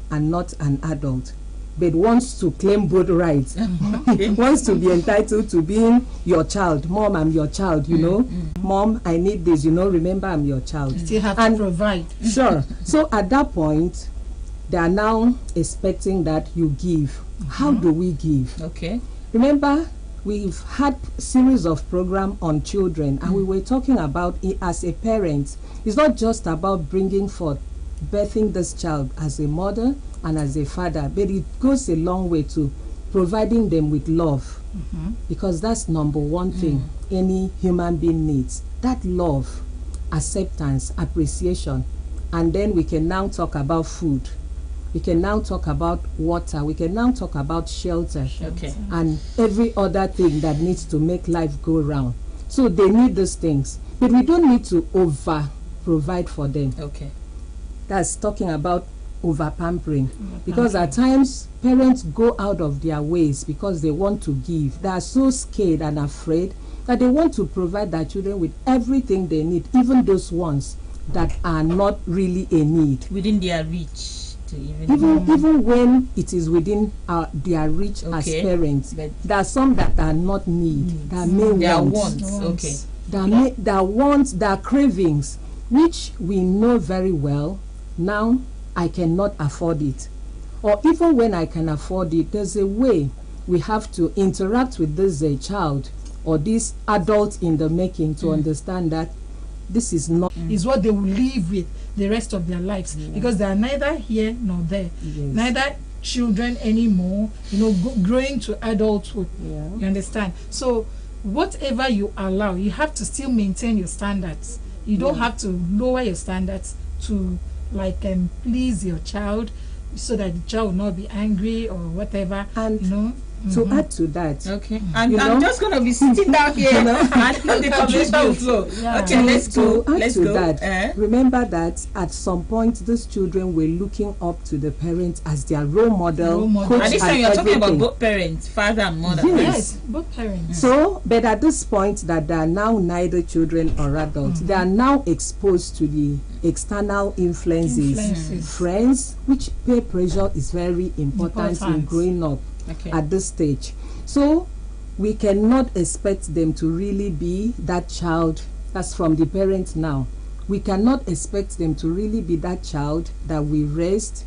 [SPEAKER 14] and not an adult, but wants to claim both rights. Wants to be entitled to being your child. Mom, I'm your child, you know. Mom, I need this, remember I'm your child.
[SPEAKER 13] Still have to provide.
[SPEAKER 14] Sure. So at that point, they are now expecting that you give. How do we give?
[SPEAKER 1] Okay.
[SPEAKER 14] Remember, we've had a series of programs on children, and we were talking about it as a parent. It's not just about bringing forth, birthing this child as a mother and as a father, but it goes a long way to providing them with love, because that's number one thing any human being needs. That love, acceptance, appreciation. And then we can now talk about food. We can now talk about water. We can now talk about shelter.
[SPEAKER 1] Okay.
[SPEAKER 14] And every other thing that needs to make life go round. So they need those things, but we don't need to over provide for them.
[SPEAKER 1] Okay.
[SPEAKER 14] That's talking about over pampering, because at times parents go out of their ways because they want to give. They are so scared and afraid that they want to provide their children with everything they need, even those ones that are not really a need.
[SPEAKER 1] Within their reach. to even
[SPEAKER 14] even when it is within their reach as parents.
[SPEAKER 1] But
[SPEAKER 14] there are some that are not that may want.
[SPEAKER 1] Okay.
[SPEAKER 14] That wants, that cravings, which we know very well. Now I cannot afford it, or even when I can afford it, there's a way we have to interact with this child or this adult in the making to understand that this is not
[SPEAKER 13] is what they will live with the rest of their lives, because they are neither here nor there, neither children anymore, growing to adulthood. You understand? So whatever you allow, you have to still maintain your standards. You don't have to lower your standards to please your child, so that the child will not be angry or whatever. And
[SPEAKER 14] to add to that,
[SPEAKER 1] I'm just going to be sitting down here and let the conversation flow. Okay, let's go.
[SPEAKER 14] Remember that at some point these children were looking up to the parents as their role model.
[SPEAKER 1] And this time you're talking about both parents, father and mother.
[SPEAKER 13] Yes, both parents.
[SPEAKER 14] So, but at this point that they are now neither children or adults, they are now exposed to the external influences. Friends, which peer pressure is very important in growing up. At this stage. So we cannot expect them to really be that child. That's from the parents now. We cannot expect them to really be that child that we raised.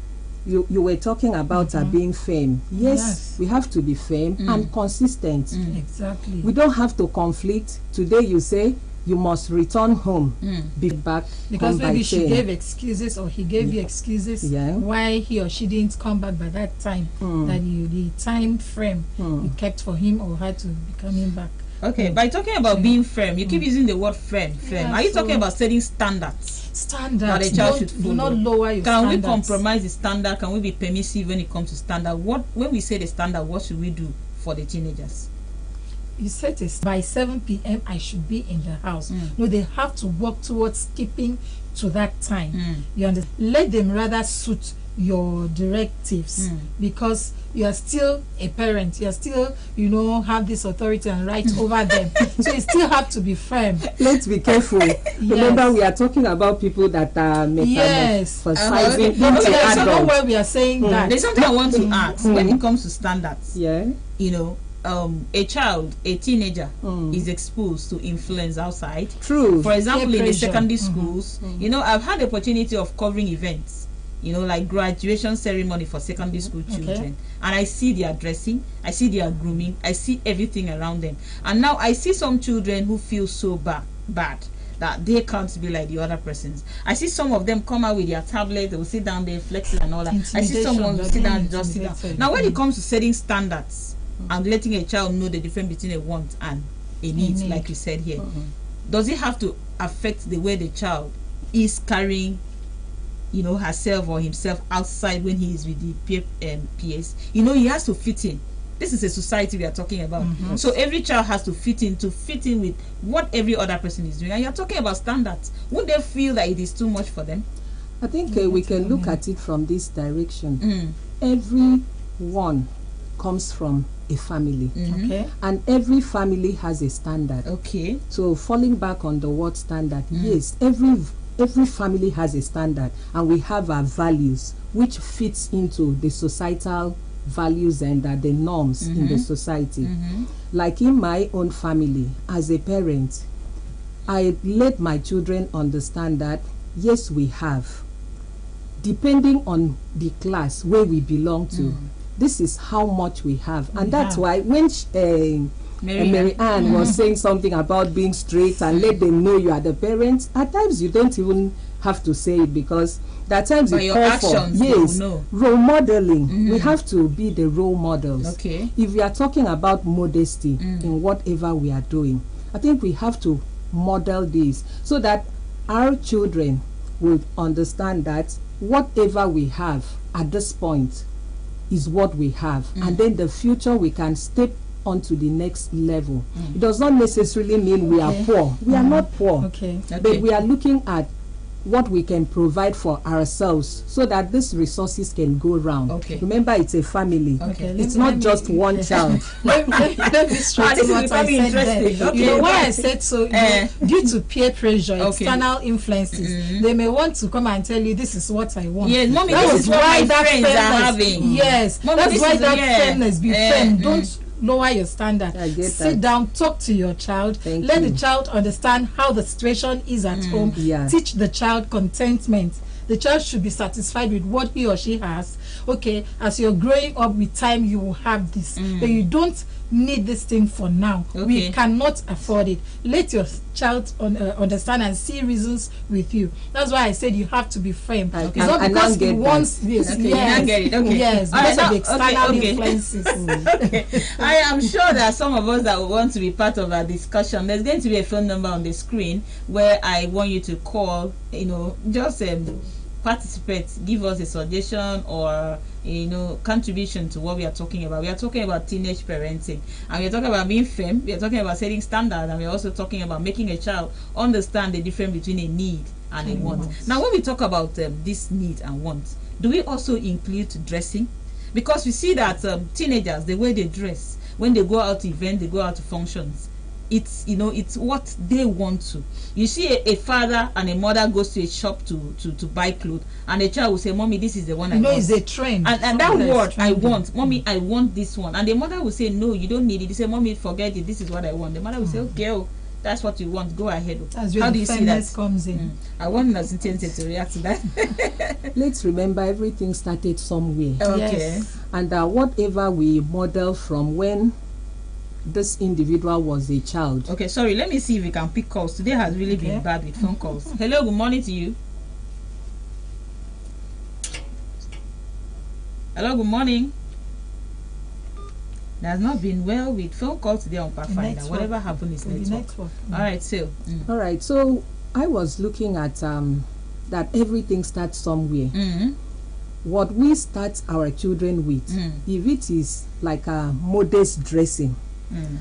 [SPEAKER 14] You were talking about being firm. Yes, we have to be firm and consistent.
[SPEAKER 13] Exactly.
[SPEAKER 14] We don't have to conflict. Today you say you must return home, be back.
[SPEAKER 13] Because maybe she gave excuses or he gave you excuses why he or she didn't come back by that time, that the time frame you kept for him or her to be coming back.
[SPEAKER 1] Okay, by talking about being firm, you keep using the word firm. Are you talking about setting standards?
[SPEAKER 13] That
[SPEAKER 1] a child should follow.
[SPEAKER 13] Do not lower your
[SPEAKER 1] Can
[SPEAKER 13] standards.
[SPEAKER 1] we compromise the standard? Can we be permissive when it comes to standard? When we say the standard, what should we do for the teenagers?
[SPEAKER 13] You said this by 7 p.m. I should be in the house. No, they have to work towards keeping to that time. You understand? Let them rather suit your directives, because you are still a parent. You are still, have this authority and right over them. So you still have to be firm.
[SPEAKER 14] Let's be careful. Remember, we are talking about people that are metamorphosizing into adults.
[SPEAKER 13] So not why we are saying that.
[SPEAKER 1] There's something I want to ask when it comes to standards. A child, a teenager is exposed to influence outside.
[SPEAKER 14] True.
[SPEAKER 1] For example, in the secondary schools, I've had the opportunity of covering events, like graduation ceremony for secondary school children. And I see their dressing, I see their grooming, I see everything around them. And now I see some children who feel so bad that they can't be like the other persons. I see some of them come out with their tablet, they will sit down there flexing and all that. I see someone who sit down and just sit down. Now when it comes to setting standards and letting a child know the difference between a want and a need, like you said here, does it have to affect the way the child is carrying herself or himself outside when he is with the peers? He has to fit in. This is a society we are talking about. So every child has to fit in with what every other person is doing. And you're talking about standards. Would they feel that it is too much for them?
[SPEAKER 14] I think we can look at it from this direction. Everyone comes from a family, and every family has a standard. So falling back on the word standard, yes, every family has a standard, and we have our values which fits into the societal values and the norms in the society. Like in my own family, as a parent, I let my children understand that yes, we have, depending on the class where we belong to, this is how much we have. And that's why when Mary Ann was saying something about being straight and let them know you are the parents, at times you don't even have to say it, because there are times you call for role modeling. We have to be the role models. If we are talking about modesty in whatever we are doing, I think we have to model this so that our children will understand that whatever we have at this point is what we have, and then the future we can step on to the next level. It does not necessarily mean we are poor. We are not poor, but we are looking at what we can provide for ourselves so that these resources can go round.
[SPEAKER 1] Okay.
[SPEAKER 14] Remember, it's a family.
[SPEAKER 1] Okay.
[SPEAKER 14] It's not just one child.
[SPEAKER 13] Let me straighten what I said there.
[SPEAKER 1] Okay.
[SPEAKER 13] You know why I said so? You know, due to peer pressure,
[SPEAKER 1] Okay.
[SPEAKER 13] external influences, they may want to come and tell you, this is what I want.
[SPEAKER 1] Yes, mommy,
[SPEAKER 13] that
[SPEAKER 1] this
[SPEAKER 13] was
[SPEAKER 1] is what
[SPEAKER 13] why
[SPEAKER 1] my
[SPEAKER 13] that
[SPEAKER 1] friends are
[SPEAKER 13] fairness-
[SPEAKER 1] having.
[SPEAKER 13] Yes,
[SPEAKER 1] Mommy,
[SPEAKER 13] that's
[SPEAKER 1] this
[SPEAKER 13] why
[SPEAKER 1] is-
[SPEAKER 13] that
[SPEAKER 1] yeah.
[SPEAKER 13] fairness be firm. Don't lower your standard.
[SPEAKER 14] I get
[SPEAKER 13] Sit
[SPEAKER 14] that.
[SPEAKER 13] down, talk to your child. Let the child understand how the situation is at home.
[SPEAKER 14] Yeah.
[SPEAKER 13] Teach the child contentment. The child should be satisfied with what he or she has. Okay, as you're growing up, with time you will have this, but you don't need this thing for now.
[SPEAKER 1] Okay.
[SPEAKER 13] We cannot afford it. Let your child understand and see reasons with you. That's why I said you have to be firm.
[SPEAKER 14] Okay.
[SPEAKER 13] It's not
[SPEAKER 14] And
[SPEAKER 13] because
[SPEAKER 14] now get
[SPEAKER 13] he wants this.
[SPEAKER 1] Okay,
[SPEAKER 13] Yes,
[SPEAKER 1] now get it. Okay.
[SPEAKER 13] yes,
[SPEAKER 1] All right,
[SPEAKER 13] because of
[SPEAKER 1] now-
[SPEAKER 13] the external
[SPEAKER 1] okay.
[SPEAKER 13] influences.
[SPEAKER 1] Okay. I am sure that some of us that want to be part of our discussion, there's going to be a phone number on the screen where I want you to call, just participate, give us a suggestion or contribution to what we are talking about. We are talking about teenage parenting, and we are talking about being firm, we are talking about setting standards, and we are also talking about making a child understand the difference between a need and a want. Now when we talk about this need and want, do we also include dressing? Because we see that teenagers, the way they dress, when they go out to events, they go out to functions, it's it's what they want to. You see a father and a mother goes to a shop to buy clothes, and a child will say, mommy, this is the one I want.
[SPEAKER 13] It's a trend.
[SPEAKER 1] And that word, I want, mommy, I want this one. And the mother will say, no, you don't need it. You say, mommy, forget it, this is what I want. The mother will say, okay, that's what you want, go ahead.
[SPEAKER 13] That's where
[SPEAKER 1] How
[SPEAKER 13] the
[SPEAKER 1] do you see that
[SPEAKER 13] comes in.
[SPEAKER 1] I want Nazintense to react to that.
[SPEAKER 14] Let's remember everything started somewhere.
[SPEAKER 1] Okay.
[SPEAKER 13] Yes.
[SPEAKER 14] And whatever we model from when this individual was a child.
[SPEAKER 1] Okay, sorry, let me see if we can pick calls. Today has really been bad with phone calls. Hello, good morning to you. Hello, good morning. It has not been well with phone calls today on Pathfinder.
[SPEAKER 13] Network.
[SPEAKER 1] Whatever happened is network. All right, so.
[SPEAKER 14] All right, so I was looking at that everything starts somewhere. What we start our children with, if it is like a modest dressing,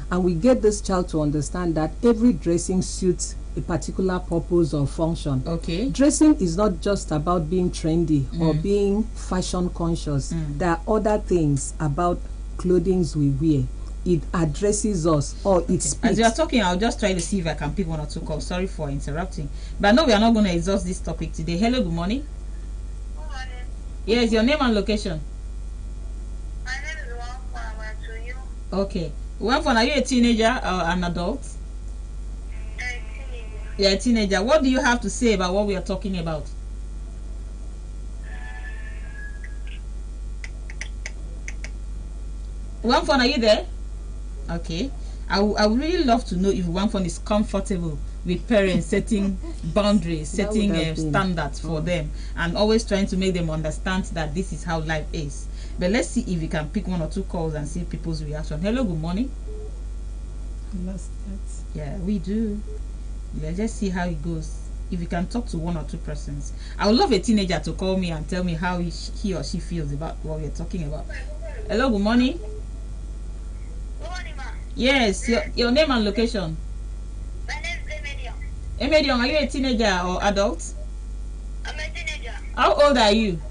[SPEAKER 14] and we get this child to understand that every dressing suits a particular purpose or function.
[SPEAKER 1] Okay.
[SPEAKER 14] Dressing is not just about being trendy or being fashion conscious. There are other things about clothing we wear. It addresses us or it speaks.
[SPEAKER 1] As you are talking, I'll just try to see if I can pick one or two calls. Sorry for interrupting. But no, we are not going to exhaust this topic today. Hello, good morning.
[SPEAKER 8] Good morning.
[SPEAKER 1] Yes, your name and location.
[SPEAKER 8] My name is Wampa to you.
[SPEAKER 1] Okay. Wamfon, are you a teenager or an adult? You're a teenager. What do you have to say about what we are talking about? Wamfon, are you there? Okay. I would really love to know if Wamfon is comfortable with parents setting boundaries, setting standards for them, and always trying to make them understand that this is how life is. But let's see if we can pick one or two calls and see people's reaction. Hello, good morning. Yeah, we do. Let's just see how it goes. If we can talk to one or two persons. I would love a teenager to call me and tell me how he or she feels about what we're talking about. Hello, good morning.
[SPEAKER 8] Good morning, ma.
[SPEAKER 1] Yes, your name and location.
[SPEAKER 8] My name is Emedion.
[SPEAKER 1] Emedion, are you a teenager or adult?
[SPEAKER 8] I'm a teenager.
[SPEAKER 1] How old are you?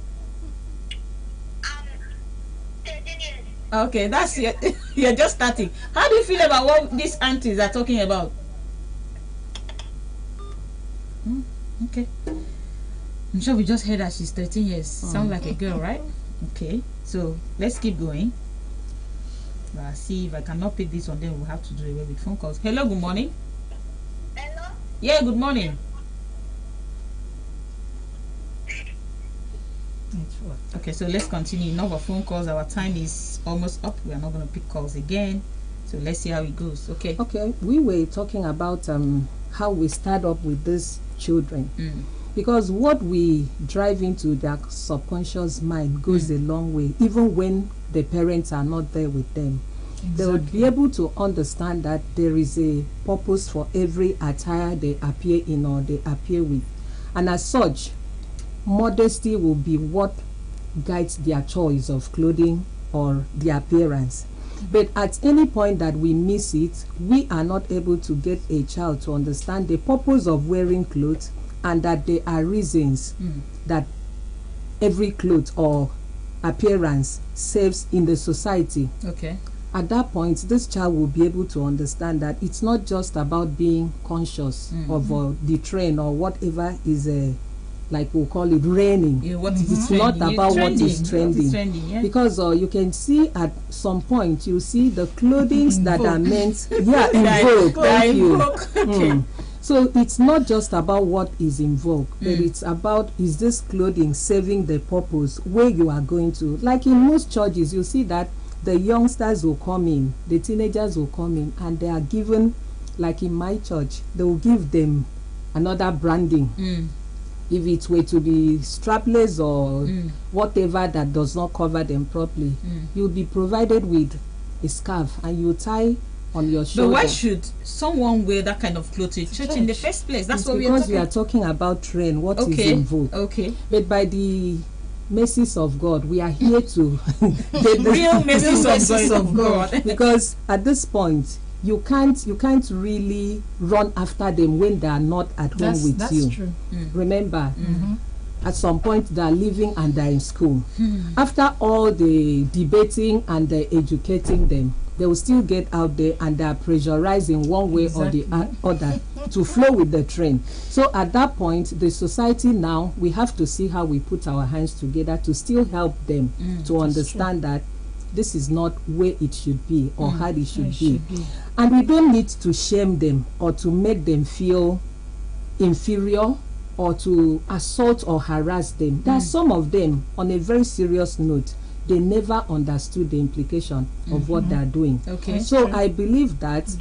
[SPEAKER 8] I'm 13 years.
[SPEAKER 1] Okay, that's you're just starting. How do you feel about what these aunties are talking about? Okay. I'm sure we just heard that she's 13 years. Sounds like a girl, right? Okay. So let's keep going. See if I cannot pick this one, then we'll have to do away with phone calls. Hello, good morning.
[SPEAKER 8] Hello?
[SPEAKER 1] Yeah, good morning. Okay, so let's continue. Enough of phone calls. Our time is almost up. We are not going to pick calls again. So let's see how it goes. Okay.
[SPEAKER 14] Okay, we were talking about how we start up with these children. Because what we drive into their subconscious mind goes a long way, even when the parents are not there with them. They would be able to understand that there is a purpose for every attire they appear in or they appear with. And as such, modesty will be what guides their choice of clothing or their appearance. But at any point that we miss it, we are not able to get a child to understand the purpose of wearing clothes and that there are reasons that every cloth or appearance serves in the society.
[SPEAKER 1] Okay.
[SPEAKER 14] At that point, this child will be able to understand that it's not just about being conscious of the trend or whatever is like we'll call it reigning.
[SPEAKER 1] Yeah, what is
[SPEAKER 14] it's
[SPEAKER 1] trending?
[SPEAKER 14] not about what is trending.
[SPEAKER 1] What is trending, yeah.
[SPEAKER 14] Because you can see at some point, you see the clothing that are meant, in vogue. Thank you.
[SPEAKER 1] Okay.
[SPEAKER 14] So it's not just about what is in vogue, but it's about, is this clothing serving the purpose where you are going to? Like in most churches, you see that the youngsters will come in, the teenagers will come in, and they are given, like in my church, they will give them another branding. If it were to be strapless or whatever that does not cover them properly, you'll be provided with a scarf and you tie on your shoulder.
[SPEAKER 1] But why should someone wear that kind of clothes to church in the first place? That's what
[SPEAKER 14] because we are talking about trend, what is in vogue.
[SPEAKER 1] Okay.
[SPEAKER 14] But by the mercies of God, we are here to
[SPEAKER 1] real mercies of God.
[SPEAKER 14] Because at this point, you can't really run after them when they are not at home with
[SPEAKER 13] that's
[SPEAKER 14] you.
[SPEAKER 13] True.
[SPEAKER 14] Remember, at some point they are living and they are in school. After all the debating and the educating them, they will still get out there and they are pressurized in one way or the other to flow with the trend. So at that point, the society now, we have to see how we put our hands together to still help them to understand that this is not where it should be or how it should be. And we don't need to shame them or to make them feel inferior or to assault or harass them. There are some of them, on a very serious note, they never understood the implication of what they are doing.
[SPEAKER 1] Okay.
[SPEAKER 14] So I believe that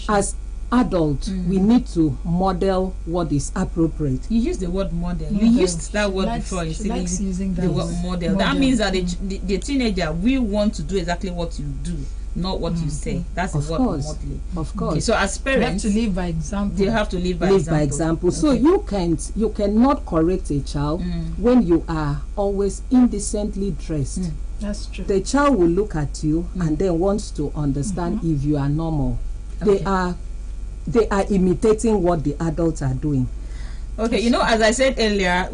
[SPEAKER 14] as adults, we need to model what is appropriate.
[SPEAKER 1] You use the word model. You used that word before.
[SPEAKER 13] Using
[SPEAKER 1] the word model. That means that the teenager will want to do exactly what you do, not what you say. That's the word modeling.
[SPEAKER 14] Of course.
[SPEAKER 1] Okay, so as parents,
[SPEAKER 13] you have to live by example.
[SPEAKER 1] They have to live by example.
[SPEAKER 14] Okay. So you cannot correct a child when you are always indecently dressed.
[SPEAKER 13] That's true.
[SPEAKER 14] The child will look at you and then wants to understand if you are normal. They are imitating what the adults are doing.
[SPEAKER 1] Okay, as I said earlier,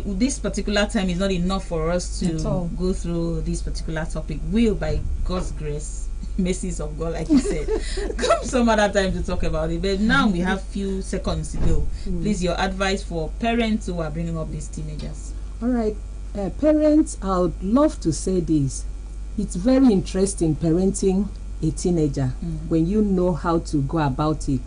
[SPEAKER 1] this particular time is not enough for us to go through this particular topic. We'll, by God's grace, mercies of God, like you said, come some other time to talk about it. But now we have few seconds to go. Please, your advice for parents who are bringing up these teenagers.
[SPEAKER 14] All right, parents, I would love to say this. It's very interesting parenting a teenager when you know how to go about it.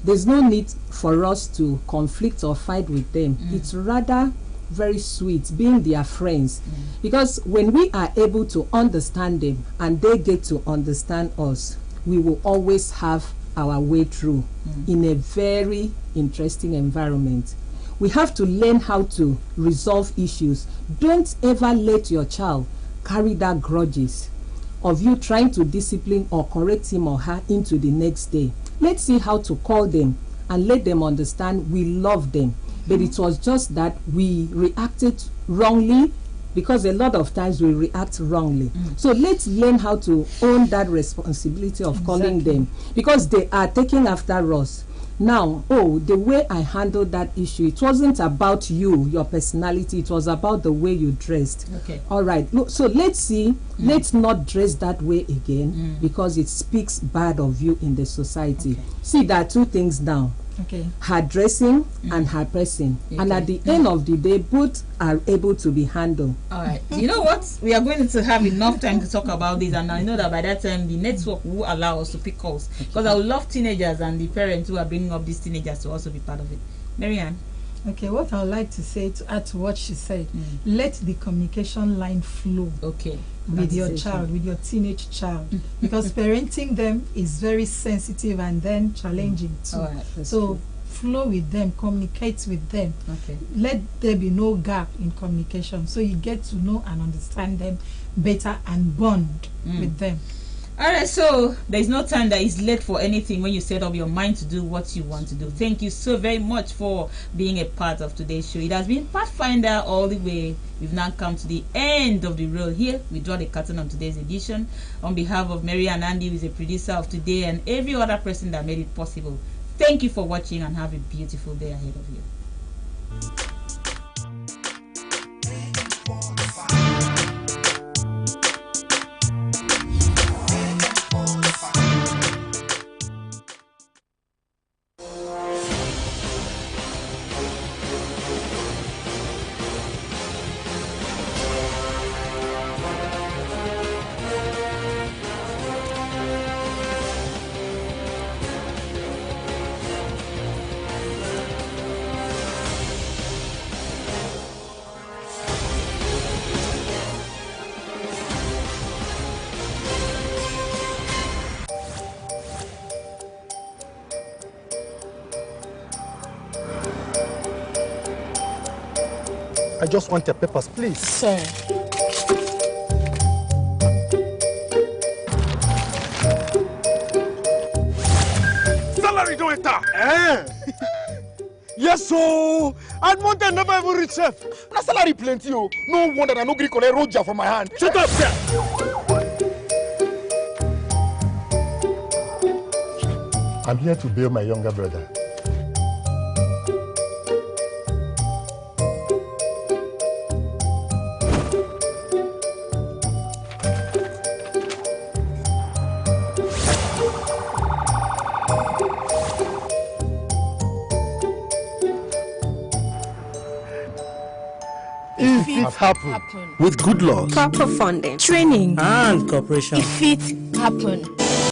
[SPEAKER 14] There's no need for us to conflict or fight with them. It's rather very sweet being their friends, because when we are able to understand them and they get to understand us, we will always have our way through in a very interesting environment. We have to learn how to resolve issues. Don't ever let your child carry that grudges of you trying to discipline or correct him or her into the next day. Let's see how to call them and let them understand we love them. But it was just that we reacted wrongly, because a lot of times we react wrongly. So let's learn how to own that responsibility of calling them, because they are taking after us. Now, the way I handled that issue, it wasn't about you, your personality, it was about the way you dressed.
[SPEAKER 1] Okay.
[SPEAKER 14] All right. Look, so let's see, let's not dress that way again, because it speaks bad of you in the society. Okay. See, there are two things now.
[SPEAKER 13] Okay.
[SPEAKER 14] Her dressing and her person. Okay. And at the end of the day, both are able to be handled.
[SPEAKER 1] All right. You know what? We are going to have enough time to talk about this, and I know that by that time the network will allow us to pick calls, because I would love teenagers and the parents who are bringing up these teenagers to also be part of it. Marianne.
[SPEAKER 13] Okay, what I would like to say, to add to what she said, let the communication line flow.
[SPEAKER 1] Okay.
[SPEAKER 13] With your child, with your teenage child, because parenting them is very sensitive and then challenging too.
[SPEAKER 1] All right,
[SPEAKER 13] so
[SPEAKER 1] true.
[SPEAKER 13] Flow with them, communicate with them.
[SPEAKER 1] Okay.
[SPEAKER 13] Let there be no gap in communication, so you get to know and understand them better and bond with them.
[SPEAKER 1] All right, so there's no time that is late for anything when you set up your mind to do what you want to do. Thank you so very much for being a part of today's show. It has been Pathfinder all the way. We've now come to the end of the road here. We draw the curtain on today's edition. On behalf of Mary and Andy, who is a producer of today, and every other person that made it possible, thank you for watching and have a beautiful day ahead of you.
[SPEAKER 11] I just want your papers, please.
[SPEAKER 12] Sir.
[SPEAKER 11] Salary don't enter. Eh? Yes, so and month never even reach chef. Na salary plenty, oh. No wonder I no gree collect roja from my hand. Shut up, sir. I'm here to bail my younger brother.
[SPEAKER 12] If it happen.
[SPEAKER 15] With good luck,
[SPEAKER 12] Proper funding, training,
[SPEAKER 15] and cooperation,
[SPEAKER 12] if it happen.